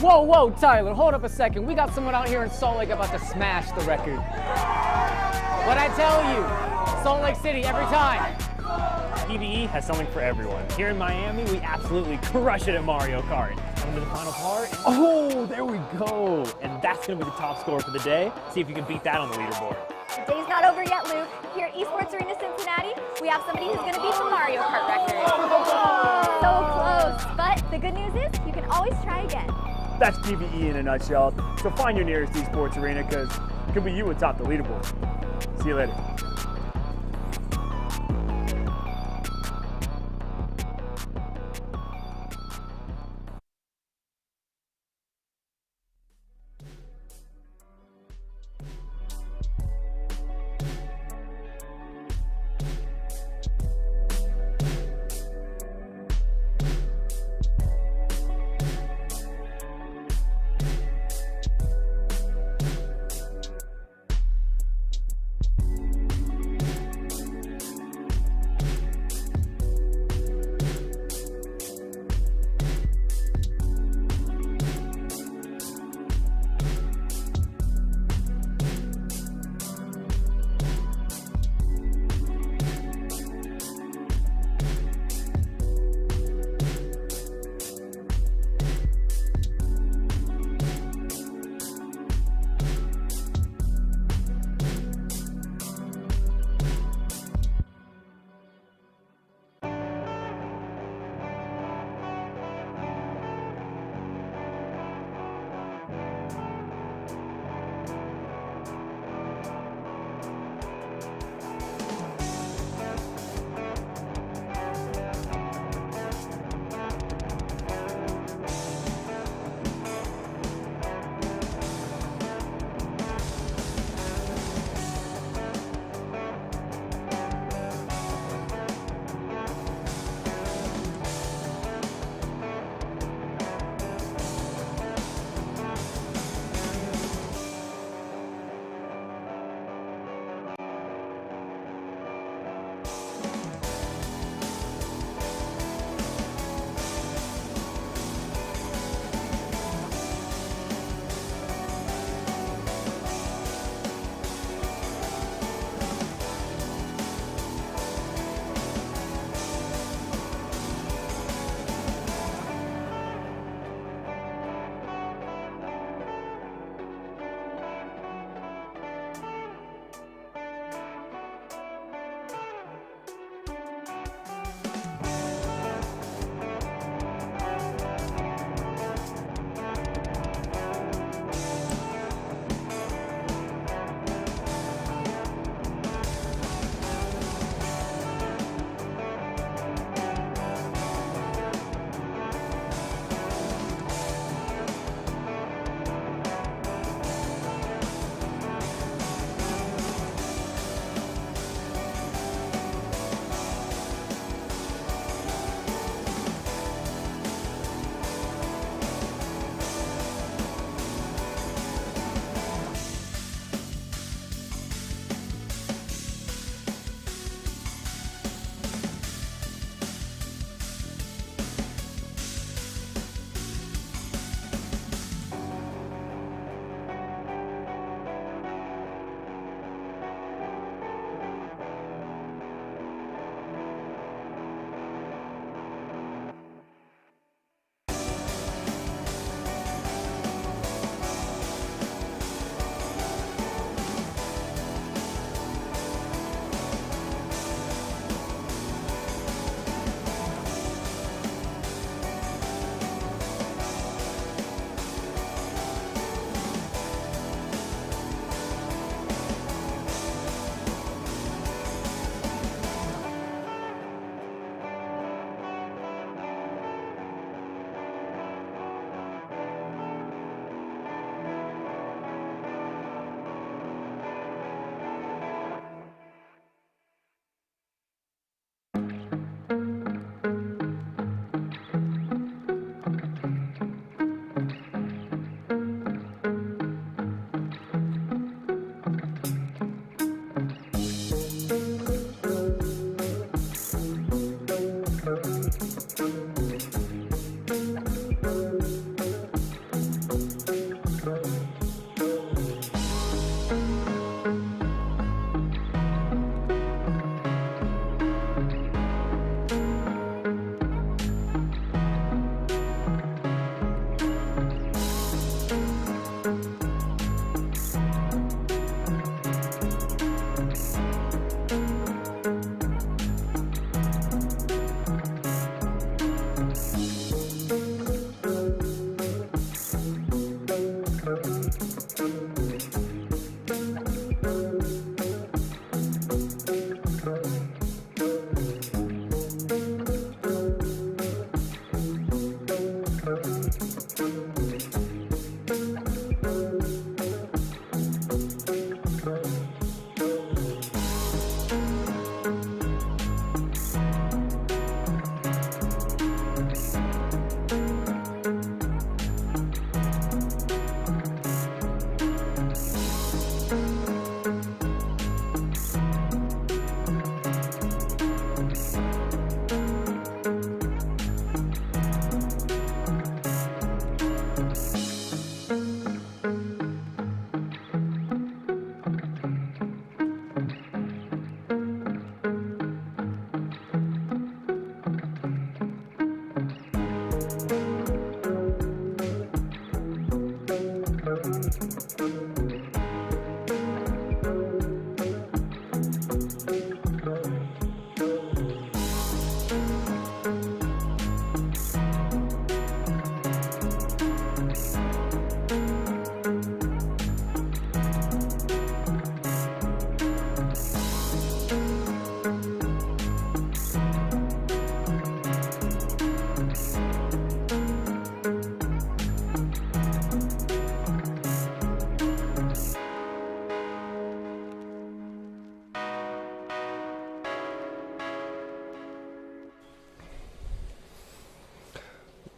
Speaker 11: Whoa, whoa, Tyler, hold up a second. We got someone out here in Salt Lake about to smash the record. What'd I tell you? Salt Lake City every time.
Speaker 10: PvE has something for everyone. Here in Miami, we absolutely crush it at Mario Kart. Coming to the final part. Oh, there we go. And that's going to be the top score for the day. See if you can beat that on the leaderboard.
Speaker 12: The day's not over yet, Luke. Here at Esports Arena Cincinnati, we have somebody who's going to beat the Mario Kart record. So close. But the good news is you can always try again.
Speaker 10: That's PvE in a nutshell. So find your nearest esports arena because it could be you atop the leaderboard. See you later.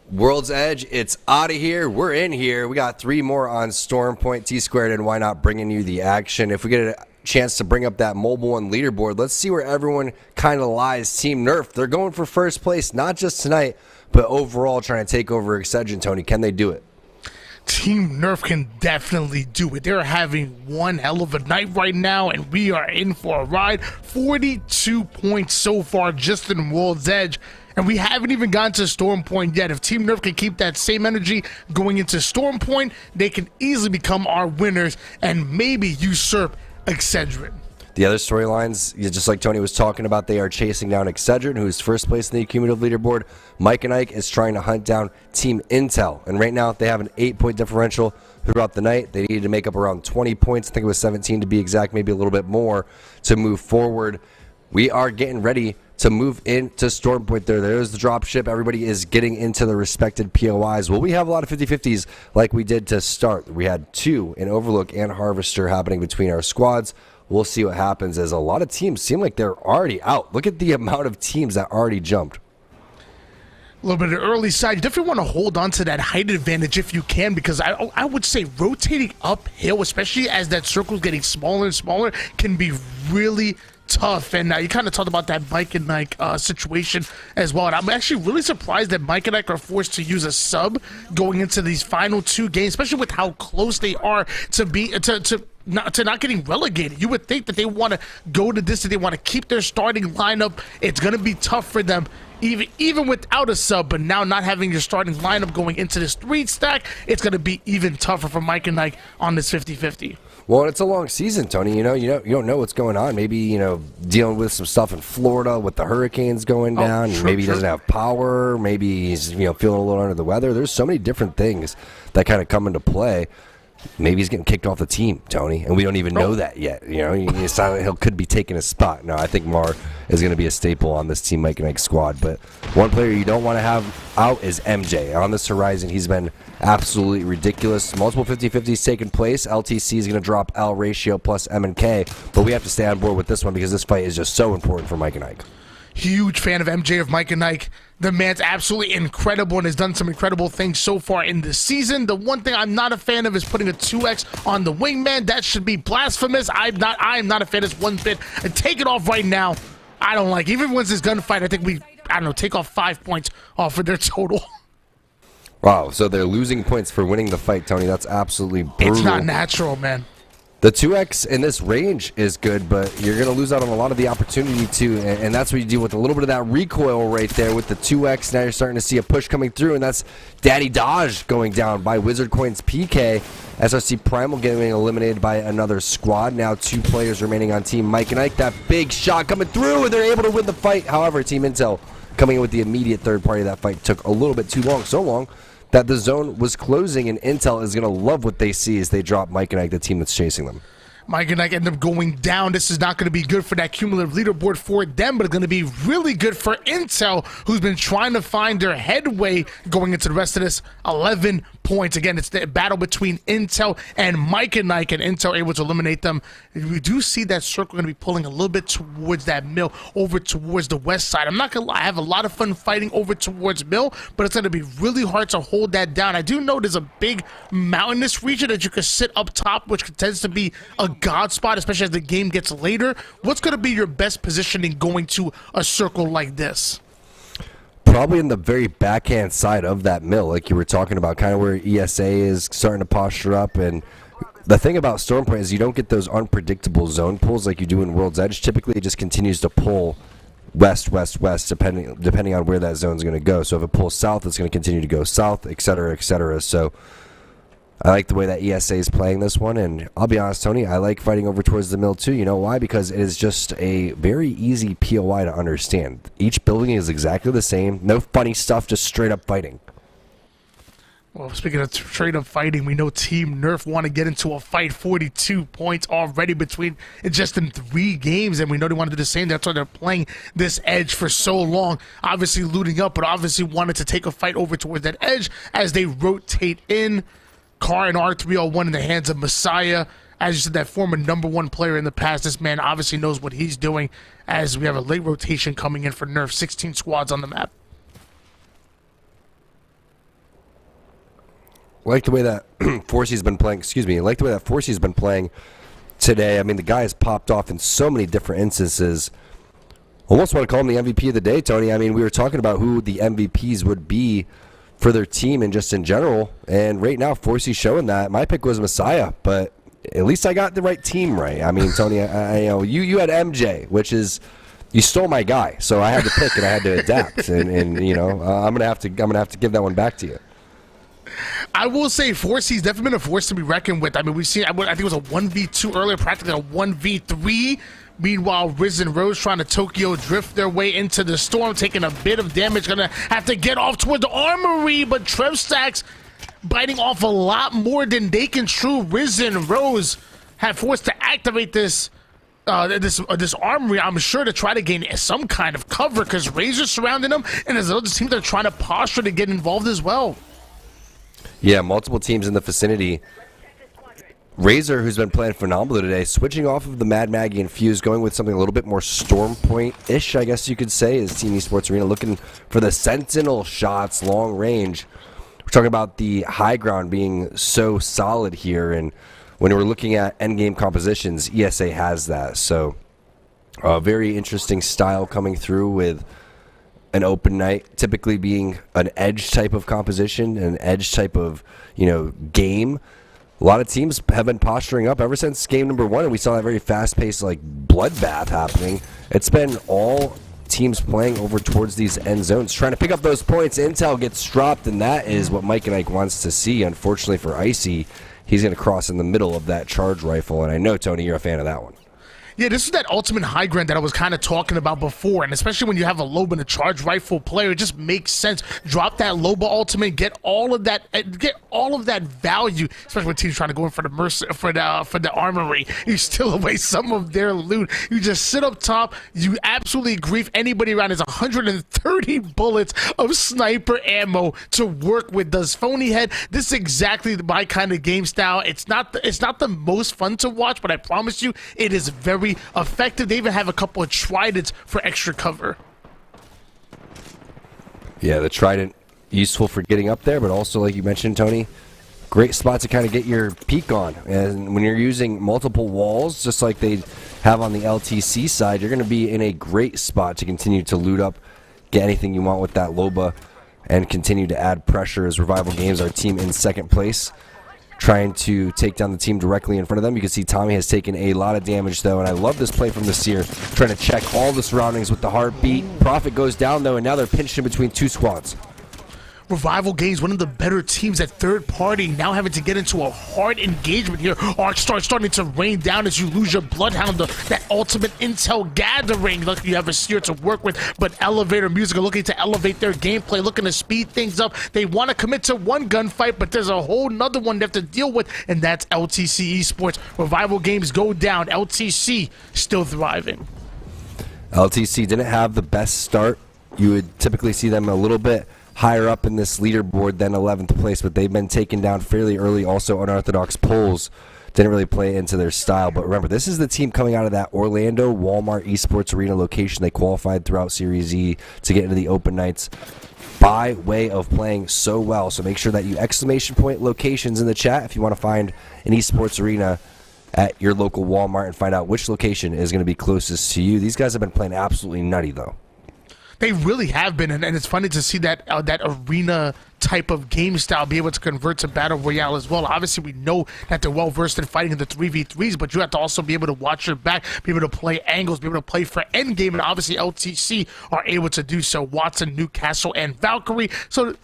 Speaker 2: World's Edge, it's out of here. We're in here. We got 3 more on Storm Point, T-Squared, and Why Not bringing you the action. If we get a chance to bring up that mobile one leaderboard, let's see where everyone kind of lies. Team Nerf, they're going for first place, not just tonight, but overall trying to take over Excedrin. Tony, can they do it?
Speaker 5: Team Nerf can definitely do it. They're having one hell of a night right now, and we are in for a ride. 42 points so far just in World's Edge, and we haven't even gotten to Storm Point yet. If Team Nerf can keep that same energy going into Storm Point, they can easily become our winners and maybe usurp Excedrin.
Speaker 2: The other storylines, just like Tony was talking about, they are chasing down Excedrin, who's first place in the cumulative leaderboard. Mike and Ike is trying to hunt down Team Intel, and right now they have an 8-point differential throughout the night. They needed to make up around 20 points. I think it was 17 to be exact, maybe a little bit more to move forward. We are getting ready to move into Storm Point there. There's the drop ship. Everybody is getting into the respected POIs. Will we have a lot of 50-50s like we did to start? We had 2 in Overlook and Harvester happening between our squads. We'll see what happens, as a lot of teams seem like they're already out. Look at the amount of teams that already jumped.
Speaker 5: A little bit of early side. You definitely want to hold on to that height advantage if you can, because I would say rotating uphill, especially as that circle is getting smaller and smaller, can be really tough. And you kind of talked about that Mike and Ike situation as well. And I'm actually really surprised that Mike and Ike are forced to use a sub going into these final 2 games, especially with how close they are to not getting relegated. You would think that they want to go to this, that they want to keep their starting lineup. It's going to be tough for them, even without a sub, but now not having your starting lineup going into this 3 stack, it's going to be even tougher for Mike and Ike on this 50-50.
Speaker 2: Well, it's a long season, Tony. You don't know what's going on. Maybe, dealing with some stuff in Florida with the hurricanes going down.
Speaker 5: True,
Speaker 2: maybe he doesn't have power. Maybe he's, feeling a little under the weather. There's so many different things that kind of come into play. Maybe he's getting kicked off the team, Tony, and we don't even know that yet. Silent Hill could be taking a spot. No, I think Mar is going to be a staple on this Team Mike and Ike squad. But one player you don't want to have out is MJ. On this horizon, he's been absolutely ridiculous. Multiple 50-50s taking place. LTC is going to drop L ratio plus M and K, but we have to stay on board with this one because this fight is just so important for Mike and Ike.
Speaker 5: Huge fan of MJ of Mike and Ike. The man's absolutely incredible and has done some incredible things so far in this season. The one thing I'm not a fan of is putting a 2x on the wingman. That should be blasphemous. I am not a fan of this one bit. And take it off right now. I don't like it. Even when this gunfight, I think take off 5 points off of their total.
Speaker 2: Wow, so they're losing points for winning the fight, Tony. That's absolutely brutal.
Speaker 5: It's not natural, man.
Speaker 2: The 2x in this range is good, but you're going to lose out on a lot of the opportunity too, and that's what you do with a little bit of that recoil right there with the 2x. Now you're starting to see a push coming through, and that's Daddy Dodge going down by Wizard Coins PK. SRC Primal getting eliminated by another squad. Now 2 players remaining on Team Mike and Ike. That big shot coming through, and they're able to win the fight. However, Team Intel coming in with the immediate third party of that fight took a little bit too long, so long that the zone was closing, and Intel is going to love what they see as they drop Mike and Ike, the team that's chasing them.
Speaker 5: Mike and Ike end up going down. This is not going to be good for that cumulative leaderboard for them, but it's going to be really good for Intel, who's been trying to find their headway going into the rest of this. 11 points. Again, it's the battle between Intel and Mike and Ike, and Intel able to eliminate them. We do see that circle going to be pulling a little bit towards that mill, over towards the west side. I'm not going to lie, I have a lot of fun fighting over towards mill, but it's going to be really hard to hold that down. I do know there's a big mountainous region that you can sit up top, which tends to be a god spot, especially as the game gets later. What's going to be your best positioning going to a circle like this?
Speaker 2: Probably in the very backhand side of that mill, like you were talking about, kind of where ESA is starting to posture up. And the thing about Storm Point is you don't get those unpredictable zone pulls like you do in World's Edge. Typically, it just continues to pull west, west, west, depending on where that zone's going to go. So if it pulls south, it's going to continue to go south, et cetera, et cetera. So I like the way that ESA is playing this one, and I'll be honest, Tony, I like fighting over towards the middle too. You know why? Because it is just a very easy POI to understand. Each building is exactly the same. No funny stuff, just straight up fighting.
Speaker 5: Well, speaking of straight up fighting, we know Team Nerf want to get into a fight. 42 points already between just in 3 games, and we know they want to do the same. That's why they're playing this edge for so long. Obviously looting up, but obviously wanted to take a fight over towards that edge as they rotate in. Car and R301 in the hands of Messiah. As you said, that former #1 player in the past. This man obviously knows what he's doing as we have a late rotation coming in for Nerf. 16 squads on the map.
Speaker 2: I like the way that Forcey's been playing. Excuse me. I like the way that Forcey's been playing today. I mean, the guy has popped off in so many different instances. Almost want to call him the MVP of the day, Tony. I mean, we were talking about who the MVPs would be for their team and just in general. And right now, Forcey's showing that. My pick was Messiah, but at least I got the right team right. I mean, Tony, I know you had MJ, which is you stole my guy, so I had to pick and I had to adapt. And you know, I'm gonna have to give that one back to you.
Speaker 5: I will say Forcey's definitely been a force to be reckoned with. I mean, we've seen, I think it was a 1v2 earlier, practically a 1v3. Meanwhile, Riz and Rose trying to Tokyo drift their way into the storm, taking a bit of damage. Gonna have to get off toward the armory, but Trev Stacks biting off a lot more than they can chew. Riz and Rose have forced to activate this armory, I'm sure, to try to gain some kind of cover because Razor's surrounding them, and there's other teams that are trying to posture to get involved as well.
Speaker 2: Yeah, multiple teams in the vicinity. Razor, who's been playing phenomenal today, switching off of the Mad Maggie and Fuse, going with something a little bit more Storm Point-ish, I guess you could say, is Team Esports Arena looking for the Sentinel shots, long range. We're talking about the high ground being so solid here, and when we're looking at endgame compositions, ESA has that. So, a very interesting style coming through with an open night typically being an edge type of composition, an edge type of, game. A lot of teams have been posturing up ever since game number 1, and we saw that very fast-paced, bloodbath happening. It's been all teams playing over towards these end zones, trying to pick up those points. Intel gets dropped, and that is what Mike and Ike wants to see. Unfortunately for Icy, he's going to cross in the middle of that charge rifle, and I know, Tony, you're a fan of that one.
Speaker 5: Yeah, this is that ultimate high ground that I was kind of talking about before, and especially when you have a Loba and a charge rifle player, it just makes sense. Drop that Loba ultimate, get all of that value, especially when teams trying to go in for the armory. You steal away some of their loot. You just sit up top. You absolutely grief anybody around. There's 130 bullets of sniper ammo to work with. Does Phony Head? This is exactly my kind of game style. It's not the most fun to watch, but I promise you, it is very effective. They even have a couple of tridents for extra cover.
Speaker 2: Yeah, the trident useful for getting up there, but also, like you mentioned, Tony, great spot to kind of get your peek on. And when you're using multiple walls, just like they have on the LTC side, you're going to be in a great spot to continue to loot up, get anything you want with that Loba, and continue to add pressure as Revival Games, our team in second place, trying to take down the team directly in front of them. You can see Tommy has taken a lot of damage, though, and I love this play from the Seer, trying to check all the surroundings with the heartbeat. Prophet goes down, though, and now they're pinched in between 2 squads.
Speaker 5: Revival Games, one of the better teams at third party, now having to get into a hard engagement here. Arcstar starting to rain down as you lose your Bloodhound, that ultimate intel gathering. Luckily you have a Seer to work with, but Elevator Music are looking to elevate their gameplay, looking to speed things up. They want to commit to one gunfight, but there's a whole nother one they have to deal with, and that's LTC Esports. Revival Games go down. LTC still thriving.
Speaker 2: LTC didn't have the best start. You would typically see them a little bit higher up in this leaderboard than 11th place, but they've been taken down fairly early. Also, unorthodox pulls didn't really play into their style. But remember, this is the team coming out of that Orlando Walmart Esports Arena location. They qualified throughout Series E to get into the open nights by way of playing so well. So make sure that you exclamation point locations in the chat if you want to find an Esports Arena at your local Walmart and find out which location is going to be closest to you. These guys have been playing absolutely nutty, though.
Speaker 5: They really have been, and it's funny to see that arena type of game style be able to convert to Battle Royale as well. Obviously, we know that they're well-versed in fighting in the 3v3s, but you have to also be able to watch your back, be able to play angles, be able to play for endgame, and obviously LTC are able to do so. Watson, Newcastle, and Valkyrie. So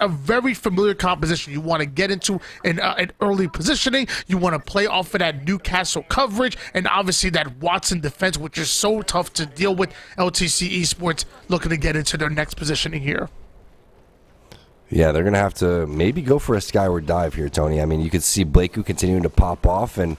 Speaker 5: a very familiar composition. You want to get into an early positioning. You want to play off of that Newcastle coverage, and obviously that Watson defense, which is so tough to deal with. LTC Esports looking to get into their next positioning here.
Speaker 2: Yeah, they're going to have to maybe go for a skyward dive here, Tony. I mean, you could see Blakeu continuing to pop off, and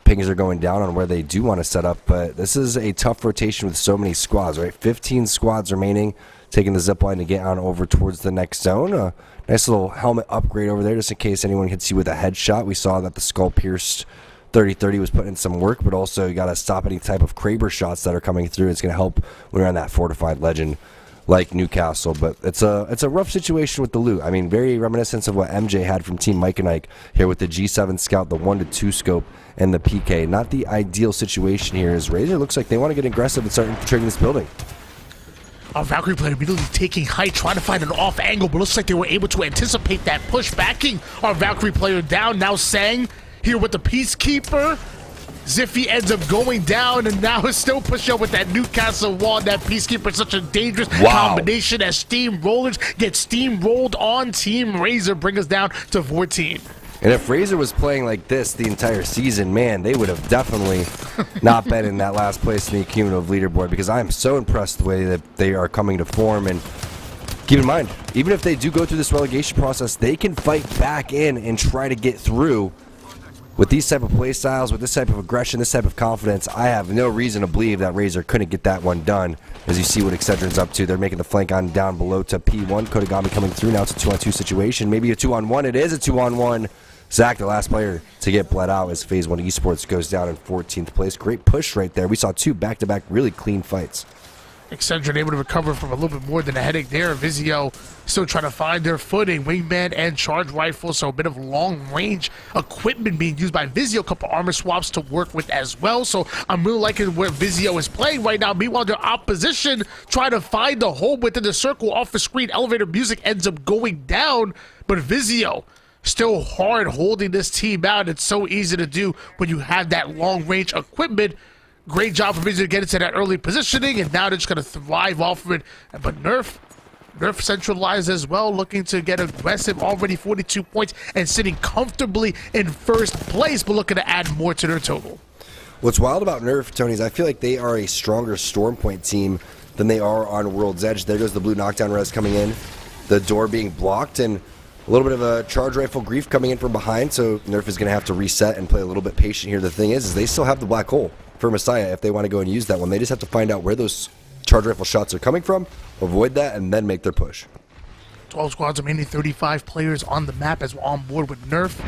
Speaker 2: pings are going down on where they do want to set up, but this is a tough rotation with so many squads, right? 15 squads remaining, taking the zip line to get on over towards the next zone. A nice little helmet upgrade over there just in case anyone hits you with a headshot. We saw that the skull-pierced 30-30 was putting in some work, but also you got to stop any type of Kraber shots that are coming through. It's going to help when you're on that fortified legend like Newcastle, but it's a rough situation with the loot. I mean, very reminiscent of what MJ had from Team Mike and Ike here with the G7 Scout, the 1-2 scope, and the PK. Not the ideal situation here, as Razor looks like they want to get aggressive and start infiltrating this building.
Speaker 5: Our Valkyrie player immediately taking height, trying to find an off angle, but looks like they were able to anticipate that push, backing our Valkyrie player down. Now Sang here with the Peacekeeper. Ziffy ends up going down, and now is still pushing up with that Newcastle wall. That Peacekeeper, such a dangerous combination as Steamrollers get steamrolled on Team Razor, bring us down to 14.
Speaker 2: And if Razor was playing like this the entire season, man, they would have definitely not been in that last place in the cumulative leaderboard, because I am so impressed the way that they are coming to form. And keep in mind, even if they do go through this relegation process, they can fight back in and try to get through. With these type of play styles, with this type of aggression, this type of confidence, I have no reason to believe that Razor couldn't get that one done. As you see what Excedrin's up to, they're making the flank on down below to P1. Kodagami coming through. Now it's a 2-on-2 situation. Maybe a 2-on-1. It is a 2-on-1. Zach, the last player to get bled out as Phase 1 Esports goes down in 14th place. Great push right there. We saw two back-to-back really clean fights.
Speaker 5: Excedrin able to recover from a little bit more than a headache there. Vizio still trying to find their footing. Wingman and charge rifle, so a bit of long-range equipment being used by Vizio. A couple armor swaps to work with as well. So I'm really liking where Vizio is playing right now. Meanwhile, their opposition trying to find the hole within the circle. Off the screen, elevator music ends up going down, but Vizio still hard holding this team out. It's so easy to do when you have that long-range equipment. Great job for Vizio to get into that early positioning, and now they're just going to thrive off of it. But Nerf centralized as well, looking to get aggressive, already 42 points and sitting comfortably in first place, but looking to add more to their total.
Speaker 2: What's wild about Nerf, Tony, is I feel like they are a stronger Storm Point team than they are on World's Edge. There goes the blue knockdown res coming in, the door being blocked, and a little bit of a charge rifle grief coming in from behind, so Nerf is going to have to reset and play a little bit patient here. The thing is they still have the black hole for Messiah if they want to go and use that one. They just have to find out where those charge rifle shots are coming from, avoid that, and then make their push.
Speaker 5: 12 squads remaining, 35 players on the map as we're on board with Nerf.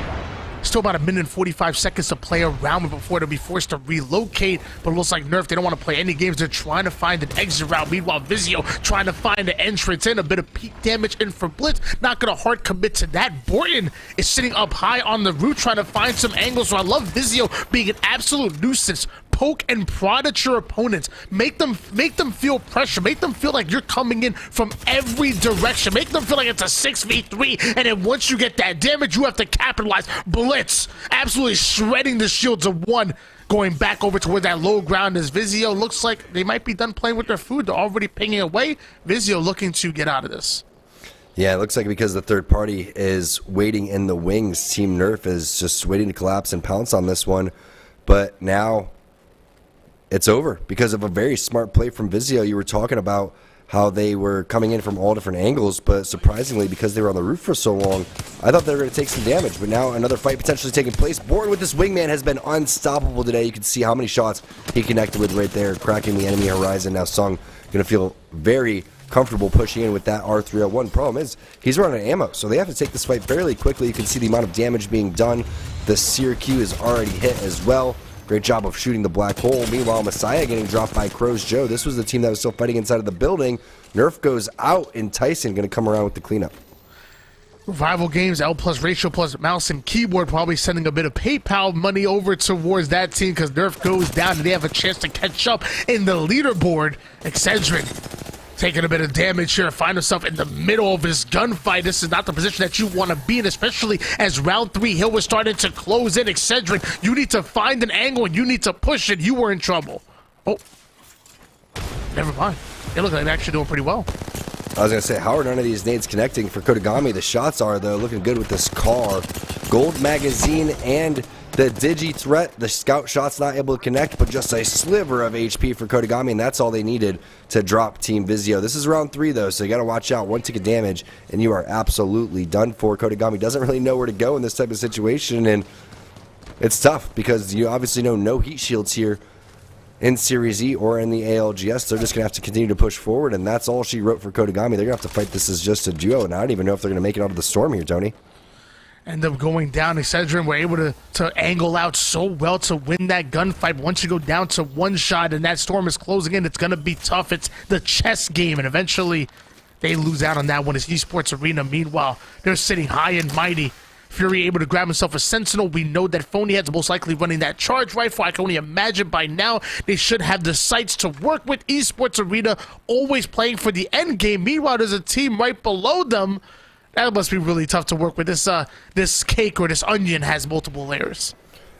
Speaker 5: Still about 1 minute and 45 seconds to play around before they'll be forced to relocate. But it looks like Nerf, they don't want to play any games. They're trying to find an exit route. Meanwhile, Vizio trying to find an entrance in. A bit of peak damage in for Blitz. Not going to hard commit to that. Borton is sitting up high on the roof trying to find some angles. So I love Vizio being an absolute nuisance. Poke and prod at your opponents. Make them feel pressure. Make them feel like you're coming in from every direction. Make them feel like it's a 6v3, and then once you get that damage, you have to capitalize. Blitz absolutely shredding the shields of one. Going back over to where that low ground is. Vizio looks like they might be done playing with their food. They're already pinging away. Vizio looking to get out of this.
Speaker 2: Yeah, it looks like because the third party is waiting in the wings, Team Nerf is just waiting to collapse and pounce on this one. But now it's over because of a very smart play from Vizio. You were talking about how they were coming in from all different angles, but surprisingly, because they were on the roof for so long, I thought they were going to take some damage. But now another fight potentially taking place. Borton with this wingman has been unstoppable today. You can see how many shots he connected with right there, cracking the enemy horizon. Now Sung going to feel very comfortable pushing in with that R301. Problem is, he's running out of ammo, so they have to take this fight fairly quickly. You can see the amount of damage being done. The Seer Q is already hit as well. Great job of shooting the black hole. Meanwhile, Messiah getting dropped by Crow's Joe. This was the team that was still fighting inside of the building. Nerf goes out, and Tyson going to come around with the cleanup.
Speaker 5: Revival Games, L plus ratio plus mouse and keyboard, probably sending a bit of PayPal money over towards that team because Nerf goes down and they have a chance to catch up in the leaderboard. Excedrin Taking a bit of damage here, find himself in the middle of his gunfight. This is not the position that you want to be in, especially as round 3 Hill was starting to close in. Excedrin, you need to find an angle and you need to push it. You were in trouble. Oh, never mind. They look like they're actually doing pretty well.
Speaker 2: I was going to say, how are none of these nades connecting for Kodagami? The shots are, though, looking good with this car. Gold magazine and the Digi threat. The scout shot's not able to connect, but just a sliver of HP for Kodagami, and that's all they needed to drop Team Vizio. This is round 3, though, so you got to watch out. 1 tick of damage, and you are absolutely done for. Kodagami doesn't really know where to go in this type of situation, and it's tough because you obviously know no heat shields here in Series E or in the ALGS. They're just going to have to continue to push forward, and that's all she wrote for Kodagami. They're going to have to fight this as just a duo, and I don't even know if they're going to make it out of the storm here, Tony.
Speaker 5: End up going down. Excedrin were able to angle out so well to win that gunfight. Once you go down to 1 shot and that storm is closing in, it's going to be tough. It's the chess game, and eventually they lose out on that one. It's Esports Arena. Meanwhile, they're sitting high and mighty. Fury able to grab himself a Sentinel. We know that Phonyhead's most likely running that charge rifle. I can only imagine by now they should have the sights to work with. Esports Arena always playing for the end game. Meanwhile, there's a team right below them. That must be really tough to work with. This cake or this onion has multiple layers.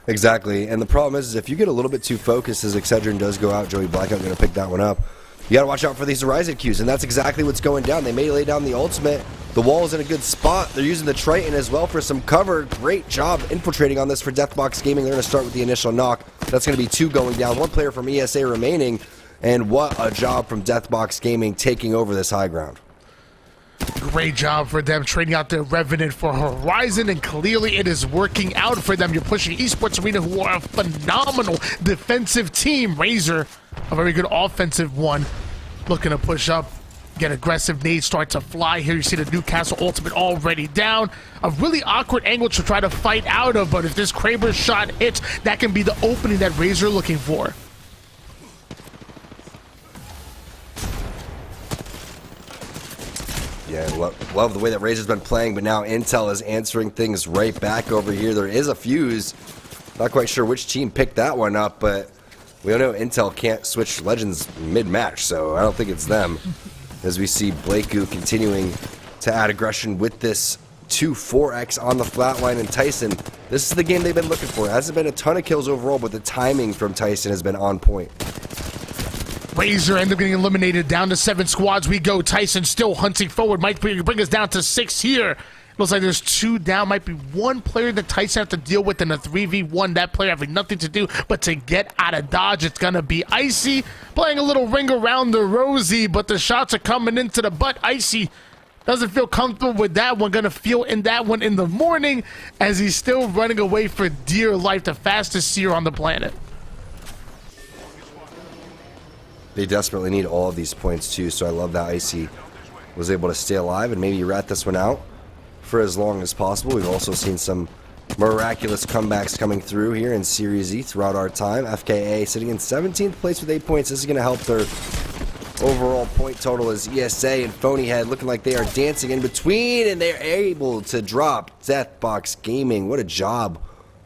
Speaker 2: Exactly, and the problem is if you get a little bit too focused as Excedrin does go out, Joey Blackout going to pick that one up. You got to watch out for these Horizon Qs, and that's exactly what's going down. They may lay down the ultimate. The wall is in a good spot. They're using the Triton as well for some cover. Great job infiltrating on this for Deathbox Gaming. They're going to start with the initial knock. That's going to be 2 going down. 1 player from ESA remaining, and what a job from Deathbox Gaming taking over this high ground.
Speaker 5: Great job for them trading out their Revenant for Horizon, and clearly it is working out for them. You're pushing Esports Arena, who are a phenomenal defensive team. Razor, a very good offensive one, looking to push up, get aggressive. Nades start to fly here. You see the Newcastle ultimate already down. A really awkward angle to try to fight out of, but if this Kraber shot hits, that can be the opening that Razor looking for.
Speaker 2: Yeah, love the way that Razor's been playing, but now Intel is answering things right back over here. There is a fuse. Not quite sure which team picked that one up, but we all know Intel can't switch Legends mid-match, so I don't think it's them. As we see Blakeu continuing to add aggression with this 2-4X on the flatline, and Tyson, this is the game they've been looking for. It hasn't been a ton of kills overall, but the timing from Tyson has been on point.
Speaker 5: Razor end up getting eliminated. Down to 7 squads we go. Tyson still hunting forward. Might bring us down to 6 here. Looks like there's 2 down. Might be 1 player that Tyson have to deal with in a 3v1. That player having nothing to do but to get out of dodge. It's going to be Icy playing a little ring around the rosy, but the shots are coming into the butt. Icy doesn't feel comfortable with that one. Going to feel in that one in the morning as he's still running away for dear life. The fastest seer on the planet.
Speaker 2: They desperately need all of these points too, so I love that Icy was able to stay alive and maybe rat this one out for as long as possible. We've also seen some miraculous comebacks coming through here in Series E throughout our time. FKA sitting in 17th place with 8 points. This is going to help their overall point total as ESA and Phonyhead looking like they are dancing in between, and they're able to drop Deathbox Gaming. What a job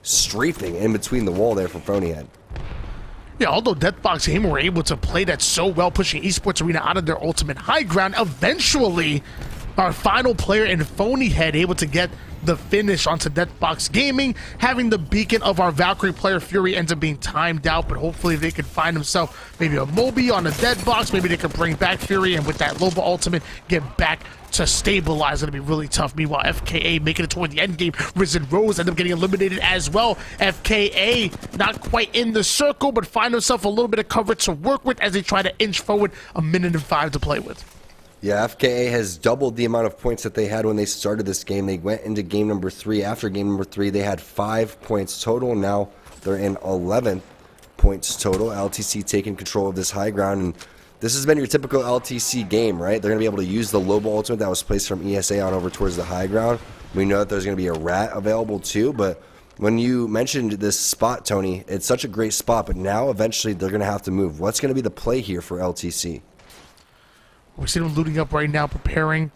Speaker 2: strafing in between the wall there for Phonyhead.
Speaker 5: Yeah, although Deathbox Gaming were able to play that so well, pushing Esports Arena out of their ultimate high ground, eventually our final player in Phonyhead able to get the finish onto Deathbox Gaming. Having the beacon of our Valkyrie player Fury ends up being timed out, but hopefully they could find himself maybe a Moby on a Deadbox. Maybe they could bring back Fury and with that Loba ultimate get back to stabilize. It'll be really tough. Meanwhile, FKA making it toward the end game. Risen Rose end up getting eliminated as well. FKA not quite in the circle, but find himself a little bit of cover to work with as they try to inch forward. 1 minute and 5 to play with.
Speaker 2: Yeah, FKA has doubled the amount of points that they had when they started this game. They went into game number 3. After game number 3, they had 5 points total. Now they're in 11 points total. LTC taking control of this high ground, and this has been your typical LTC game, right? They're going to be able to use the Loba ultimate that was placed from ESA on over towards the high ground. We know that there's going to be a rat available too, but when you mentioned this spot, Tony, it's such a great spot, but now eventually they're going to have to move. What's going to be the play here for LTC?
Speaker 5: We see them looting up right now, preparing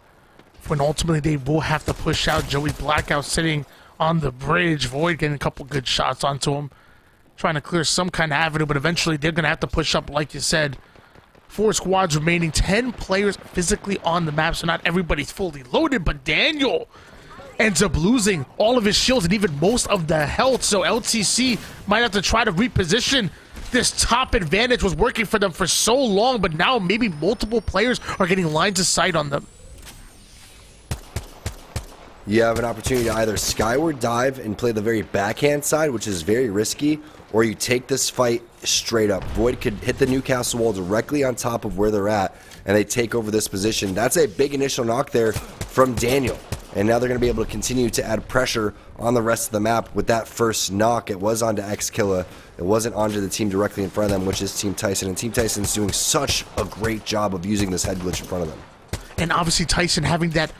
Speaker 5: when ultimately they will have to push out. Joey Blackout sitting on the bridge. Void getting a couple good shots onto him, trying to clear some kind of avenue, but eventually they're going to have to push up, like you said. 4 squads remaining, 10 players physically on the map, so not everybody's fully loaded, but Daniel ends up losing all of his shields and even most of the health, so LTC might have to try to reposition. This top advantage was working for them for so long, but now maybe multiple players are getting lines of sight on them.
Speaker 2: You have an opportunity to either skyward dive and play the very backhand side, which is very risky, or you take this fight straight up. Void could hit the Newcastle wall directly on top of where they're at, and they take over this position. That's a big initial knock there from Daniel. And now they're going to be able to continue to add pressure on the rest of the map with that first knock. It was onto Xkilla. It wasn't onto the team directly in front of them, which is Team Tyson. And Team Tyson's doing such a great job of using this head glitch in front of them. And
Speaker 5: obviously Tyson having that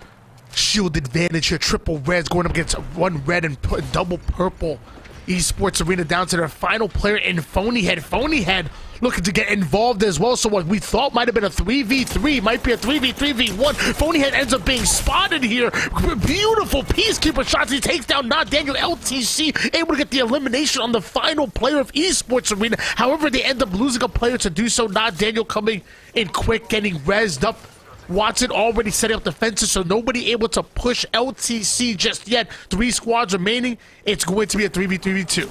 Speaker 5: shield advantage here, triple reds going up against one red and double purple. Esports Arena down to their final player in Phonyhead. Phonyhead looking to get involved as well, so what we thought might have been a 3v3 might be a 3v3v1. Phonyhead ends up being spotted here. Beautiful Peacekeeper shots. He takes down not Daniel. LTC able to get the elimination on the final player of Esports Arena. However, they end up losing a player to do so. Not Daniel coming in quick, getting rezzed up. Watson already setting up defenses, so nobody able to push LTC just yet. 3 squads remaining. It's going to be a 3v3v2.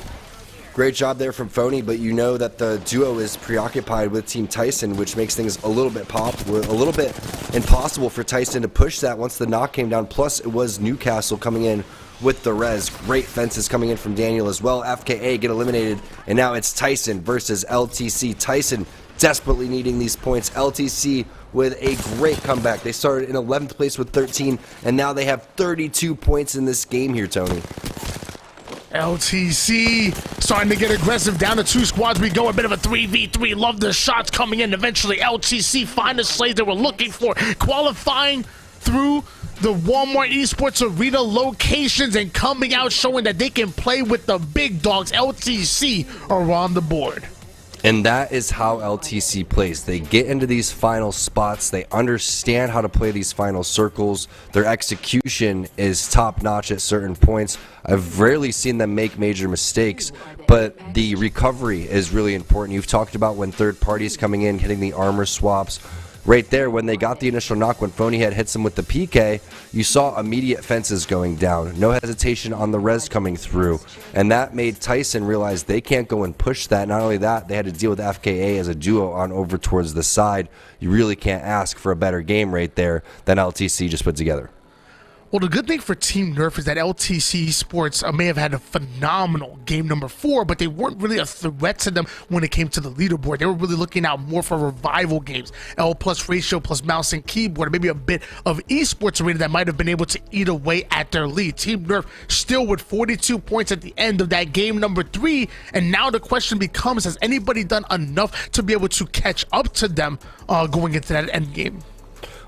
Speaker 2: Great job there from Phony, but you know that the duo is preoccupied with Team Tyson, which makes things a little bit impossible for Tyson to push that once the knock came down. Plus, it was Newcastle coming in with the res. Great fences coming in from Daniel as well. FKA get eliminated, and now it's Tyson versus LTC. Tyson desperately needing these points. LTC with a great comeback. They started in 11th place with 13, and now they have 32 points in this game here, Tony.
Speaker 5: LTC starting to get aggressive. Down to 2 squads we go. A bit of a 3v3. Love the shots coming in. Eventually, LTC find the slaves they were looking for. Qualifying through the Walmart Esports Arena locations and coming out showing that they can play with the big dogs. LTC are on the board.
Speaker 2: And that is how LTC plays. They get into these final spots. They understand how to play these final circles. Their execution is top-notch at certain points. I've rarely seen them make major mistakes, but the recovery is really important. You've talked about when third parties coming in, hitting the armor swaps. Right there, when they got the initial knock, when Phonyhead hits him with the PK, you saw immediate fences going down. No hesitation on the res coming through. And that made Tyson realize they can't go and push that. Not only that, they had to deal with FKA as a duo on over towards the side. You really can't ask for a better game right there than LTC just put together.
Speaker 5: Well, the good thing for Team Nerf is that LTC Esports may have had a phenomenal game number 4, but they weren't really a threat to them when it came to the leaderboard. They were really looking out more for revival games, L plus ratio plus mouse and keyboard, maybe a bit of Esports Arena that might have been able to eat away at their lead. Team Nerf still with 42 points at the end of that game number 3, and now the question becomes, has anybody done enough to be able to catch up to them going into that end game?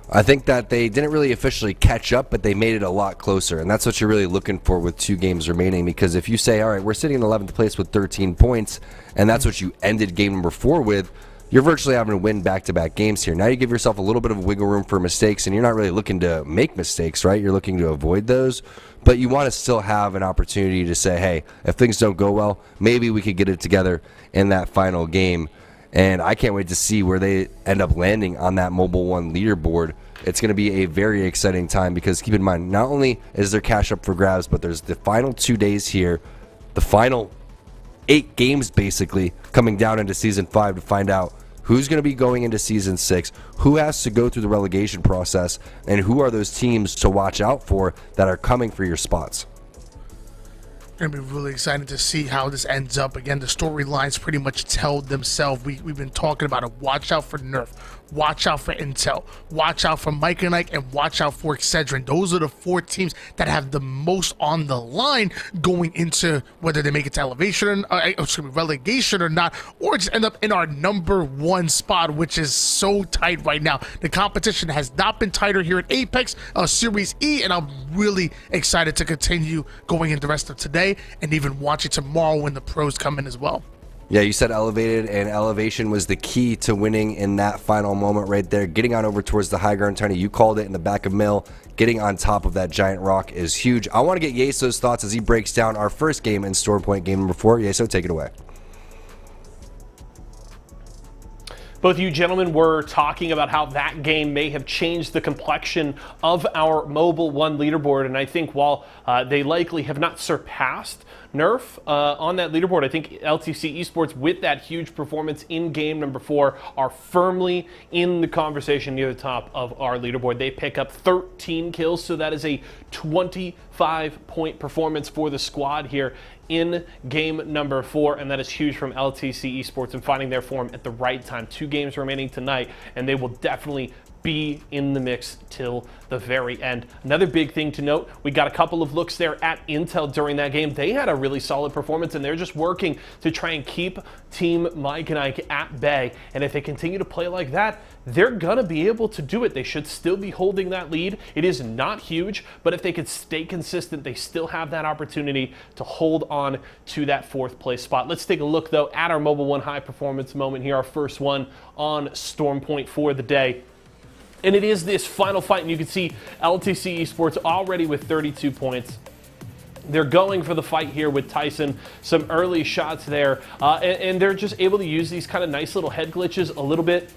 Speaker 2: I think that they didn't really officially catch up, but they made it a lot closer. And that's what you're really looking for with 2 games remaining. Because if you say, all right, we're sitting in 11th place with 13 points, and that's what you ended game number 4 with, you're virtually having to win back-to-back games here. Now you give yourself a little bit of wiggle room for mistakes, and you're not really looking to make mistakes, right? You're looking to avoid those. But you want to still have an opportunity to say, hey, if things don't go well, maybe we could get it together in that final game. And I can't wait to see where they end up landing on that Mobile One leaderboard. It's going to be a very exciting time because keep in mind, not only is there cash up for grabs, but there's the final 2 days here, the final 8 games basically coming down into Season 5 to find out who's going to be going into Season 6, who has to go through the relegation process, and who are those teams to watch out for that are coming for your spots.
Speaker 5: Going to be really excited to see how this ends up. Again, the storylines pretty much tell themselves. We've been talking about it. Watch out for Nerf. Watch out for Intel. Watch out for Mike and Ike, and watch out for Excedrin. Those are the 4 teams that have the most on the line going into whether they make it to relegation or not, or just end up in our number 1 spot, which is so tight right now. The competition has not been tighter here at Apex Series E, and I'm really excited to continue going in the rest of today and even watching tomorrow when the pros come in as well.
Speaker 2: Yeah, you said elevated, and elevation was the key to winning in that final moment right there. Getting on over towards the high ground, Tony, you called it in the back of Mill. Getting on top of that giant rock is huge. I want to get Yeso's thoughts as he breaks down our first game in Stormpoint game number 4. Yeso, take it away.
Speaker 1: Both of you gentlemen were talking about how that game may have changed the complexion of our Mobile One leaderboard, and I think while they likely have not surpassed Nerf on that leaderboard, I think LTC Esports, with that huge performance in game number 4, are firmly in the conversation near the top of our leaderboard. They pick up 13 kills, so that is a 25-point performance for the squad here in game number 4, and that is huge from LTC Esports and finding their form at the right time. 2 games remaining tonight, and they will definitely be in the mix till the very end. Another big thing to note, we got a couple of looks there at Intel during that game. They had a really solid performance, and they're just working to try and keep Team Mike and Ike at bay. And if they continue to play like that, they're gonna be able to do it. They should still be holding that lead. It is not huge, but if they could stay consistent, they still have that opportunity to hold on to that 4th place spot. Let's take a look though at our Mobile One high performance moment here, our first one on Storm Point for the day. And it is this final fight, and you can see LTC Esports already with 32 points. They're going for the fight here with Tyson. Some early shots there, and they're just able to use these kind of nice little head glitches a little bit.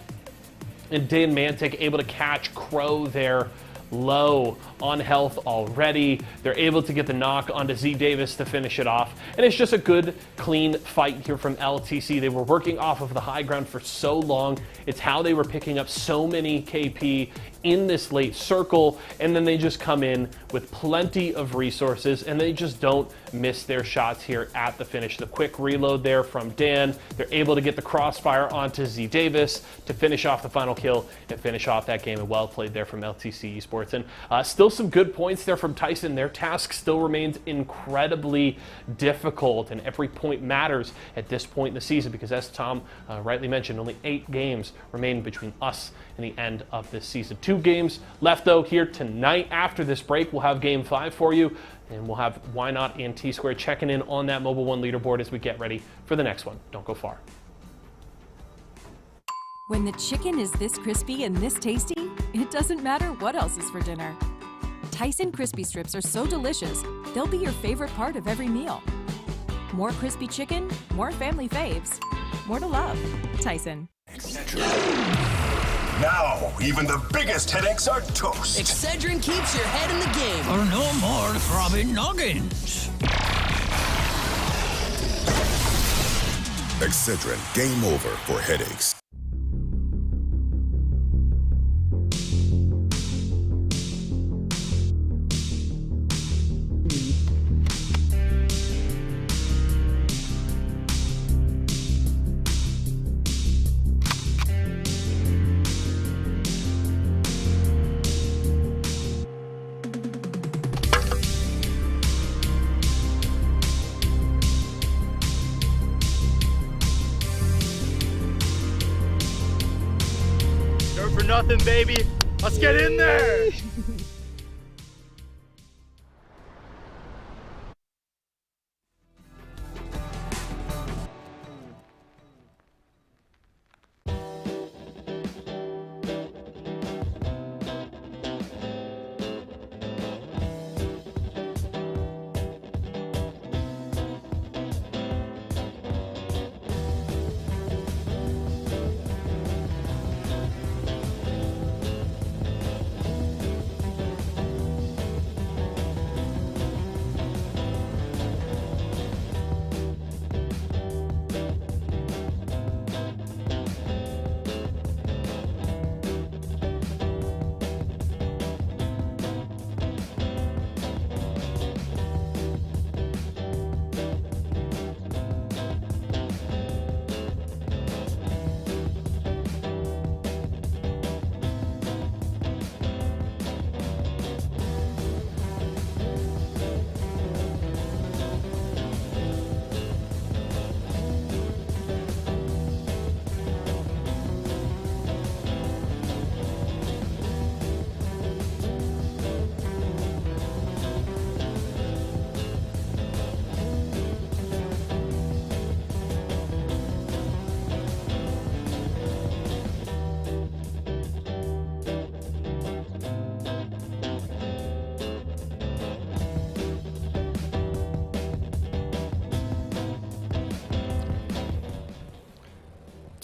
Speaker 1: And Dan Mantic able to catch Crow there low on health already. They're able to get the knock onto Z Davis to finish it off. And it's just a good, clean fight here from LTC. They were working off of the high ground for so long. It's how they were picking up so many KP in this late circle, and then they just come in with plenty of resources, and they just don't miss their shots here at the finish. The quick reload there from Dan. They're able to get the crossfire onto Z Davis to finish off the final kill and finish off that game, and well played there from LTC Esports. And still some good points there from Tyson. Their task still remains incredibly difficult, and every point matters at this point in the season because, as Tom rightly mentioned, only 8 games remain between us and the end of this season. 2 games left though here tonight. After this break, we'll have game 5 for you, and we'll have Why Not and T-Square checking in on that Mobile One leaderboard as we get ready for the next one. Don't go far.
Speaker 6: When the chicken is this crispy and this tasty, it doesn't matter what else is for dinner. Tyson crispy strips are so delicious, they'll be your favorite part of every meal. More crispy chicken, more family faves, more to love. Tyson.
Speaker 9: Now, even the biggest headaches are toast.
Speaker 13: Excedrin keeps your head in the game.
Speaker 14: For no more throbbing noggins.
Speaker 9: Excedrin, game over for headaches.
Speaker 15: For nothing, baby. Let's get in there.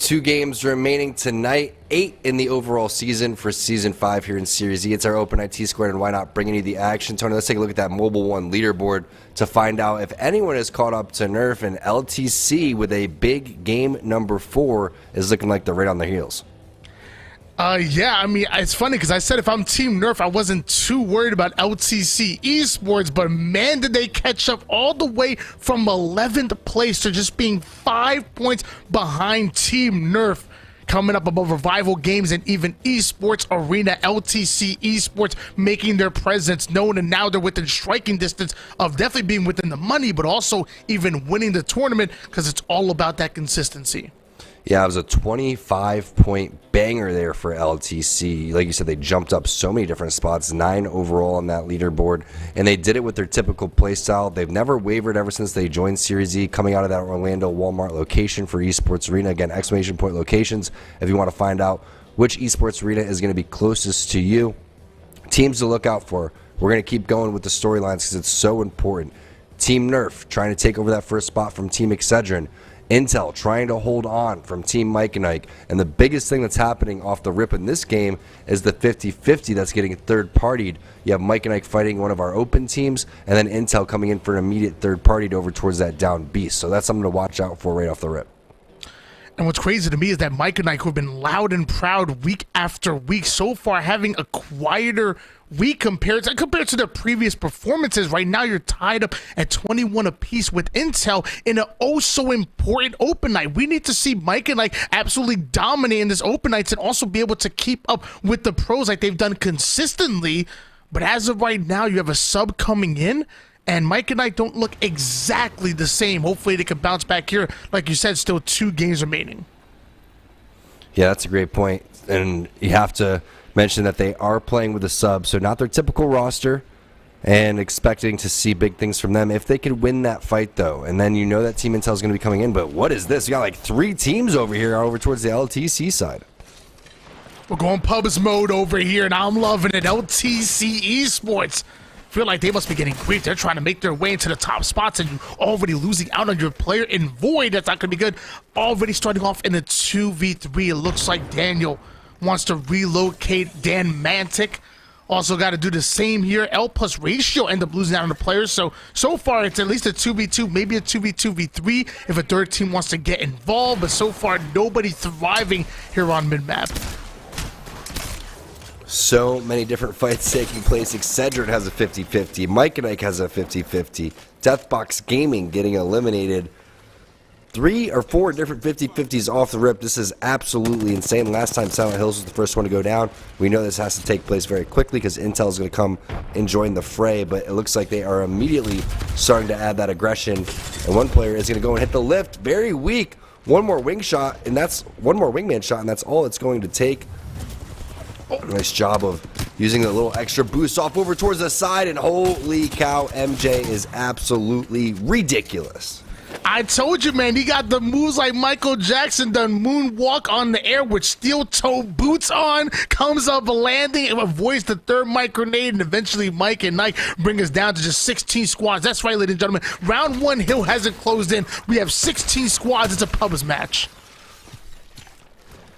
Speaker 2: 2 games remaining tonight, 8 in the overall season for Season 5 here in Series E. It's our Open IT Squared, and why not bringing you the action. Tony, let's take a look at that Mobile 1 leaderboard to find out if anyone is caught up to Nerf, and LTC with a big game number 4 is looking like they're right on their heels.
Speaker 5: Yeah, I mean, it's funny because I said if I'm Team Nerf, I wasn't too worried about LTC Esports, but man, did they catch up all the way from 11th place to just being 5 points behind Team Nerf. Coming up above Revival Games and even Esports Arena. LTC Esports making their presence known, and now they're within striking distance of definitely being within the money, but also even winning the tournament because it's all about that consistency.
Speaker 2: Yeah, it was a 25-point banger there for LTC. Like you said, they jumped up so many different spots, 9 overall on that leaderboard, and they did it with their typical play style. They've never wavered ever since they joined Series E, coming out of that Orlando Walmart location for Esports Arena. Again, exclamation point locations if you want to find out which Esports Arena is going to be closest to you. Teams to look out for. We're going to keep going with the storylines because it's so important. Team Nerf trying to take over that first spot from Team Excedrin. Intel trying to hold on from Team Mike and Ike. And the biggest thing that's happening off the rip in this game is the 50-50 that's getting third-partied. You have Mike and Ike fighting one of our open teams, and then Intel coming in for an immediate third-partied over towards that down beast. So that's something to watch out for right off the rip.
Speaker 5: And what's crazy to me is that Mike and Ike, who have been loud and proud week after week, so far having a quieter week compared to their previous performances. Right now, you're tied up at 21 apiece with Intel in an oh-so-important open night. We need to see Mike and Ike absolutely dominate in this open nights and also be able to keep up with the pros like they've done consistently. But as of right now, you have a sub coming in, and Mike and Ike don't look exactly the same. Hopefully they can bounce back here. Like you said, still 2 games remaining.
Speaker 2: Yeah, that's a great point. And you have to mention that they are playing with a sub, so not their typical roster, and expecting to see big things from them if they could win that fight, though. And then you know that Team Intel is going to be coming in. But what is this? You got like 3 teams over here over towards the LTC side.
Speaker 5: We're going pubs mode over here, and I'm loving it. LTC Esports. Feel like they must be getting grief. They're trying to make their way into the top spots, and you already losing out on your player in Void. That's not going to be good. Already starting off in a 2v3. It looks like Daniel wants to relocate Dan Mantic. Also got to do the same here. L plus ratio end up losing out on the players. So far it's at least a 2v2, maybe a 2v2v3 if a third team wants to get involved. But so far nobody thriving here on mid-map.
Speaker 2: So many different fights taking place. Excedrin has a 50-50. Mike and Ike has a 50-50. Deathbox Gaming getting eliminated. 3 or 4 different 50-50s off the rip. This is absolutely insane. Last time Silent Hills was the first one to go down. We know this has to take place very quickly because Intel is going to come and join the fray, but it looks like they are immediately starting to add that aggression. And one player is going to go and hit the lift. Very weak. One more wing shot, and that's one more wingman shot, and that's all it's going to take. Nice job of using a little extra boost off over towards the side, and holy cow, MJ is absolutely ridiculous.
Speaker 5: I told you, man, he got the moves like Michael Jackson done. Moonwalk on the air with steel-toe boots on, comes up landing, and avoids the third mic grenade, and eventually Mike and Ike bring us down to just 16 squads. That's right, ladies and gentlemen. Round 1 hill hasn't closed in. We have 16 squads. It's a pubs match.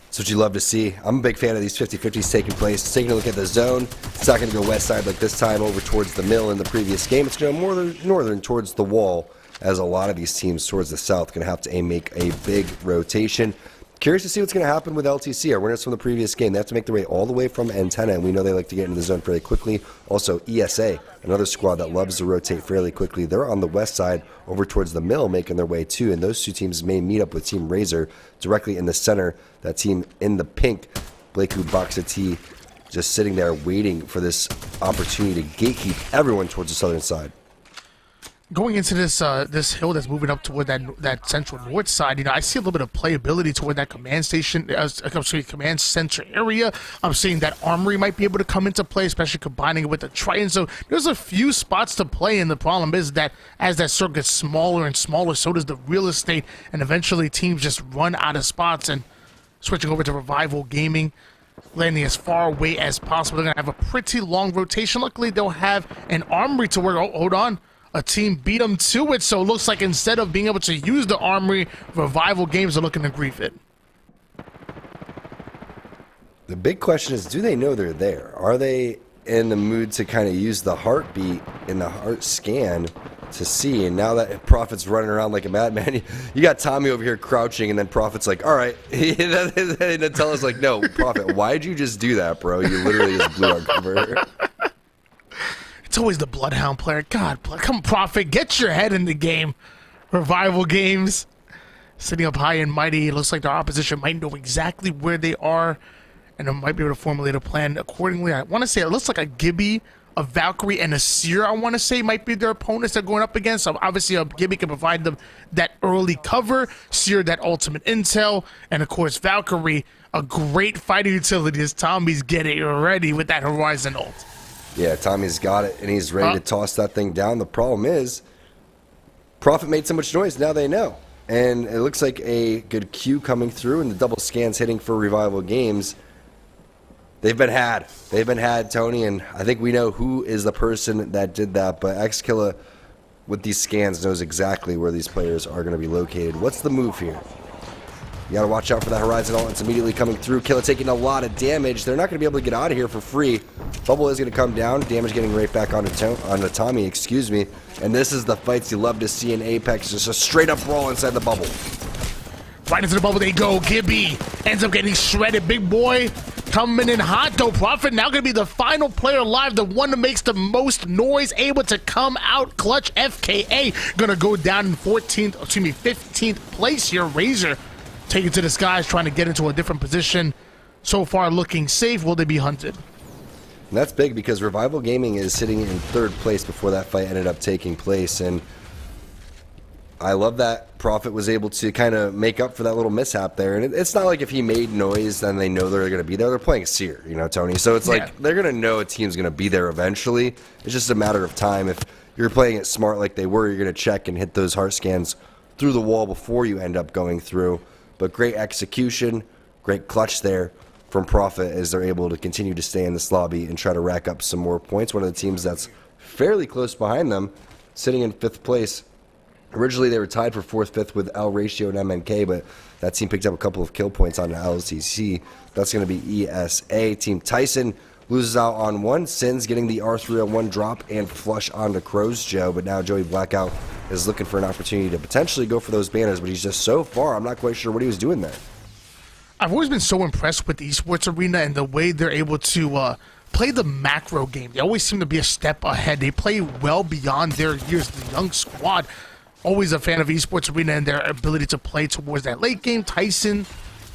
Speaker 2: That's what you love to see. I'm a big fan of these 50-50s taking place. Taking a look at the zone, it's not going to go west side like this time over towards the mill in the previous game. It's going to go northern towards the wall, as a lot of these teams towards the south going to have to make a big rotation. Curious to see what's going to happen with LTC. Our winners from the previous game, they have to make their way all the way from Antenna, and we know they like to get into the zone fairly quickly. Also, ESA, another squad that loves to rotate fairly quickly. They're on the west side over towards the mill making their way too, and those 2 teams may meet up with Team Razor directly in the center. That team in the pink, Blakeu Boxa T, just sitting there waiting for this opportunity to gatekeep everyone towards the southern side.
Speaker 5: Going into this this hill that's moving up toward that central north side, you know, I see a little bit of playability toward that command station, command center area. I'm seeing that armory might be able to come into play, especially combining it with the Triton. So there's a few spots to play, and the problem is that as that circle gets smaller and smaller, so does the real estate, and eventually teams just run out of spots. And switching over to Revival Gaming, landing as far away as possible. They're going to have a pretty long rotation. Luckily, they'll have an armory to work. Oh, hold on. A team beat them to it, so it looks like instead of being able to use the armory, Revival Games are looking to grief it.
Speaker 2: The big question is, do they know they're there? Are they in the mood to kind of use the heartbeat and the heart scan to see? And now that Prophet's running around like a madman, you got Tommy over here crouching, and then Prophet's like, all right. And Natella's like, no, Prophet, why'd you just do that, bro? You literally just blew our cover.
Speaker 5: It's always the Bloodhound player. God, come Prophet, get your head in the game. Revival games. Sitting up high and mighty. It looks like their opposition might know exactly where they are, and they might be able to formulate a plan accordingly. I want to say it looks like a Gibby, a Valkyrie, and a Seer, I want to say, might be their opponents they're going up against. So obviously, a Gibby can provide them that early cover, Seer that ultimate intel, and of course, Valkyrie, a great fighting utility as Tommy's getting ready with that Horizon ult.
Speaker 2: Yeah, Tommy's got it, and he's ready to toss that thing down. The problem is, Prophet made so much noise, now they know. And it looks like a good Q coming through, and the double scans hitting for Revival Games. They've been had. They've been had, Tony, and I think we know who is the person that did that. But Xkilla, with these scans, knows exactly where these players are going to be located. What's the move here? You got to watch out for that Horizon ult. It's immediately coming through. Killa taking a lot of damage. They're not going to be able to get out of here for free. Bubble is going to come down. Damage getting right back onto Tommy, excuse me. And this is the fights you love to see in Apex. Just a straight-up brawl inside the bubble.
Speaker 5: Right into the bubble they go. Gibby ends up getting shredded. Big boy coming in hot, though. Prophet now going to be the final player alive, the one that makes the most noise, able to come out clutch. FKA going to go down in 15th place here. Razor taking to the skies, trying to get into a different position. So far looking safe. Will they be hunted?
Speaker 2: And that's big because Revival Gaming is sitting in 3rd place before that fight ended up taking place. And I love that Prophet was able to kind of make up for that little mishap there. And it's not like if he made noise, then they know they're going to be there. They're playing Seer, you know, Tony. So it's like they're going to know a team's going to be there eventually. It's just a matter of time. If you're playing it smart like they were, you're going to check and hit those heart scans through the wall before you end up going through. But great execution, great clutch there from Prophet as they're able to continue to stay in this lobby and try to rack up some more points. One of the teams that's fairly close behind them, sitting in 5th place. Originally, they were tied for 4th, 5th with L Ratio and MNK, but that team picked up a couple of kill points on the LCC. That's going to be ESA. Team Tyson loses out on one. Sins getting the R301 drop and flush onto Crow's Joe, but now Joey Blackout is looking for an opportunity to potentially go for those banners, but he's just so far, I'm not quite sure what he was doing there.
Speaker 5: I've always been so impressed with the Esports Arena and the way they're able to play the macro game. They always seem to be a step ahead. They play well beyond their years. The young squad, always a fan of Esports Arena and their ability to play towards that late game. Tyson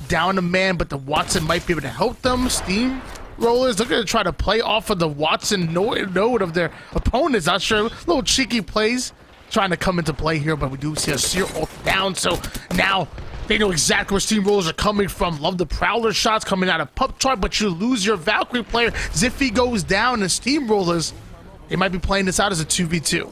Speaker 5: down a man, but the Watson might be able to help them. Steam Rollers looking to try to play off of the Watson node of their opponents. Not sure, little cheeky plays trying to come into play here, but we do see a Seer ult down, so now they know exactly where Steamrollers are coming from. Love the Prowler shots coming out of Pup Chart, but you lose your Valkyrie player. Ziffy goes down, and Steamrollers, they might be playing this out as a 2v2.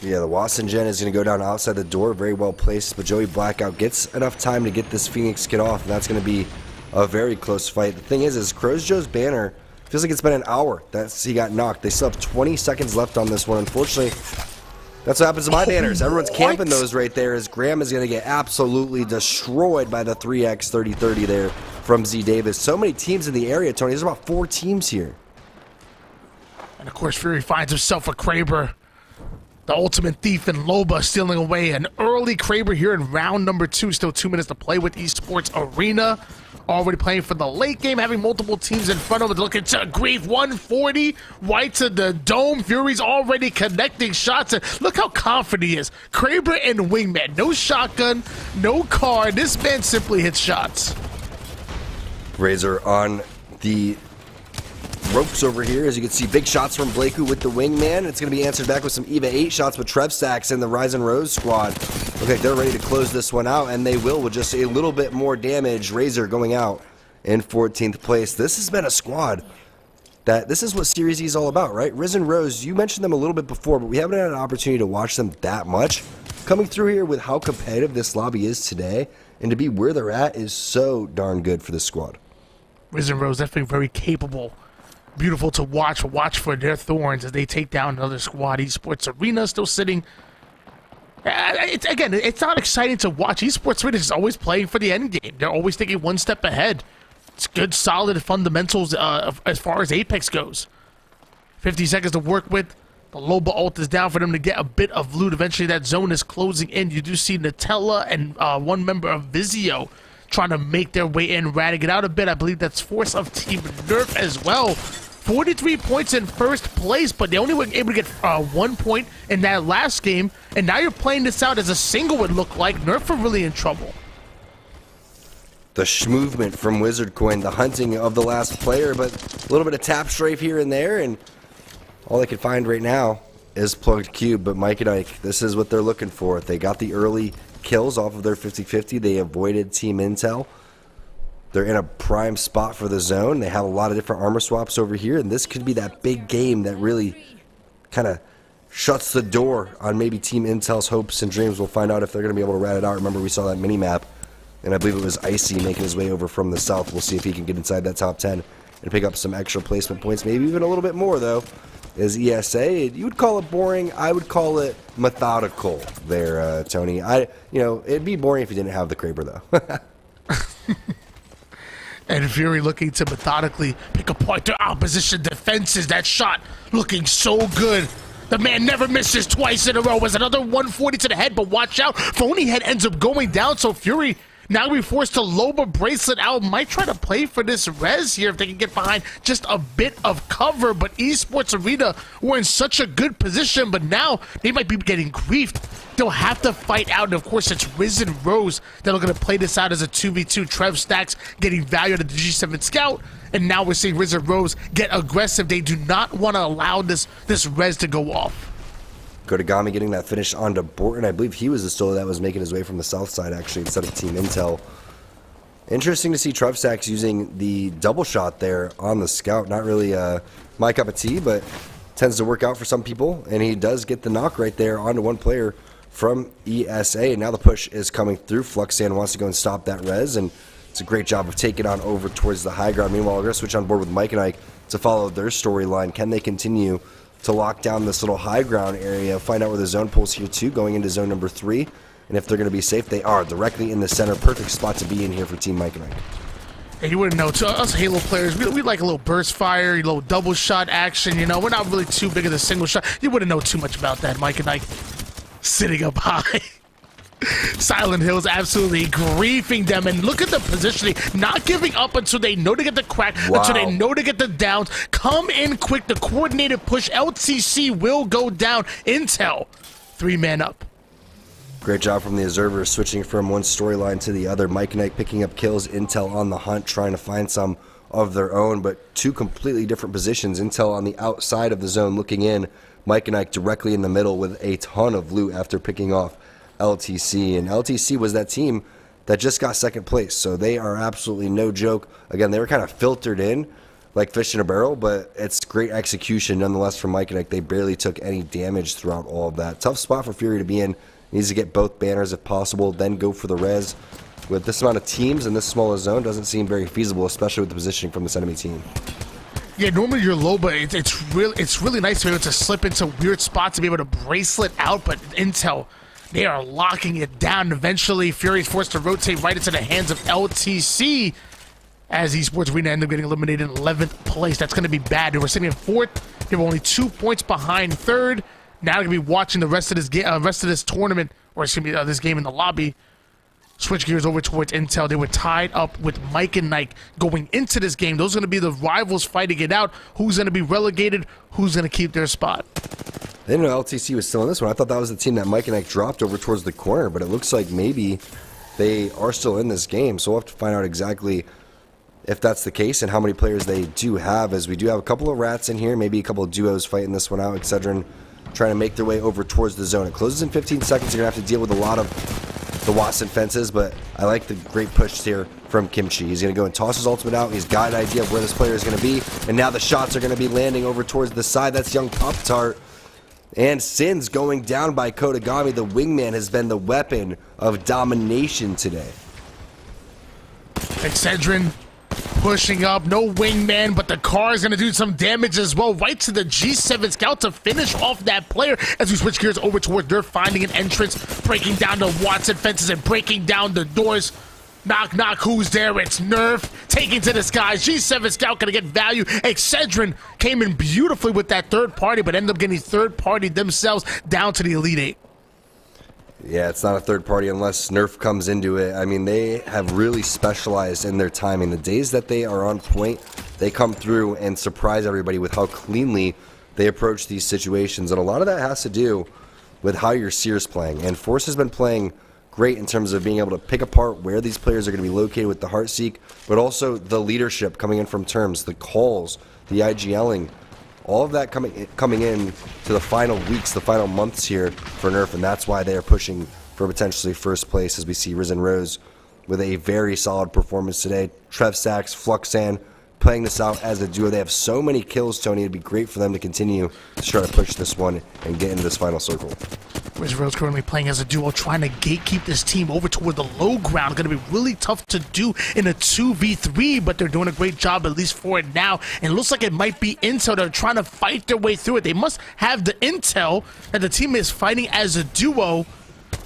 Speaker 2: Yeah, the Watson Gen is going to go down outside the door, very well placed, but Joey Blackout gets enough time to get this Phoenix kid off, and that's going to be a very close fight. The thing is Crow's Joe's banner feels like it's been an hour that he got knocked. They still have 20 seconds left on this one. Unfortunately, that's what happens to my banners. Everyone's camping those right there as Graham is going to get absolutely destroyed by the 3x 30-30 there from Z Davis. So many teams in the area, Tony. There's about 4 teams here.
Speaker 5: And of course, Fury finds himself a Kraber. The ultimate thief in Loba stealing away an early Kraber here in round number 2. Still 2 minutes to play with Esports Arena. Already playing for the late game, having multiple teams in front of it. Looking to Grief 140 right to the dome. Fury's already connecting shots. And look how confident he is. Kraber and Wingman. No shotgun, no car. This man simply hits shots.
Speaker 2: Razor on the ropes over here. As you can see, big shots from Blakeu with the Wingman. It's going to be answered back with some EVA 8 shots with Trev Stacks and the Rise and Rose squad. Look like they're ready to close this one out, and they will with just a little bit more damage. Razor going out in 14th place. This has been a squad that this is what Series E is all about, right? Riz and Rose, you mentioned them a little bit before, but we haven't had an opportunity to watch them that much. Coming through here with how competitive this lobby is today, and to be where they're at is so darn good for this squad.
Speaker 5: Riz and Rose definitely very capable. Beautiful to watch. Watch for their thorns as they take down another squad. Esports Arena still sitting. It's not exciting to watch. Esports Arena is always playing for the end game. They're always thinking one step ahead. It's good, solid fundamentals as far as Apex goes. 50 seconds to work with. The Loba ult is down for them to get a bit of loot. Eventually, that zone is closing in. You do see Nutella and one member of Vizio trying to make their way in, ratting it out a bit. I believe that's Force of Team Nerf as well. 43 points in first place, but they only were able to get 1 point in that last game. And now you're playing this out as a single, it looked like. Nerf are really in trouble.
Speaker 2: The movement from Wizard Coin, the hunting of the last player, but a little bit of tap strafe here and there, and all they can find right now is plugged cube. But Mike and Ike, this is what they're looking for. They got the early kills off of their 50-50. They avoided Team Intel. They're in a prime spot for the zone. They have a lot of different armor swaps over here, and this could be that big game that really kind of shuts the door on maybe Team Intel's hopes and dreams. We'll find out if they're going to be able to rat it out. Remember, we saw that mini-map, and I believe it was Icy making his way over from the south. We'll see if he can get inside that top 10 and pick up some extra placement points, maybe even a little bit more, though. Is ESA, you would call it boring. I would call it methodical there, Tony. It'd be boring if you didn't have the Kraber, though.
Speaker 5: And Fury looking to methodically pick apart their opposition defenses. That shot looking so good. The man never misses twice in a row. Was another 140 to the head, but watch out. Phony head ends up going down, so Fury now be forced to Loba bracelet out. Might try to play for this res here if they can get behind just a bit of cover, but Esports Arena were in such a good position, but now they might be getting griefed. They'll have to fight out, and of course it's Riz and Rose that are going to play this out as a 2v2. Trev Stacks getting value out of the G7 Scout, and now we're seeing Riz and Rose get aggressive. They do not want to allow this res to go off.
Speaker 2: Kodagami getting that finish onto Borton. I believe he was the solo that was making his way from the south side, actually, instead of Team Intel. Interesting to see Trev Stacks using the double shot there on the scout. Not really my cup of tea, but tends to work out for some people. And he does get the knock right there onto one player from ESA. And now the push is coming through. Fluxan wants to go and stop that res, and it's a great job of taking on over towards the high ground. Meanwhile, we're going to switch on board with Mike and Ike to follow their storyline. Can they continue to lock down this little high ground area, find out where the zone pulls here too, going into zone number 3, and if they're going to be safe? They are directly in the center. Perfect spot to be in here for Team Mike and Ike.
Speaker 5: Hey, you wouldn't know, to us Halo players, we like a little burst fire, a little double shot action, we're not really too big of the single shot. You wouldn't know too much about that, Mike and Ike. Sitting up high. Silent Hill's absolutely griefing them, and look at the positioning, not giving up until they know to get the crack, until they know to get the downs. Come in quick, the coordinated push. LTC will go down. Intel, 3-man up.
Speaker 2: Great job from the observers, switching from one storyline to the other. Mike and Ike picking up kills, Intel on the hunt, trying to find some of their own, but two completely different positions. Intel on the outside of the zone looking in, Mike and Ike directly in the middle with a ton of loot after picking off LTC. And LTC was that team that just got second place, so they are absolutely no joke. Again, they were kind of filtered in like fish in a barrel, but it's great execution nonetheless from Mike and Ike. They barely took any damage throughout all of that. Tough spot for Fury to be in. Needs to get both banners if possible, then go for the res. With this amount of teams in this smaller zone, doesn't seem very feasible, especially with the positioning from this enemy team.
Speaker 5: Yeah, normally your Loba, it's really nice to be able to slip into weird spots to be able to bracelet out, but Intel, they are locking it down. Eventually, Fury is forced to rotate right into the hands of LTC as Esports Arena end up getting eliminated in 11th place. That's going to be bad. They were sitting in 4th. They were only 2 points behind 3rd. Now they're going to be watching the rest of this game, rest of this tournament, or excuse me, this game in the lobby. Switch gears over towards Intel. They were tied up with Mike and Nike going into this game. Those are going to be the rivals fighting it out. Who's going to be relegated? Who's going to keep their spot?
Speaker 2: I didn't know LTC was still in this one. I thought that was the team that Mike and Ike dropped over towards the corner, but it looks like maybe they are still in this game. So we'll have to find out exactly if that's the case and how many players they do have, as we do have a couple of rats in here, maybe a couple of duos fighting this one out. Excedrin trying to make their way over towards the zone. It closes in 15 seconds. You're going to have to deal with a lot of the Watson fences, but I like the great push here from Kimchi. He's going to go and toss his ultimate out. He's got an idea of where this player is going to be, and now the shots are going to be landing over towards the side. That's young Pop-Tart. And Sins going down by Kodagami. The wingman has been the weapon of domination today.
Speaker 5: Excedrin pushing up, no wingman, but the car is going to do some damage as well, right to the G7 Scout to finish off that player as we switch gears over towards Dirt, finding an entrance, breaking down the Watson fences and breaking down the doors. Knock, knock, who's there? It's Nerf taking to the skies. G7 Scout gonna get value. Excedrin came in beautifully with that third party, but ended up getting third party themselves down to the Elite Eight.
Speaker 2: Yeah, it's not a third party unless Nerf comes into it. I mean, they have really specialized in their timing. The days that they are on point, they come through and surprise everybody with how cleanly they approach these situations. And a lot of that has to do with how your Seer's playing. And Force has been playing great in terms of being able to pick apart where these players are going to be located with the Heartseek, but also the leadership coming in from terms, the calls, the IGLing, all of that coming in to the final weeks, the final months here for Nerf, and that's why they are pushing for potentially first place as we see Risen Rose with a very solid performance today. Trev Sachs, Fluxan playing this out as a duo. They have so many kills, Tony. It'd be great for them to continue to try to push this one and get into this final circle.
Speaker 5: Risen Rose currently playing as a duo, trying to gatekeep this team over toward the low ground. Going to be really tough to do in a 2v3, but they're doing a great job, at least for it now. And it looks like it might be Intel. They're trying to fight their way through it. They must have the intel that the team is fighting as a duo,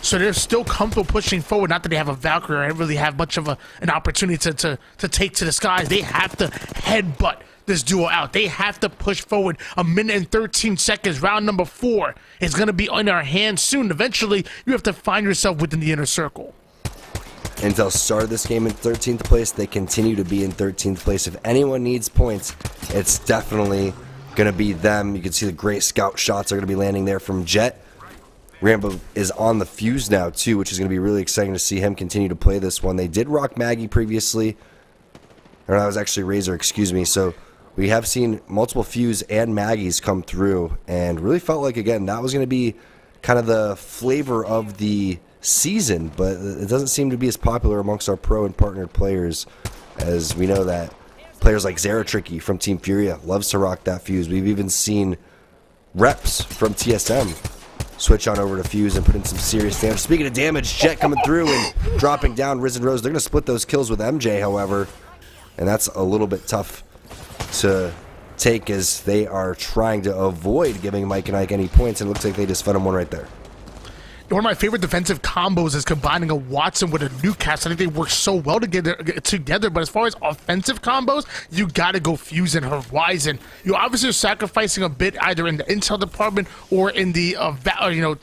Speaker 5: so they're still comfortable pushing forward. Not that they have a Valkyrie or really have much of an opportunity to take to the skies. They have to headbutt this duo out. They have to push forward. 1 minute and 13 seconds. Round number 4 is going to be in our hands soon. Eventually, you have to find yourself within the inner circle.
Speaker 2: Intel started this game in 13th place. They continue to be in 13th place. If anyone needs points, it's definitely going to be them. You can see the great scout shots are going to be landing there from Jet. Rambo is on the fuse now too, which is going to be really exciting to see him continue to play this one. They did rock Maggie previously, or that was actually Razor, excuse me. So we have seen multiple fuse and Maggies come through, and really felt like, again, that was going to be kind of the flavor of the season, but it doesn't seem to be as popular amongst our pro and partnered players, as we know that players like Zeratricky from Team Furia loves to rock that fuse. We've even seen reps from TSM switch on over to fuse and put in some serious damage. Speaking of damage, Jet coming through and dropping down Risen Rose. They're going to split those kills with MJ, however, and that's a little bit tough to take as they are trying to avoid giving Mike and Ike any points, and it looks like they just fed him one right there.
Speaker 5: One of my favorite defensive combos is combining a Watson with a Newcast. I think they work so well together. But as far as offensive combos, you got to go Fuse and Horizon. You obviously are sacrificing a bit either in the Intel department or in the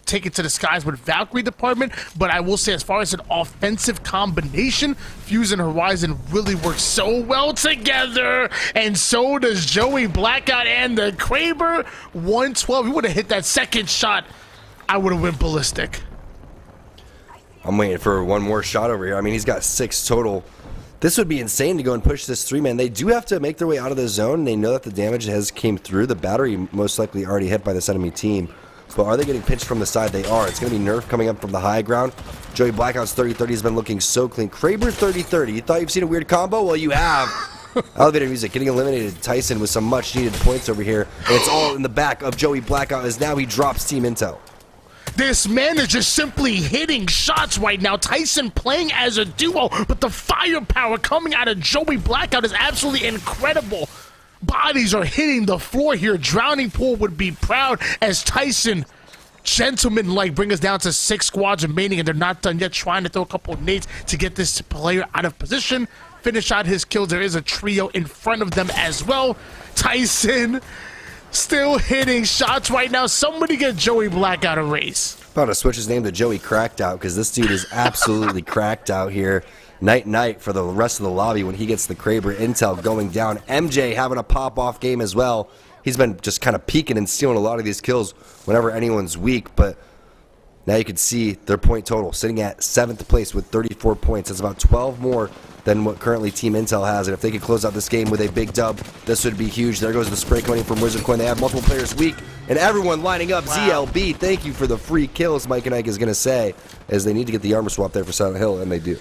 Speaker 5: take it to the skies with Valkyrie department. But I will say, as far as an offensive combination, Fuse and Horizon really work so well together. And so does Joey Blackout and the Kraber. 112. He would have hit that second shot, I would have went ballistic.
Speaker 2: I'm waiting for one more shot over here. I mean, he's got 6 total. This would be insane to go and push this 3-man. They do have to make their way out of the zone. They know that the damage has came through. The battery most likely already hit by this enemy team. But are they getting pinched from the side? They are. It's going to be Nerf coming up from the high ground. Joey Blackout's 30-30 has been looking so clean. Kraber 30-30. You thought you've seen a weird combo? Well, you have. Elevator music getting eliminated. Tyson with some much needed points over here. And it's all in the back of Joey Blackout as now he drops Team Intel.
Speaker 5: This man is just simply hitting shots right now. Tyson playing as a duo, but the firepower coming out of Joey Blackout is absolutely incredible. Bodies are hitting the floor here. Drowning Pool would be proud as Tyson, gentleman-like, bring us down to 6 squads remaining, and they're not done yet, trying to throw a couple of nades to get this player out of position. Finish out his kills. There is a trio in front of them as well. Tyson still hitting shots right now. Somebody get Joey Blackout a race.
Speaker 2: About to switch his name to Joey Cracked Out, because this dude is absolutely cracked out here. Night for the rest of the lobby when he gets the Kraber intel going down. MJ having a pop-off game as well. He's been just kind of peeking and stealing a lot of these kills whenever anyone's weak, but now you can see their point total sitting at 7th place with 34 points. That's about 12 more than what currently Team Intel has, and if they could close out this game with a big dub, this would be huge. There goes the spray coming from Wizard Coin. They have multiple players weak, and everyone lining up. Wow. ZLB, thank you for the free kills, Mike and Ike is going to say, as they need to get the armor swap there for Silent Hill, and they do.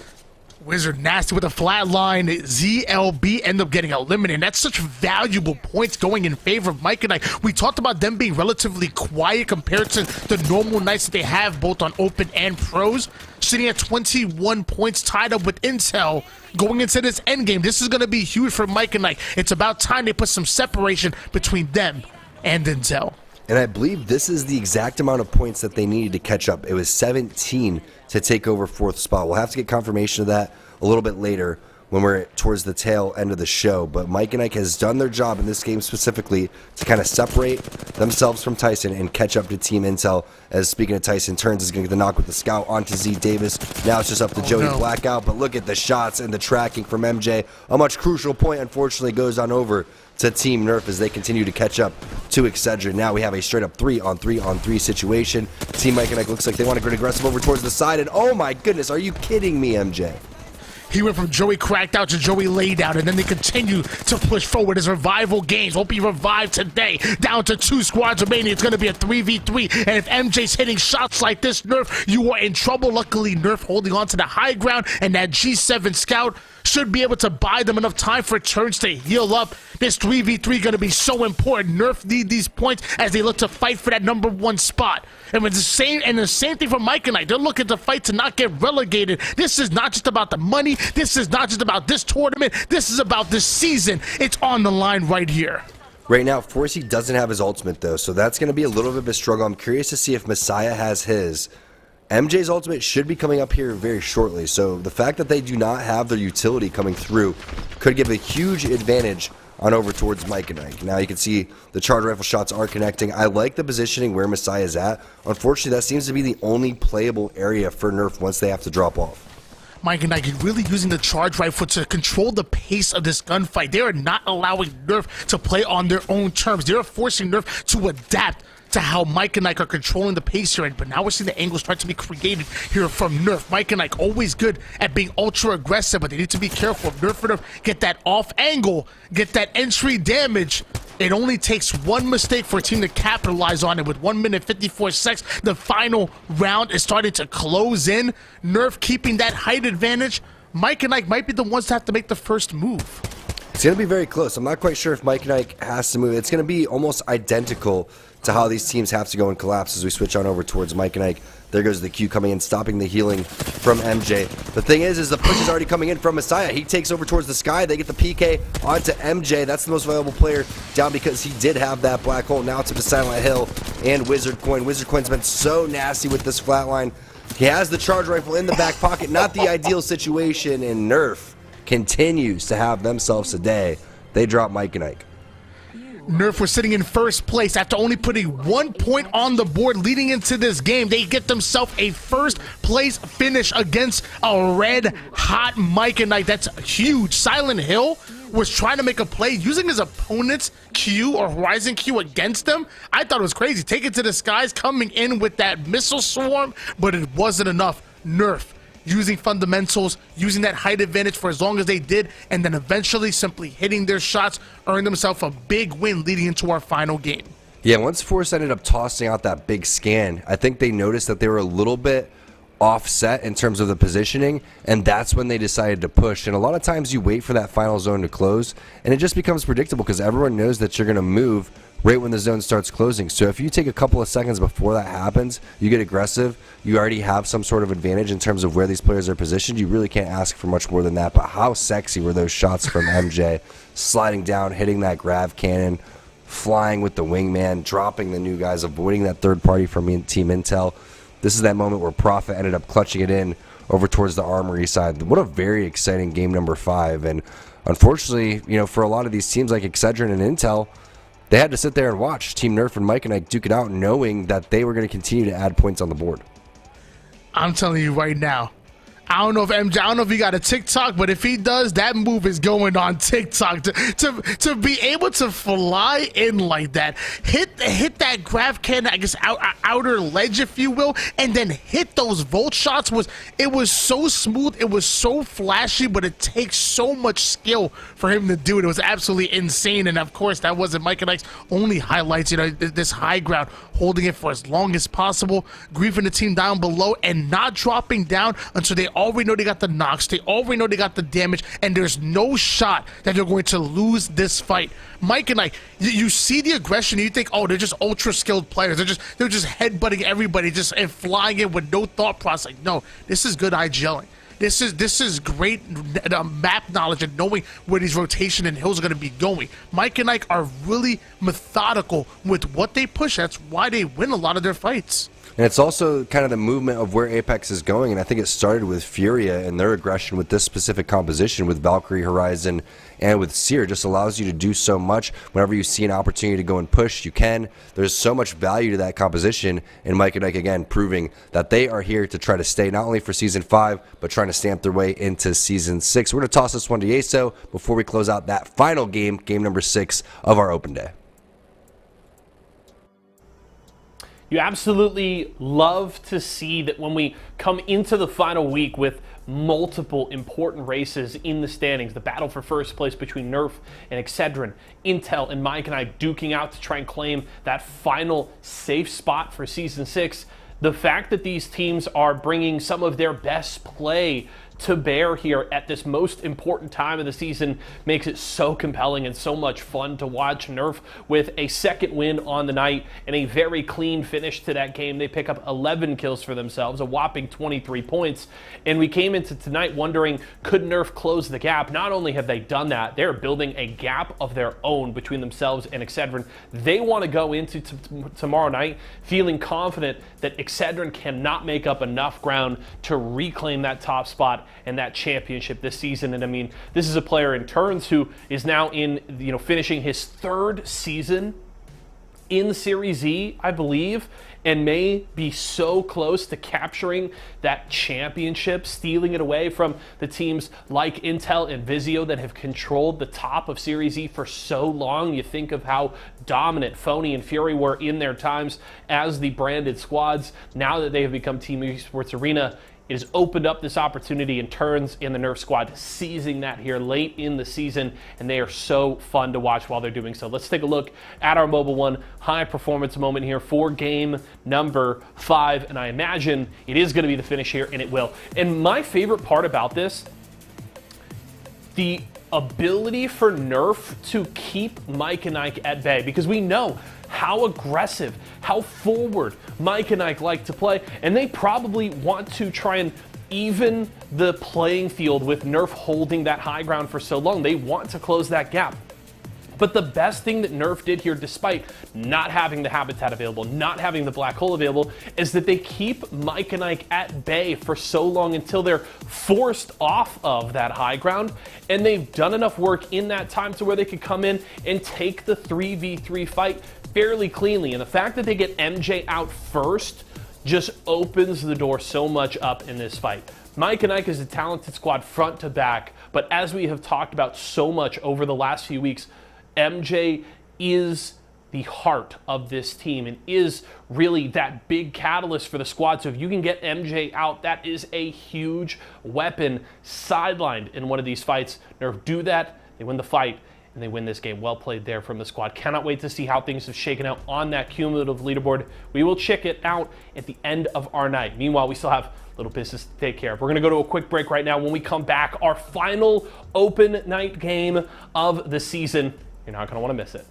Speaker 5: Wizard nasty with a flat line. ZLB end up getting eliminated. That's such valuable points going in favor of Mike and Ike. We talked about them being relatively quiet compared to the normal nights that they have both on Open and Pros. Sitting at 21 points, tied up with Intel going into this endgame. This is going to be huge for Mike and Ike. It's about time they put some separation between them and Intel.
Speaker 2: And I believe this is the exact amount of points that they needed to catch up. It was 17 to take over 4th spot. We'll have to get confirmation of that. a little bit later when we're towards the tail end of the show. But Mike and Ike has done their job in this game specifically to kind of separate themselves from Tyson and catch up to Team Intel. As speaking of Tyson, Turns is going to get the knock with the scout onto Z Davis. Now it's just up to Joey Blackout. But look at the shots and the tracking from MJ. A much crucial point, unfortunately, goes on over to Team Nerf as they continue to catch up to Excedrin. Now we have a straight up 3-on-3-on-3 situation. Team Mike and Ike looks like they want to go aggressive over towards the side. And oh my goodness, are you kidding me, MJ?
Speaker 5: He went from Joey cracked out to Joey laid out, and then they continue to push forward as revival games. Won't be revived today. Down to 2 squads remaining. It's going to be a 3v3. And if MJ's hitting shots like this, Nerf, you are in trouble. Luckily, Nerf holding on to the high ground, and that G7 scout should be able to buy them enough time for Turns to heal up. This 3v3 going to be so important. Nerf need these points as they look to fight for that #1 spot. And it's the same thing for Mike and I. They're looking to fight to not get relegated. This is not just about the money. This is not just about this tournament. This is about this season. It's on the line right here.
Speaker 2: Right now, Forsey doesn't have his ultimate, though, so that's going to be a little bit of a struggle. I'm curious to see if Messiah has his. MJ's ultimate should be coming up here very shortly, so the fact that they do not have their utility coming through could give a huge advantage on over towards Mike and Ike. Now you can see the charge rifle shots are connecting. I like the positioning where Messiah is at. Unfortunately, that seems to be the only playable area for Nerf once they have to drop off.
Speaker 5: Mike and Ike really using the charge rifle to control the pace of this gunfight. They are not allowing Nerf to play on their own terms. They are forcing Nerf to adapt to how Mike and Ike are controlling the pace here. But now we're seeing the angles start to be created here from Nerf. Mike and Ike always good at being ultra aggressive, but they need to be careful. If Nerf get that off angle, get that entry damage, it only takes one mistake for a team to capitalize on it. With 1 minute 54 seconds, the final round is starting to close in. Nerf keeping that height advantage. Mike and Ike might be the ones to have to make the first move.
Speaker 2: It's going to be very close. I'm not quite sure if Mike and Ike has to move. It's going to be almost identical to how these teams have to go and collapse as we switch on over towards Mike and Ike. There goes the Q coming in, stopping the healing from MJ. The thing is the push is already coming in from Messiah. He takes over towards the sky. They get the PK onto MJ. That's the most valuable player down because he did have that black hole. Now it's up to Silent Hill and Wizard Coin. Wizard Coin's been so nasty with this flatline. He has the charge rifle in the back pocket. Not the ideal situation, and Nerf continues to have themselves a day. They drop Mike and Ike.
Speaker 5: Nerf was sitting in first place after only putting 1 point on the board leading into this game. They get themselves a first place finish against a red hot Mike and Ike. That's huge. Silent Hill was trying to make a play using his opponent's Q or Horizon Q against them. I thought it was crazy. Take it to the skies, coming in with that missile swarm, but it wasn't enough. Nerf using fundamentals, using that height advantage for as long as they did, and then eventually simply hitting their shots, earned themselves a big win leading into our final game.
Speaker 2: Yeah, once Force ended up tossing out that big scan, I think they noticed that they were a little bit offset in terms of the positioning, and that's when they decided to push. And a lot of times you wait for that final zone to close, and it just becomes predictable because everyone knows that you're going to move right when the zone starts closing. So if you take a couple of seconds before that happens, you get aggressive, you already have some sort of advantage in terms of where these players are positioned. You really can't ask for much more than that. But how sexy were those shots from MJ? Sliding down, hitting that grav cannon, flying with the wingman, dropping the new guys, avoiding that third party from Team Intel. This is that moment where Prophet ended up clutching it in over towards the Armory side. What a very exciting game number 5. And unfortunately, you know, for a lot of these teams like Excedrin and Intel, they had to sit there and watch Team Nerf and Mike and Ike duke it out, knowing that they were going to continue to add points on the board.
Speaker 5: I'm telling you right now, I don't know if MJ, I don't know if he got a TikTok, but if he does, that move is going on TikTok. To be able to fly in like that, hit that grav cannon, I guess outer ledge, if you will, and then hit those volt shots was so smooth, it was so flashy, but it takes so much skill for him to do it. It was absolutely insane, and of course that wasn't Mike and Ike's only highlights. You know, this high ground, holding it for as long as possible, griefing the team down below, and not dropping down until they already know they got the knocks, they already know they got the damage, and there's no shot that they're going to lose this fight. Mike and Ike, you see the aggression, and you think, oh, they're just ultra skilled players. They're just headbutting everybody, and flying in with no thought process. Like, no, this is good IGLing. This is great map knowledge and knowing where these rotation and hills are going to be going. Mike and Ike are really methodical with what they push. That's why they win a lot of their fights.
Speaker 2: And it's also kind of the movement of where Apex is going, and I think it started with Furia and their aggression with this specific composition with Valkyrie, Horizon, and with Seer. Just allows you to do so much. Whenever you see an opportunity to go and push, you can. There's so much value to that composition, and Mike and Ike again proving that they are here to try to stay not only for Season 5, but trying to stamp their way into Season 6. We're going to toss this one to Yeso before we close out that final game, game number 6 of our open day.
Speaker 1: You absolutely love to see that when we come into the final week with multiple important races in the standings, the battle for first place between Nerf and Excedrin, Intel and Mike and I duking out to try and claim that final safe spot for Season 6. The fact that these teams are bringing some of their best play to bear here at this most important time of the season makes it so compelling and so much fun to watch. Nerf with a second win on the night and a very clean finish to that game. They pick up 11 kills for themselves, a whopping 23 points. And we came into tonight wondering, could Nerf close the gap? Not only have they done that, they're building a gap of their own between themselves and Excedrin. They want to go into tomorrow night feeling confident that Excedrin cannot make up enough ground to reclaim that top spot and that championship this season. And I mean, this is a player in turns who is now in, finishing his 3rd season in Series E, I believe, and may be so close to capturing that championship, stealing it away from the teams like Intel and Vizio that have controlled the top of Series E for so long. You think of how dominant Phony and Fury were in their times as the branded squads. Now that they have become Team Esports Arena, it has opened up this opportunity and turns in the Nerf squad, seizing that here late in the season, and they are so fun to watch while they're doing so. Let's take a look at our Mobile One high performance moment here for game number 5, and I imagine it is going to be the finish here, and it will. And my favorite part about this, the ability for Nerf to keep Mike and Ike at bay, because we know how aggressive, how forward Mike and Ike like to play, and they probably want to try and even the playing field with Nerf holding that high ground for so long. They want to close that gap. But the best thing that Nerf did here, despite not having the habitat available, not having the black hole available, is that they keep Mike and Ike at bay for so long until they're forced off of that high ground. And they've done enough work in that time to where they could come in and take the 3v3 fight fairly cleanly. And the fact that they get MJ out first just opens the door so much up in this fight. Mike and Ike is a talented squad front to back, but as we have talked about so much over the last few weeks, MJ is the heart of this team and is really that big catalyst for the squad. So if you can get MJ out, that is a huge weapon sidelined in one of these fights. Nerf do that, they win the fight, and they win this game. Well played there from the squad. Cannot wait to see how things have shaken out on that cumulative leaderboard. We will check it out at the end of our night. Meanwhile, we still have a little business to take care of. We're going to go to a quick break right now. When we come back, our final open night game of the season. You're not going to want to miss it.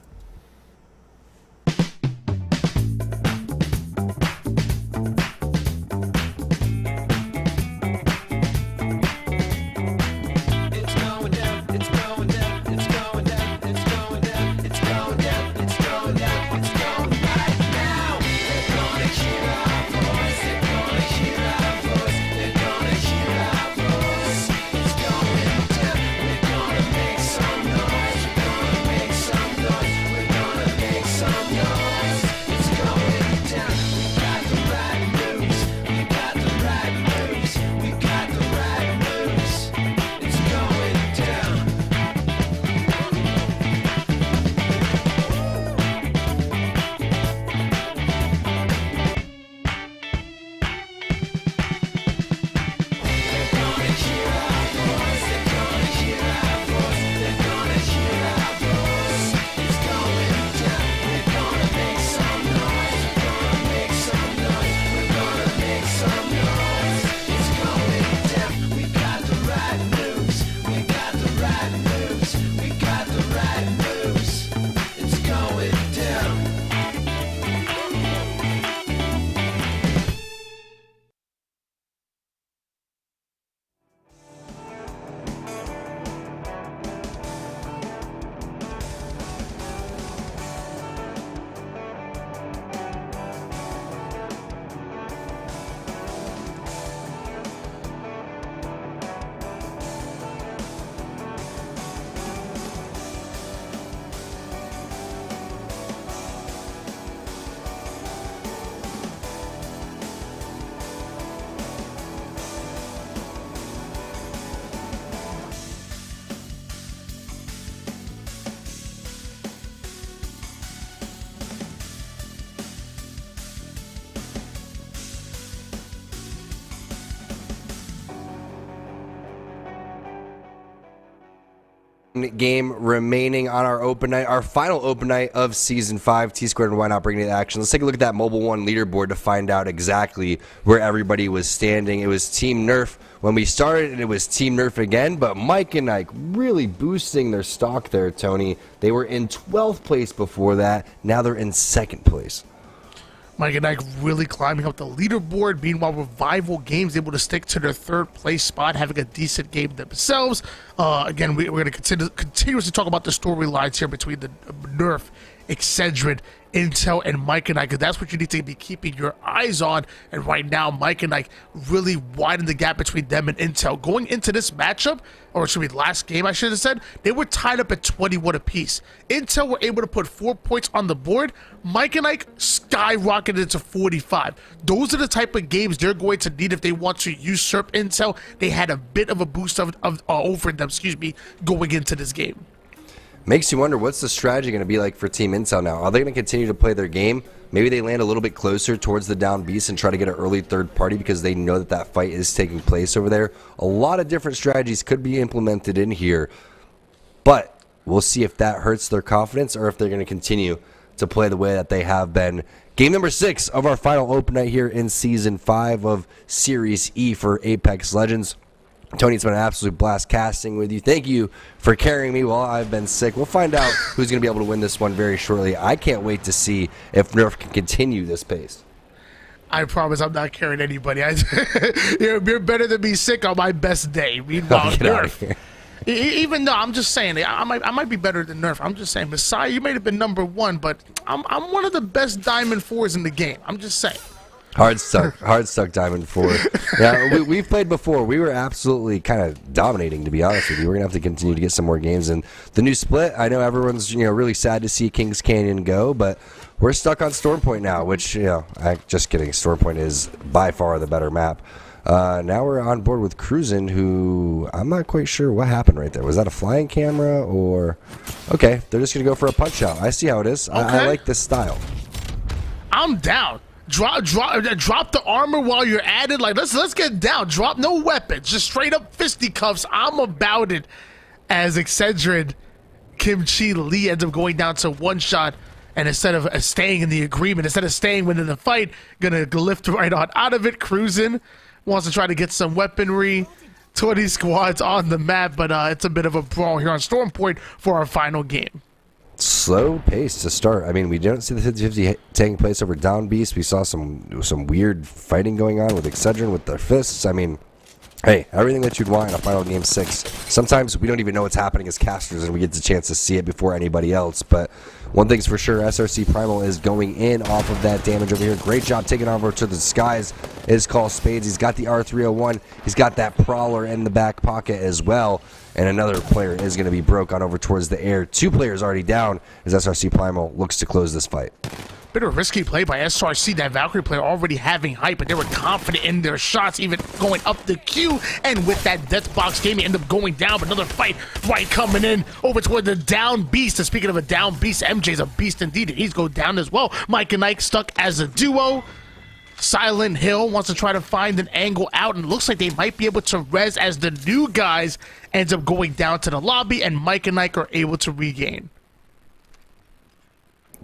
Speaker 2: game remaining on our open night, our final open night of Season 5. T-Squared and Why Not bringing it to action. Let's take a look at that Mobile 1 leaderboard to find out exactly where everybody was standing. It was Team Nerf when we started, and it was Team Nerf again, but Mike and Ike really boosting their stock there, Tony. They were in 12th place before that. Now they're in 2nd place.
Speaker 5: Mike and Ike really climbing up the leaderboard. Meanwhile, Revival Games able to stick to their 3rd place spot, having a decent game themselves. Again, we're going to continuously talk about the storylines here between the Nerf, Excedrin, Intel, and Mike and Ike, because that's what you need to be keeping your eyes on. And right now, Mike and Ike really widen the gap between them and Intel. Going into this matchup, or it should be last game, I should have said, they were tied up at 21 apiece. Intel were able to put 4 points on the board. Mike and Ike skyrocketed to 45. Those are the type of games they're going to need if they want to usurp Intel. They had a bit of a boost over them, going into this game.
Speaker 2: Makes you wonder, what's the strategy going to be like for Team Intel now? Are they going to continue to play their game? Maybe they land a little bit closer towards the down beast and try to get an early third party because they know that that fight is taking place over there. A lot of different strategies could be implemented in here, but we'll see if that hurts their confidence or if they're going to continue to play the way that they have been. Game number 6 of our final open night here in Season 5 of Series E for Apex Legends. Tony, it's been an absolute blast casting with you. Thank you for carrying me while I've been sick. We'll find out who's going to be able to win this one very shortly. I can't wait to see if Nerf can continue this pace.
Speaker 5: I promise I'm not carrying anybody. You're better than me sick on my best day. Meanwhile, Nerf. Even though I'm just saying, I might be better than Nerf. I'm just saying, Messiah, you may have been number 1, but I'm one of the best Diamond 4s in the game. I'm just saying.
Speaker 2: Hard stuck Diamond 4. Yeah, we've played before. We were absolutely kind of dominating, to be honest with you. We're going to have to continue to get some more games. And the new split, I know everyone's really sad to see Kings Canyon go, but we're stuck on Storm Point now, which, just kidding. Storm Point is by far the better map. Now we're on board with Cruisin', who I'm not quite sure what happened right there. Was that a flying camera or... Okay, they're just going to go for a punch out. I see how it is. Okay. I like this style.
Speaker 5: I'm down. Drop the armor while you're at it. Like let's get down. Drop no weapons, just straight up fisticuffs. I'm about it. As Excedrin, Kim Chi Lee ends up going down to 1 shot, and instead of staying in the agreement, instead of staying within the fight, gonna lift right on out of it. Cruising, wants to try to get some weaponry. 20 squads on the map, but it's a bit of a brawl here on Storm Point for our final game.
Speaker 2: Slow pace to start. I mean, we don't see the 50-50 taking place over Down Beast. We saw some weird fighting going on with Excedrin with their fists. I mean, hey, everything that you'd want in a final game 6. Sometimes we don't even know what's happening as casters, and we get the chance to see it before anybody else. But one thing's for sure, SRC Primal is going in off of that damage over here. Great job taking over to the skies. Is called Spades. He's got the R301. He's got that Prowler in the back pocket as well. And another player is going to be broke on over towards the air. 2 players already down as SRC Primal looks to close this fight.
Speaker 5: Bit of a risky play by SRC. That Valkyrie player already having hype, but they were confident in their shots, even going up the queue. And with that Death Box game, he ended up going down. But another fight right coming in over toward the down beast. And speaking of a down beast, MJ's a beast indeed. He's go down as well. Mike and Ike stuck as a duo. Silent Hill wants to try to find an angle out, and looks like they might be able to res as the new guys ends up going down to the lobby, and Mike and Ike are able to regain.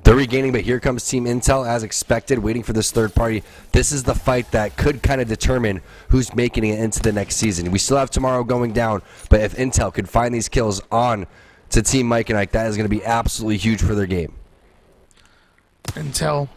Speaker 2: They're regaining, but here comes Team Intel as expected, waiting for this third party. This is the fight that could kind of determine who's making it into the next season. We still have tomorrow going down, but if Intel could find these kills on to Team Mike and Ike, that is going to be absolutely huge for their game.
Speaker 5: Intel,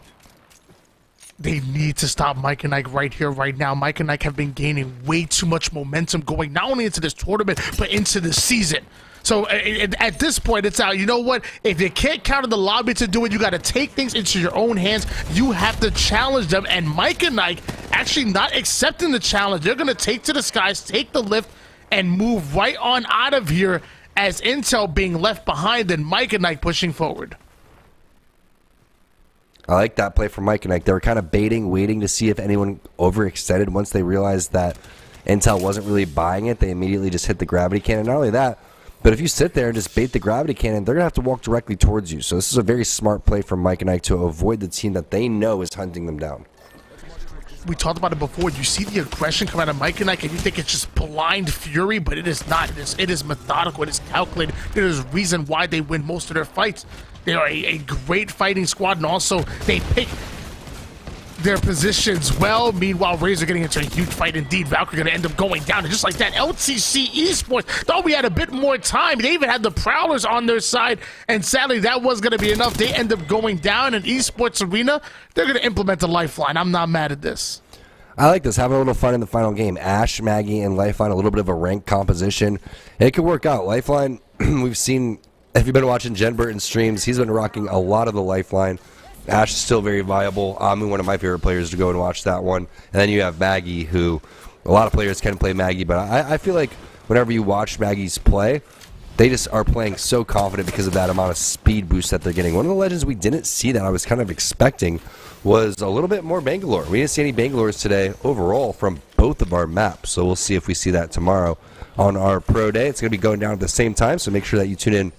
Speaker 5: they need to stop Mike and Ike right here, right now. Mike and Ike have been gaining way too much momentum going not only into this tournament, but into the season. So at this point, it's out. You know what? If you can't count on the lobby to do it, you got to take things into your own hands. You have to challenge them. And Mike and Ike actually not accepting the challenge. They're going to take to the skies, take the lift, and move right on out of here as Intel being left behind and Mike and Ike pushing forward.
Speaker 2: I like that play from Mike and Ike. They were kind of baiting, waiting to see if anyone overextended. Once they realized that Intel wasn't really buying it, they immediately just hit the gravity cannon. Not only that, but if you sit there and just bait the gravity cannon, they're going to have to walk directly towards you. So this is a very smart play from Mike and Ike to avoid the team that they know is hunting them down.
Speaker 5: we talked about it before. You see the aggression come out of Mike and Ike, and you think it's just blind fury, but it is not. It is methodical. It is calculated. There's a reason why they win most of their fights. They are a great fighting squad, and also they pick their positions well. Meanwhile, Razor getting into a huge fight indeed. Valkyrie gonna end up going down, and just like that, LTC Esports thought we had a bit more time. They even had the Prowlers on their side, and sadly that was gonna be enough. They end up going down in Esports Arena. They're gonna implement a lifeline. I'm not mad at this.
Speaker 2: I like this, having a little fun in the final game. Ash, Maggie, and Lifeline, a little bit of a ranked composition. It could work out. Lifeline, we've seen, if you've been watching Jen Burton's streams, he's been rocking a lot of the Lifeline. Ash is still very viable. Amu, one of my favorite players to go and watch that one. And then you have Maggie, who a lot of players can play Maggie, but I feel like whenever you watch Maggie's play, they just are playing so confident because of that amount of speed boost that they're getting. One of the legends we didn't see that I was kind of expecting was a little bit more Bangalore. We didn't see any Bangalores today overall from both of our maps, so we'll see if we see that tomorrow on our Pro Day. It's going to be going down at the same time, so make sure that you tune in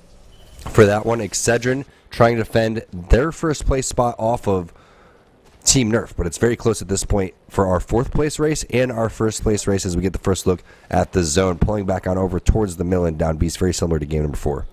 Speaker 2: for that one. Excedrin trying to defend their first place spot off of Team Nerf, but it's very close at this point for our fourth place race and our first place race as we get the first look at the zone, pulling back on over towards the mill and down beast, very similar to game number 4.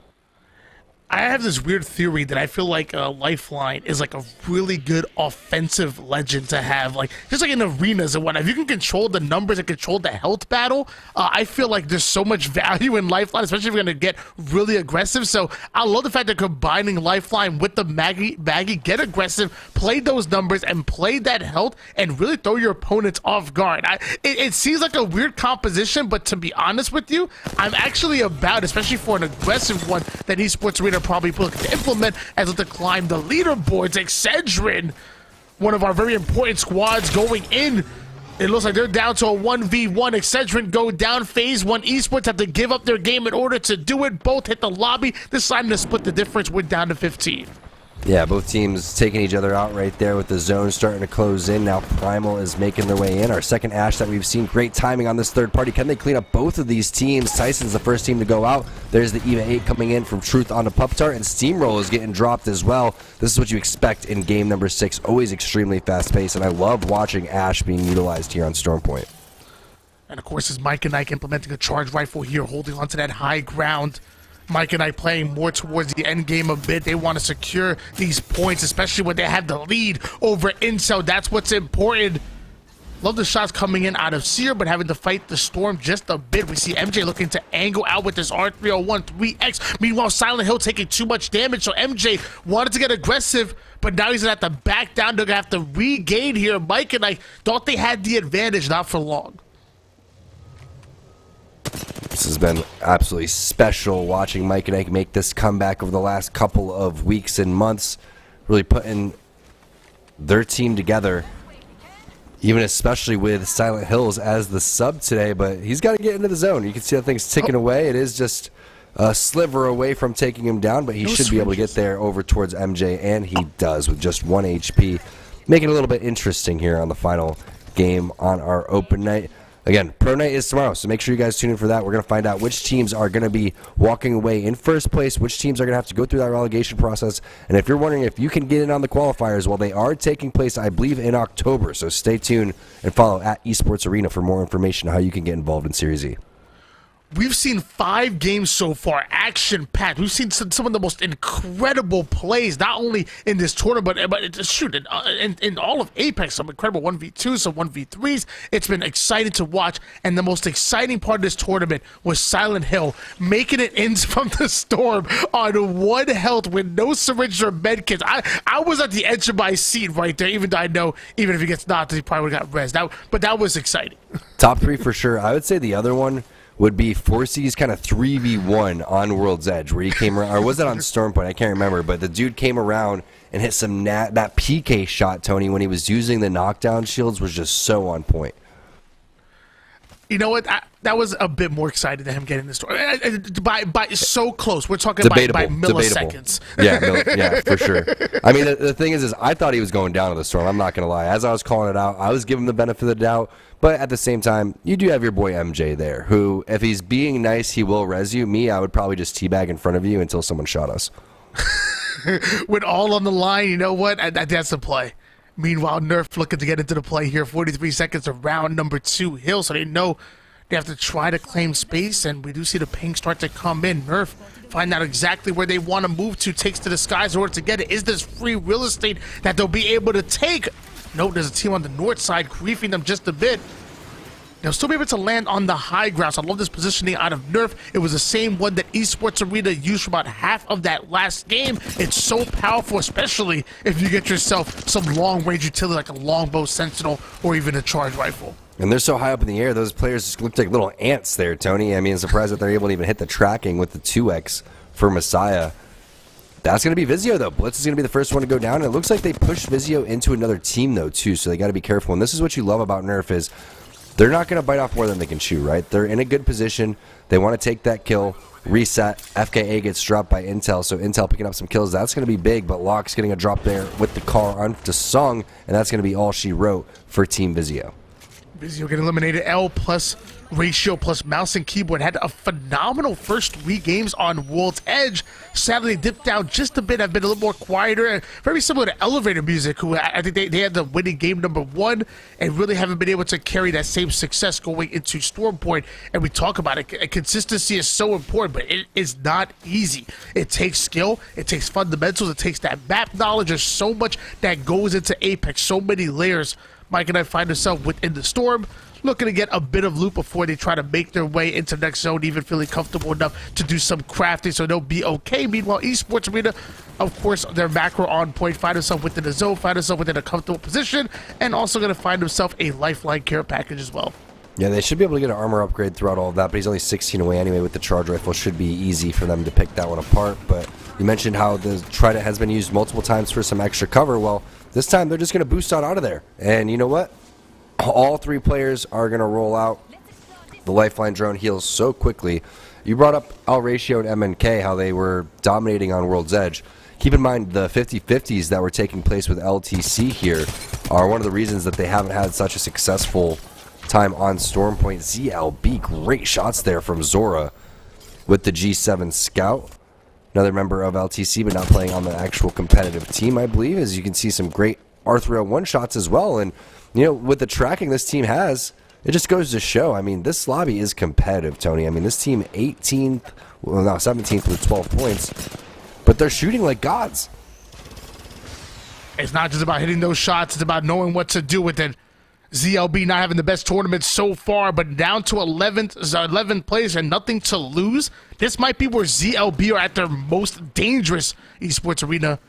Speaker 5: I have this weird theory that I feel like Lifeline is like a really good offensive legend to have, like just like in arenas and whatnot. If you can control the numbers and control the health battle, I feel like there's so much value in Lifeline, especially if you're going to get really aggressive. So I love the fact that combining Lifeline with the Maggie, get aggressive, play those numbers, and play that health, and really throw your opponents off guard. It seems like a weird composition, but to be honest with you, I'm actually about, especially for an aggressive one, that Esports Arena probably looking to implement as to climb the leaderboards. Excedrin, one of our very important squads going in. It looks like they're down to a 1v1. Excedrin go down. Phase 1 Esports have to give up their game in order to do it. Both hit the lobby. Deciding to split the difference. We're down to 15.
Speaker 2: Yeah, both teams taking each other out right there with the zone starting to close in. Now Primal is making their way in. Our second Ash that we've seen. Great timing on this third party. Can they clean up both of these teams? Tyson's the first team to go out. There's the EVA 8 coming in from Truth onto Pup-Tart, and Steamroll is getting dropped as well. This is what you expect in game number 6. Always extremely fast-paced, and I love watching Ash being utilized here on Stormpoint.
Speaker 5: And of course, is Mike and Ike implementing a charge rifle here, holding onto that high ground. Mike and I playing more towards the end game a bit. They want to secure these points, especially when they have the lead over Incel. That's what's important. Love the shots coming in out of Seer, but having to fight the Storm just a bit. We see MJ looking to angle out with this R301 3X. Meanwhile, Silent Hill taking too much damage, so MJ wanted to get aggressive, but now he's going to have to back down. They're going to have to regain here. Mike and I thought they had the advantage, not for long.
Speaker 2: This has been absolutely special watching Mike and Ike make this comeback over the last couple of weeks and months, really putting their team together, even especially with Silent Hills as the sub today, but he's got to get into the zone. You can see that thing's ticking away. It is just a sliver away from taking him down, but he should be able to get there over towards MJ, and he does with just 1 HP, making it a little bit interesting here on the final game on our open night. Again, Pro Night is tomorrow, so make sure you guys tune in for that. We're going to find out which teams are going to be walking away in first place, which teams are going to have to go through that relegation process. And if you're wondering if you can get in on the qualifiers, well, they are taking place, I believe, in October. So stay tuned and follow at Esports Arena for more information on how you can get involved in Series E.
Speaker 5: We've seen 5 games so far, action-packed. We've seen some of the most incredible plays, not only in this tournament, but in all of Apex. Some incredible 1v2s, some 1v3s. It's been exciting to watch, and the most exciting part of this tournament was Silent Hill making it in from the Storm on 1 health with no syringe or medkits. I was at the edge of my seat right there, even though I know even if he gets knocked, he probably would have got rezzed. But that was exciting.
Speaker 2: Top 3 for sure. I would say the other one would be Forcey's kind of 3v1 on World's Edge, where he came around, or was it on Stormpoint? I can't remember, but the dude came around and hit some that PK shot, Tony, when he was using the knockdown shields was just so on point.
Speaker 5: You know what? That was a bit more excited than him getting this story. By so close. We're talking by milliseconds.
Speaker 2: Yeah, for sure. I mean, the thing is I thought he was going down to the Storm. I'm not going to lie. As I was calling it out, I was giving him the benefit of the doubt. But at the same time, you do have your boy MJ there, who, if he's being nice, he will res you. Me, I would probably just teabag in front of you until someone shot us.
Speaker 5: With all on the line, you know what? That's the play. Meanwhile, Nerf looking to get into the play here. 43 seconds of round number 2 Hill, so they know they have to try to claim space, and we do see the ping start to come in. Nerf find out exactly where they want to move to, takes to the skies in order to get it. Is this free real estate that they'll be able to take? No, there's a team on the north side griefing them just a bit. They'll still be able to land on the high ground. So I love this positioning out of Nerf. It was the same one that Esports Arena used for about half of that last game. It's so powerful, especially if you get yourself some long-range utility like a longbow sentinel or even a charge rifle.
Speaker 2: And they're so high up in the air, those players just look like little ants there, Tony. I mean, I'm surprised that they're able to even hit the tracking with the 2x for Messiah. That's going to be Vizio, though. Blitz is going to be the first one to go down. And it looks like they pushed Vizio into another team, though, too. So they got to be careful. And this is what you love about Nerf is they're not going to bite off more than they can chew, right? They're in a good position. They want to take that kill, reset. FKA gets dropped by Intel, so Intel picking up some kills. That's going to be big, but Locke's getting a drop there with the car onto Sung, and that's going to be all she wrote for Team Vizio.
Speaker 5: Vizio getting eliminated. L plus ratio plus mouse and keyboard had a phenomenal first 3 games on World's Edge. Sadly, they dipped down just a bit, have been a little more quieter, very similar to Elevator Music, who I think they had the winning game number 1 and really haven't been able to carry that same success going into Storm Point. And we talk about it, consistency is so important, but it is not easy. It takes skill, it takes fundamentals, it takes that map knowledge. There's so much that goes into Apex, so many layers. Mike and I find ourselves within the storm, looking to get a bit of loot before they try to make their way into the next zone, even feeling comfortable enough to do some crafting so they'll be okay. Meanwhile, Esports Arena, of course, their macro on point, find themselves within the zone, find themselves within a comfortable position, and also going to find themselves a lifeline care package as well.
Speaker 2: Yeah, they should be able to get an armor upgrade throughout all of that, but he's only 16 away anyway with the charge rifle. Should be easy for them to pick that one apart, but you mentioned how the Trident has been used multiple times for some extra cover. Well, this time they're just going to boost out of there. And you know what? All 3 players are going to roll out. The lifeline drone heals so quickly. You brought up Al Ratio and MNK, how they were dominating on World's Edge. Keep in mind the 50-50s that were taking place with LTC here are one of the reasons that they haven't had such a successful time on Stormpoint. ZLB, great shots there from Zora with the G7 Scout. Another member of LTC, but not playing on the actual competitive team, I believe. As you can see, some great R301 shots as well. And, you know, with the tracking this team has, it just goes to show. I mean, this lobby is competitive, Tony. I mean, this team 18th, well, now 17th with 12 points, but they're shooting like gods.
Speaker 5: It's not just about hitting those shots. It's about knowing what to do with it. ZLB not having the best tournament so far, but down to 11th place and nothing to lose. This might be where ZLB are at their most dangerous. Esports Arena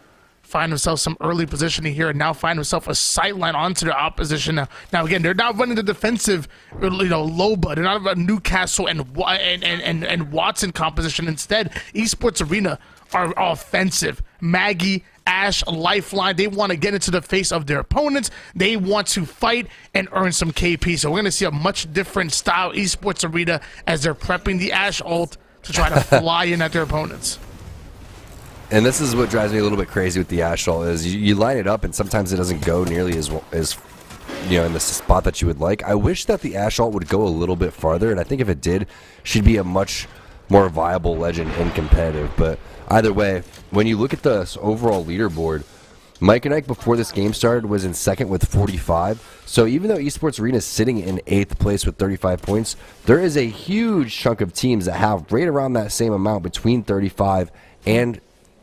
Speaker 5: find themselves some early positioning here and now find themselves a sightline onto their opposition. Now again, they're not running the defensive, Loba. They're not about Newcastle and Watson composition. Instead, Esports Arena are offensive. Maggie, Ash, Lifeline, they want to get into the face of their opponents. They want to fight and earn some KP. So we're going to see a much different style Esports Arena as they're prepping the Ash ult to try to fly in at their opponents.
Speaker 2: And this is what drives me a little bit crazy with the Ash ult is you line it up and sometimes it doesn't go nearly as you know, in the spot that you would like. I wish that the Ash ult would go a little bit farther, and I think if it did, she'd be a much more viable legend and competitive. But either way, when you look at the overall leaderboard, Mike and Ike before this game started was in second with 45. So even though Esports Arena is sitting in 8th place with 35 points, there is a huge chunk of teams that have right around that same amount between 35 and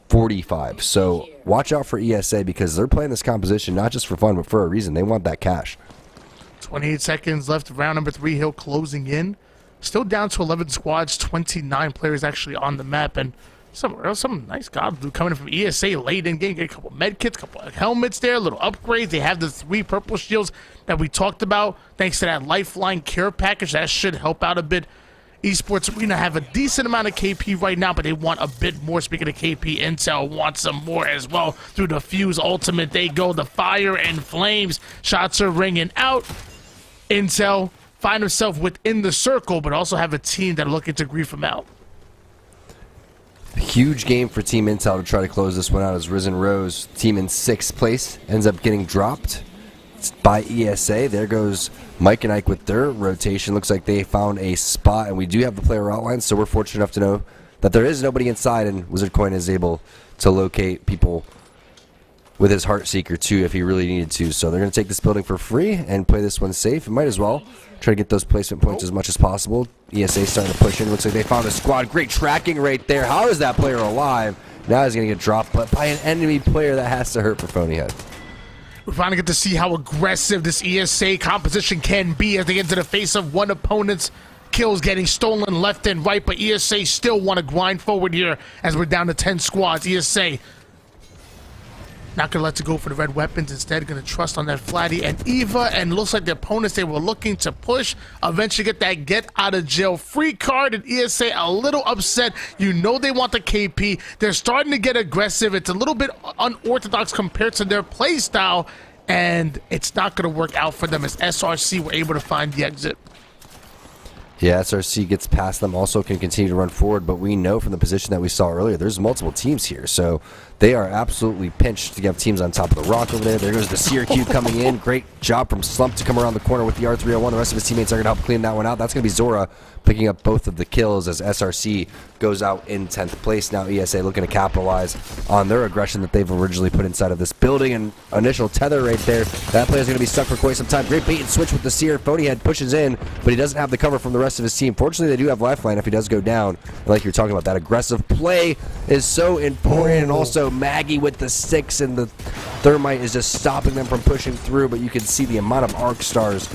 Speaker 2: 45. So watch out for ESA because they're playing this composition not just for fun but for a reason. They want that cash.
Speaker 5: 28 seconds left. Round number 3 Hill closing in. Still down to 11 squads, 29 players actually on the map, and some nice god blue coming from ESA late in game. Get a couple med kits, a couple of helmets there, little upgrades. They have the 3 purple shields that we talked about thanks to that lifeline care package. That should help out a bit. Esports Arena have a decent amount of KP right now, but they want a bit more. Speaking of KP, Intel wants some more as well. Through the Fuse Ultimate, they go. The fire and flames. Shots are ringing out. Intel find himself within the circle, but also have a team that are looking to grief him out.
Speaker 2: Huge game for Team Intel to try to close this one out as Risen Rose, team in 6th place, ends up getting dropped by ESA. There goes Mike and Ike with their rotation. Looks like they found a spot, and we do have the player outline, so we're fortunate enough to know that there is nobody inside, and Wizard Coin is able to locate people with his Heartseeker too if he really needed to. So they're going to take this building for free and play this one safe. Might as well try to get those placement points as much as possible. ESA starting to push in. Looks like they found a squad. Great tracking right there. How is that player alive? Now he's going to get dropped, but by an enemy player. That has to hurt for Phonyhead.
Speaker 5: We finally get to see how aggressive this ESA composition can be as they get into the face of one opponent's kills getting stolen left and right, but ESA still want to grind forward here as we're down to 10 squads. ESA not going to let it go for the red weapons. Instead, going to trust on that Flatty and Eva, and looks like the opponents they were looking to push eventually get that get out of jail free card, and ESA a little upset. You know they want the KP. They're starting to get aggressive. It's a little bit unorthodox compared to their play style, and it's not going to work out for them as SRC were able to find the exit.
Speaker 2: Yeah, SRC gets past them, also can continue to run forward, but we know from the position that we saw earlier, there's multiple teams here, so they are absolutely pinched to have teams on top of the rock over there. There goes the Syracuse coming in. Great job from Slump to come around the corner with the R301. The rest of his teammates are going to help clean that one out. That's going to be Zora picking up both of the kills as SRC goes out in 10th place. Now ESA looking to capitalize on their aggression that they've originally put inside of this building. And initial tether right there. That player's going to be stuck for quite some time. Great bait and switch with the Seer. Phonyhead pushes in, but he doesn't have the cover from the rest of his team. Fortunately, they do have lifeline if he does go down. And like you're talking about, that aggressive play is so important. And also Maggie with the 6, and the Thermite is just stopping them from pushing through. But you can see the amount of arc stars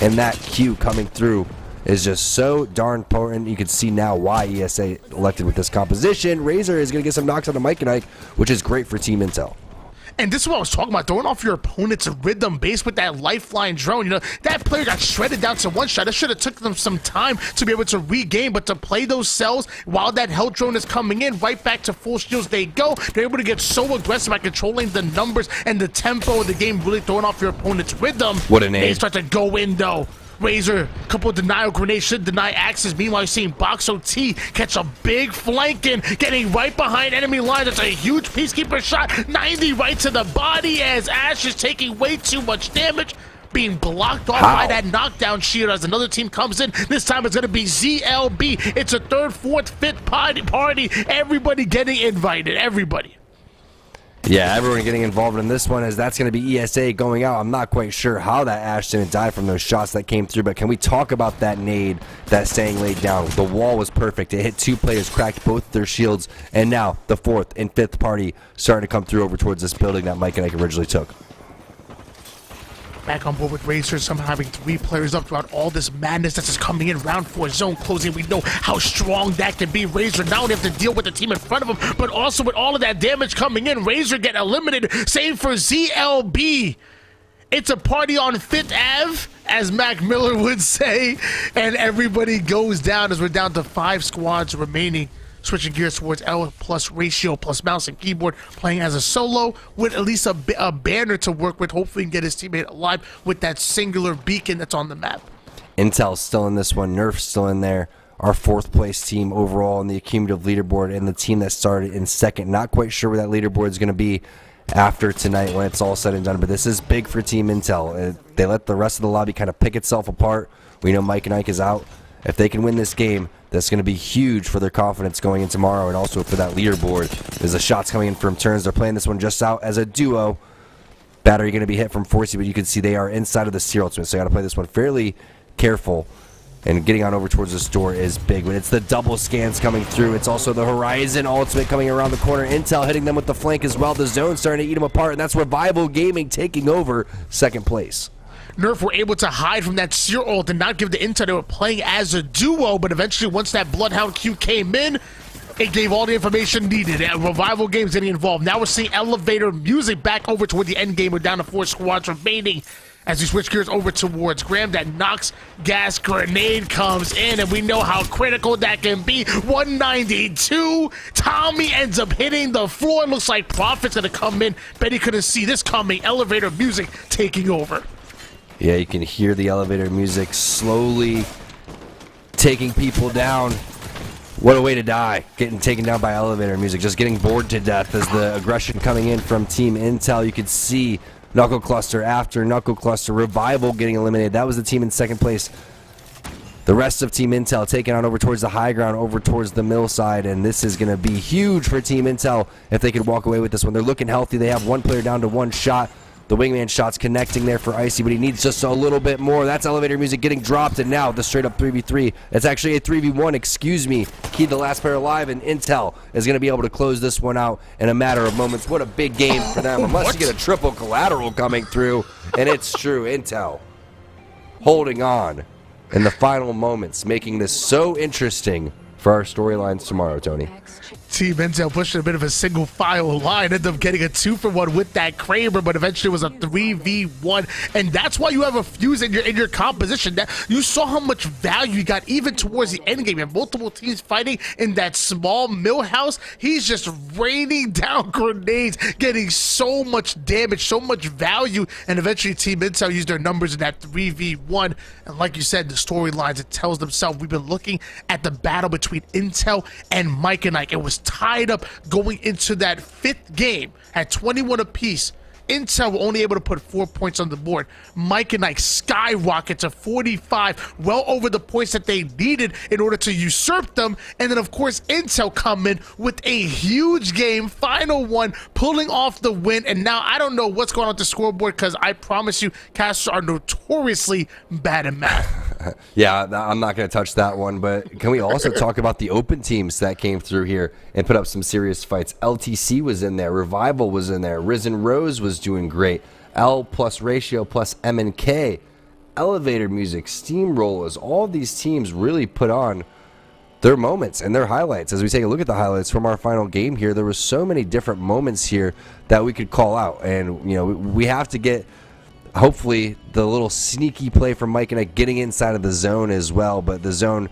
Speaker 2: and that Q coming through is just so darn important. You can see now why ESA elected with this composition. Razor is going to get some knocks on the Mike and Ike, which is great for Team Intel.
Speaker 5: And this is what I was talking about, throwing off your opponent's rhythm base with that lifeline drone. You know, that player got shredded down to one shot. It should have took them some time to be able to regain, but to play those cells while that health drone is coming in, right back to full shields they go. They're able to get so aggressive by controlling the numbers and the tempo of the game, really throwing off your opponent's rhythm.
Speaker 2: What a name.
Speaker 5: They start to go in, though. Razor, couple of denial grenades should deny access. Meanwhile, you're seeing Box OT catch a big flanking, getting right behind enemy lines. That's a huge Peacekeeper shot. 90 right to the body as Ash is taking way too much damage, being blocked off by that knockdown shield as another team comes in. This time it's going to be ZLB. It's a third, fourth, fifth party. Everybody getting invited. Everybody.
Speaker 2: Yeah, everyone getting involved in this one, as that's going to be ESA going out. I'm not quite sure how that Ash didn't die from those shots that came through, but can we talk about that nade that Sang laid down? The wall was perfect. It hit 2 players, cracked both their shields, and now the 4th and 5th party starting to come through over towards this building that Mike and Ike originally took.
Speaker 5: Back on board with Razor, somehow having 3 players up throughout all this madness that's just coming in. Round 4 zone closing. We know how strong that can be. Razor not only have to deal with the team in front of him, but also with all of that damage coming in. Razor get eliminated. Same for ZLB. It's a party on 5th Ave, as Mac Miller would say, and everybody goes down as we're down to 5 squads remaining. Switching gears towards L plus ratio plus mouse and keyboard, playing as a solo with at least a banner to work with. Hopefully, he can get his teammate alive with that singular beacon that's on the map.
Speaker 2: Intel's still in this one. Nerf's still in there. Our 4th place team overall in the accumulative leaderboard, and the team that started in 2nd. Not quite sure where that leaderboard is going to be after tonight when it's all said and done, but this is big for Team Intel. They let the rest of the lobby kind of pick itself apart. We know Mike and Ike is out. If they can win this game, that's going to be huge for their confidence going in tomorrow, and also for that leaderboard. There's the shots coming in from turns. They're playing this one just out as a duo. Battery going to be hit from Forcey, but you can see they are inside of the Seer Ultimate, so you got to play this one fairly careful. And getting on over towards this door is big, but it's the double scans coming through. It's also the Horizon Ultimate coming around the corner. Intel hitting them with the flank as well. The zone starting to eat them apart, and that's Revival Gaming taking over 2nd place.
Speaker 5: Nerf were able to hide from that Seer ult and not give the intel they were playing as a duo, but eventually once that Bloodhound Q came in, it gave all the information needed. Revival Games getting involved. Now we're seeing elevator music back over toward the end game. We're down to 4 squads remaining as we switch gears over towards Graham. That Nox gas grenade comes in, and we know how critical that can be. 192. Tommy ends up hitting the floor. Looks like Prophet's gonna come in. Bet he couldn't see this coming. Elevator music taking over.
Speaker 2: Yeah, you can hear the elevator music slowly taking people down. What a way to die, getting taken down by elevator music, just getting bored to death as the aggression coming in from Team Intel. You could see Knuckle Cluster after Knuckle Cluster. Revival getting eliminated. That was the team in 2nd place. the rest of Team Intel taking on over towards the high ground, over towards the mill side, and this is going to be huge for Team Intel if they could walk away with this one. They're looking healthy. They have one player down to one shot. The wingman shot's connecting there for Icy, but he needs just a little bit more. That's elevator music getting dropped, and now the straight-up 3v3. It's actually a 3v1, excuse me. Key the last player alive, and Intel is going to be able to close this one out in a matter of moments. What a big game for them, unless you get a triple collateral coming through, and it's true. Intel holding on in the final moments, making this so interesting for our storylines tomorrow, Tony.
Speaker 5: Team Intel pushing a bit of a single file line, ended up getting a 2-for-1 with that Kramer, but eventually it was a 3v1, and that's why you have a fuse in your composition. That you saw how much value you got even towards the end game. You have multiple teams fighting in that small mill house. He's just raining down grenades, getting so much damage, so much value, and eventually Team Intel used their numbers in that 3v1. And like you said, the storylines, it tells themselves. We've been looking at the battle between Intel and Mike and Ike. It was tied up going into that 5th game at 21 apiece. Intel were only able to put 4 points on the board. Mike and Ike skyrocket to 45, well over the points that they needed in order to usurp them. And then, of course, Intel come in with a huge game, final one, pulling off the win. And now I don't know what's going on with the scoreboard, because I promise you, casters are notoriously bad at math.
Speaker 2: Yeah, I'm not going to touch that one, but can we also talk about the open teams that came through here and put up some serious fights? LTC was in there, Revival was in there, Risen Rose was doing great, L plus Ratio plus M&K, Elevator Music, Steamrollers, all these teams really put on their moments and their highlights. As we take a look at the highlights from our final game here, there were so many different moments here that we could call out, and you know, we have to get hopefully the little sneaky play from Mike and I getting inside of the zone as well, but the zone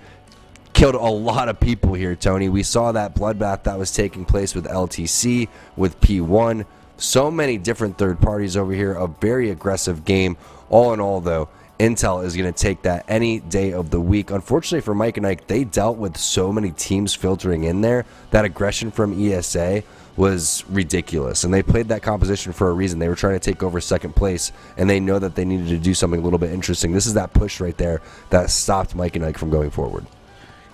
Speaker 2: killed a lot of people here, Tony. We saw that bloodbath that was taking place with LTC, with P1, so many different third parties over here, a very aggressive game. All in all, though, Intel is going to take that any day of the week. Unfortunately for Mike and Ike, they dealt with so many teams filtering in there. That aggression from ESA was ridiculous, and they played that composition for a reason. They were trying to take over second place, and they know that they needed to do something a little bit interesting. This is that push right there that stopped Mike and Ike from going forward.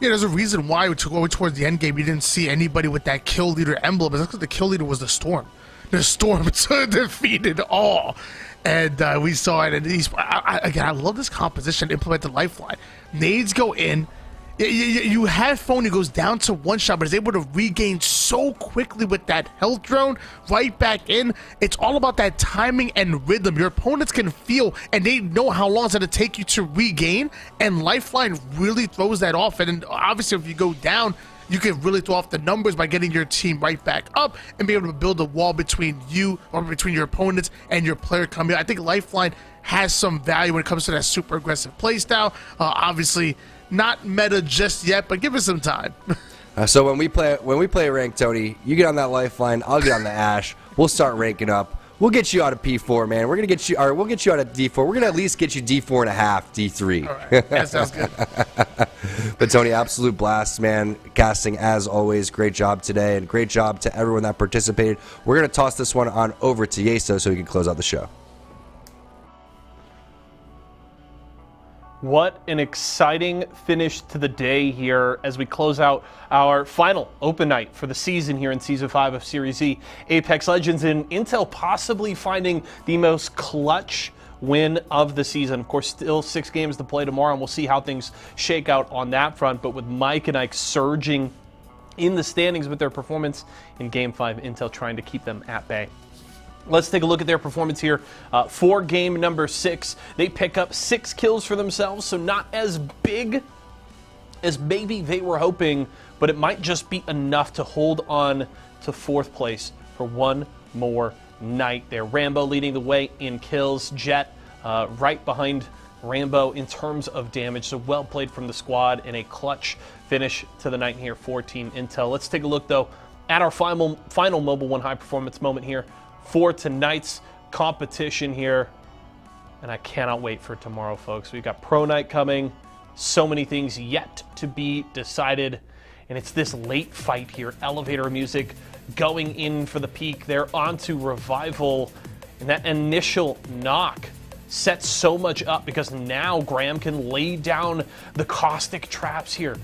Speaker 5: Yeah, there's a reason why towards the end game you didn't see anybody with that kill leader emblem. It's because the kill leader was the Storm. The Storm defeated all. And we saw it. And again, I love this composition. Implement the lifeline. Nades go in. You have Phone who goes down to one shot, but is able to regain so quickly with that health drone right back in. It's all about that timing and rhythm. Your opponents can feel, and they know how long it's going to take you to regain, and Lifeline really throws that off. And then obviously if you go down, you can really throw off the numbers by getting your team right back up and be able to build a wall between you or between your opponents and your player coming in. I think Lifeline has some value when it comes to that super aggressive play style. Obviously not meta just yet, but give it some time.
Speaker 2: So when we play rank, Tony, you get on that Lifeline, I'll get on the Ash. We'll start ranking up. We'll get you out of P4, man. We're gonna get you, or we'll get you out of D4. We're gonna at least get you D4 and a half, D3.
Speaker 5: All right, that sounds good.
Speaker 2: But Tony, absolute blast, man. Casting as always, great job today, and great job to everyone that participated. We're gonna toss this one on over to Yeso so we can close out the show.
Speaker 1: What an exciting finish to the day here as we close out our final open night for the season here in Season 5 of Series E. Apex Legends and Intel possibly finding the most clutch win of the season. Of course, still 6 games to play tomorrow, and we'll see how things shake out on that front. But with Mike and Ike surging in the standings with their performance in Game 5, Intel trying to keep them at bay. Let's take a look at their performance here for game number 6. They pick up 6 kills for themselves, so not as big as maybe they were hoping, but it might just be enough to hold on to 4th place for one more night there. Rambo leading the way in kills, Jet right behind Rambo in terms of damage, so well played from the squad and a clutch finish to the night here for Team Intel. Let's take a look, though, at our final Mobile One high performance moment here for tonight's competition here, and I cannot wait for tomorrow, folks. We've got Pro Night coming, so many things yet to be decided, and it's this late fight here. Elevator Music going in for the peak. They're onto Revival, and that initial knock sets so much up because now Graham can lay down the caustic traps here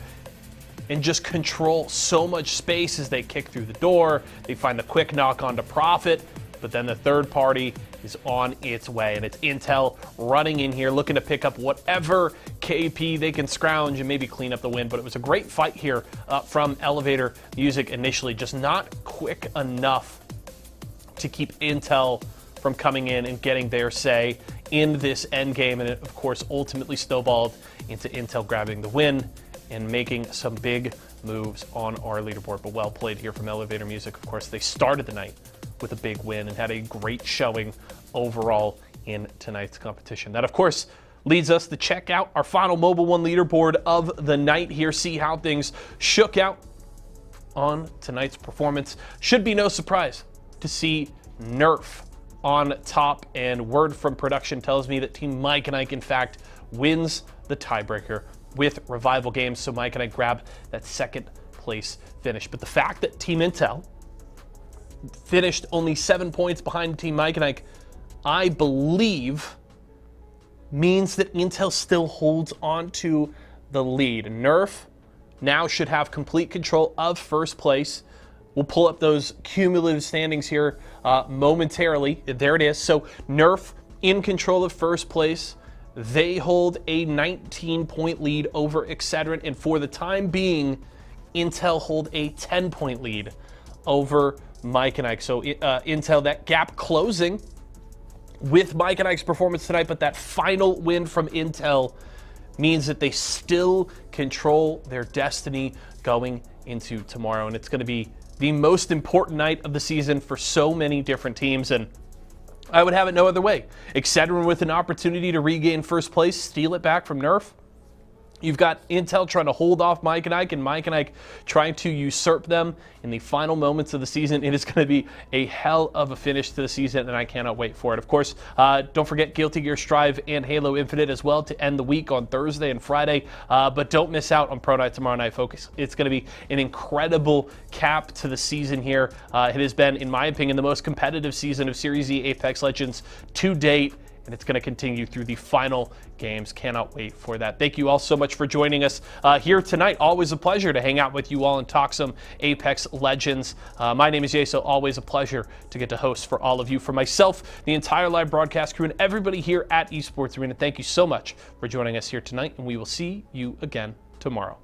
Speaker 1: and just control so much space as they kick through the door. They find the quick knock onto Profit, but then the third party is on its way, and it's Intel running in here looking to pick up whatever KP they can scrounge and maybe clean up the win. But it was a great fight here from Elevator Music initially, just not quick enough to keep Intel from coming in and getting their say in this end game, and it of course ultimately snowballed into Intel grabbing the win and making some big moves on our leaderboard. But well played here from Elevator Music. Of course, they started the night with a big win and had a great showing overall in tonight's competition. That, of course, leads us to check out our final Mobile One leaderboard of the night here, see how things shook out on tonight's performance. Should be no surprise to see Nerf on top, and word from production tells me that Team Mike and Ike, in fact, wins the tiebreaker with Revival Games, so Mike and I grab that second place finish. But the fact that Team Intel finished only 7 points behind Team Mike and Ike, I believe, means that Intel still holds on to the lead. Nerf now should have complete control of first place. We'll pull up those cumulative standings here momentarily. There it is. So Nerf in control of first place. They hold a 19-point lead over Excedrin, and for the time being, Intel hold a 10-point lead over Mike and Ike. So Intel, that gap closing with Mike and Ike's performance tonight, but that final win from Intel means that they still control their destiny going into tomorrow, and it's going to be the most important night of the season for so many different teams, and I would have it no other way. Excedrin with an opportunity to regain first place, steal it back from Nerf. You've got Intel trying to hold off Mike and Ike trying to usurp them in the final moments of the season. It is going to be a hell of a finish to the season, and I cannot wait for it. Of course, don't forget Guilty Gear Strive and Halo Infinite as well to end the week on Thursday and Friday. But don't miss out on Pro Night tomorrow night, folks. It's going to be an incredible cap to the season here. It has been, in my opinion, the most competitive season of Series E Apex Legends to date, and it's going to continue through the final games. Cannot wait for that. Thank you all so much for joining us here tonight. Always a pleasure to hang out with you all and talk some Apex Legends. My name is Yeso. Always a pleasure to get to host for all of you. For myself, the entire live broadcast crew, and everybody here at Esports Arena, thank you so much for joining us here tonight, and we will see you again tomorrow.